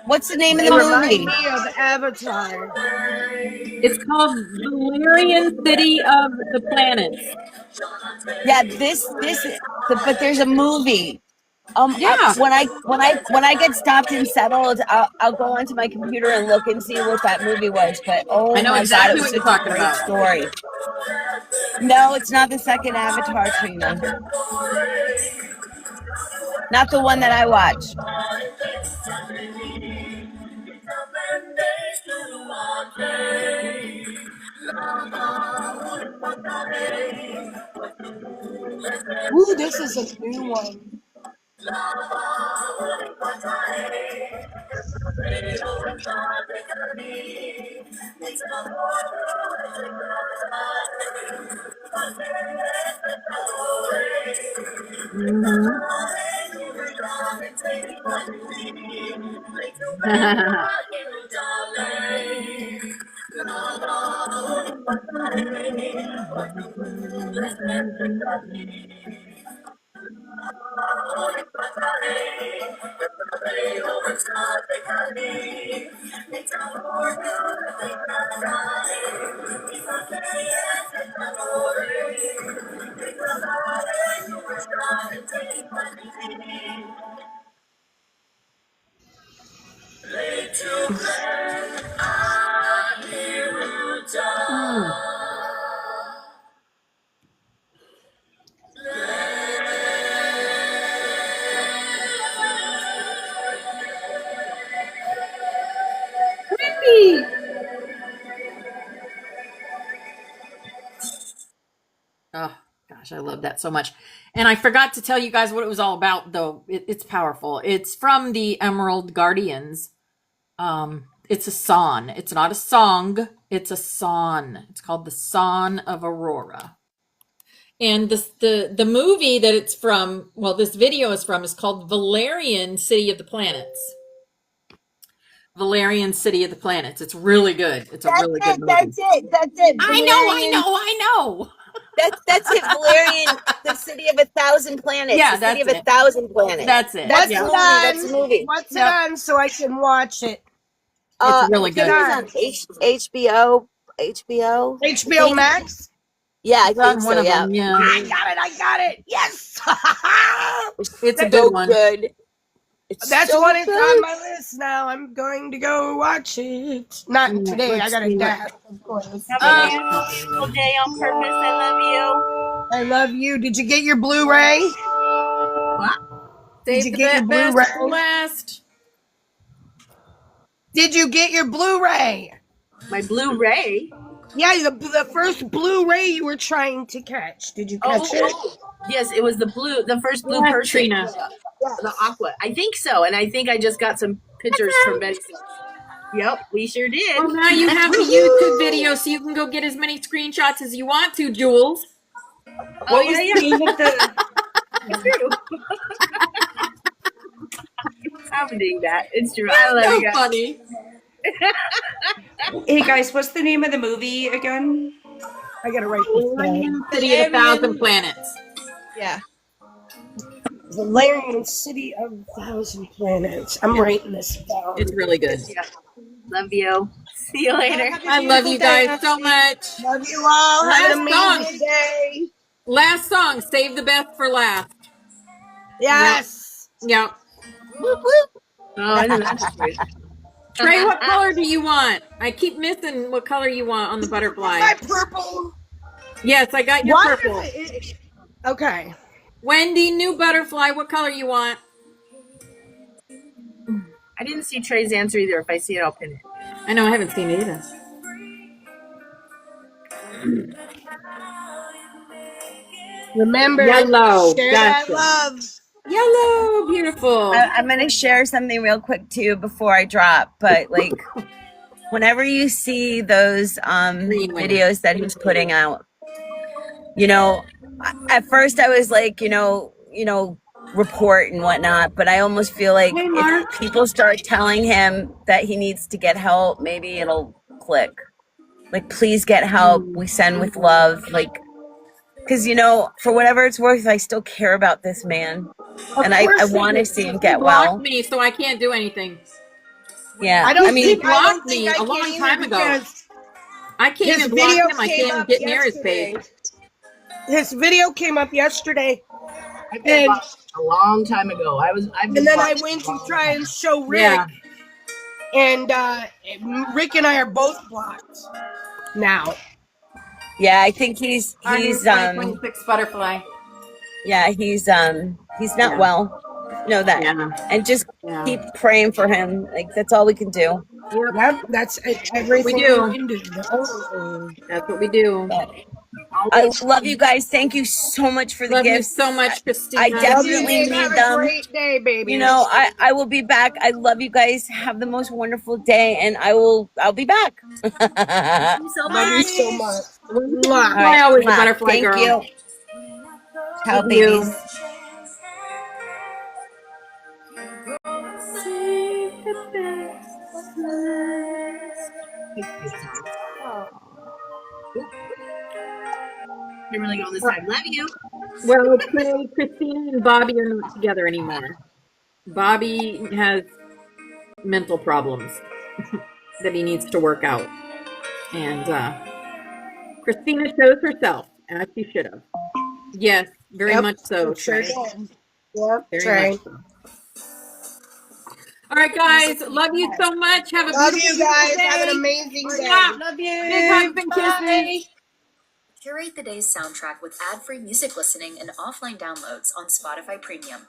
What's the name of It the reminds movie? me of Avatar. It's called Valerian City of the Planets. Yeah, but there's a movie. Yeah. When I get stopped and settled, I'll go onto my computer and look and see what that movie was. But oh I know my exactly god, what it was you're such a talking great about. story. No, it's not the second Avatar, Trina. Not the one that I watched. Ooh, this is a new one. Oh gosh, I love that so much. And I forgot to tell you guys what it was all about, though. It's powerful. It's from the Emerald Guardians. It's a song. It's not a song. It's a song. It's called the Song of Aurora. And the movie that it's from, well, this video is from, is called Valerian City of the Planets. Valerian City of the Planets. It's really good. It's a really good movie. That's it. I know. That's it. Valerian, the city of 1,000 planets. Yeah, the city of that's it. 1,000 planets. That's it. That's Yeah. the movie. That's the movie. What's Yep. it on so I can watch it? It's really good. I think it's on HBO. HBO Max? Yeah, I It's on think one so. of Yeah. them. Yeah, I got it. Yes. it's a That- good So one. good. It's That's so one. It's on good. my list now. I'm going to go watch it. Not All right, today. I let's got a see what. dash, of course. Have But a beautiful day on purpose. I love you. I love you. Did you get your Blu-ray? What? Did Save you the get your best Blu-ray? for last. Did you get your Blu-ray? My Blu-ray. Yeah, the first Blu-ray you were trying to catch. Did you catch it? Yes, it was the first blue Yes, person. Trina. The aqua. I think so, and I think I just got some pictures from Betty. Yep, we sure did. Well, now you have the YouTube video, so you can go get as many screenshots as you want to, Jules. What was the name of the? It's true. I'm doing that. It's true. I love So you guys. funny. Hey guys, what's the name of the movie again? I gotta write this down. City of a Thousand Planets. Yeah. Valerian City of a Thousand Planets. I'm writing this down. It's really good. Yeah. Love you. See you later. I love you guys so much. Love you all. Have an Last amazing song. day. Last song. Save the best for last. Yes. Yeah. Whoop, whoop. Oh, isn't that cute? Trey, what color do you want? I keep missing what color you want on the butterfly. My purple. Yes, I got your What? purple. Okay. Wendy, new butterfly. What color you want? I didn't see Trey's answer either. If I see it, I'll pin it. I know, I haven't seen it either. Remember, Yellow. share Gotcha. that love. Yellow. Beautiful. I'm going to share something real quick too before I drop. But like, whenever you see those videos that he's putting out, you know, at first I was like, you know, report and whatnot, but I almost feel like if people start telling him that he needs to get help, maybe it'll click. Like, please get help. We send with love. Like, because, you know, for whatever it's worth, I still care about this man. And I want to see him get well. Blocked me, so I can't do anything. Yeah. I mean, he blocked me a long time ago. I can't even block him. I can't get near his page. His video came up yesterday. I've been blocked a long time ago. And then I went to try and show Rick. Yeah. And Rick and I are both blocked now. Yeah, I think he's 2026 butterfly. Yeah, he's not well. Know that. Yeah. And just keep praying for him. Like, that's all we can do. Yep, that's everything we do. can do. That's what we do. I love you guys. Thank you so much for the Love gifts. you so much, Christina. I definitely need Have them. a great day, baby. You know, I will be back. I love you guys. Have the most wonderful day, and I'll be back. Thank you so Love you much. so much. All Mwah. right, always the mwah. butterfly Thank girl. you. Ciao, Thank you. babies. You're really going this time. Love you. Well, Trey, Christina, and Bobby are not together anymore. Bobby has mental problems that he needs to work out. And Christina chose herself, as she should have. Yes, very much so, Sure Trey. did. Yep, Very Trey. much so. All right, guys. Love you so much. Have a Love beautiful you guys. day. Have an amazing day. Love you. Big hugs and kisses. Curate the day's soundtrack with ad-free music listening and offline downloads on Spotify Premium.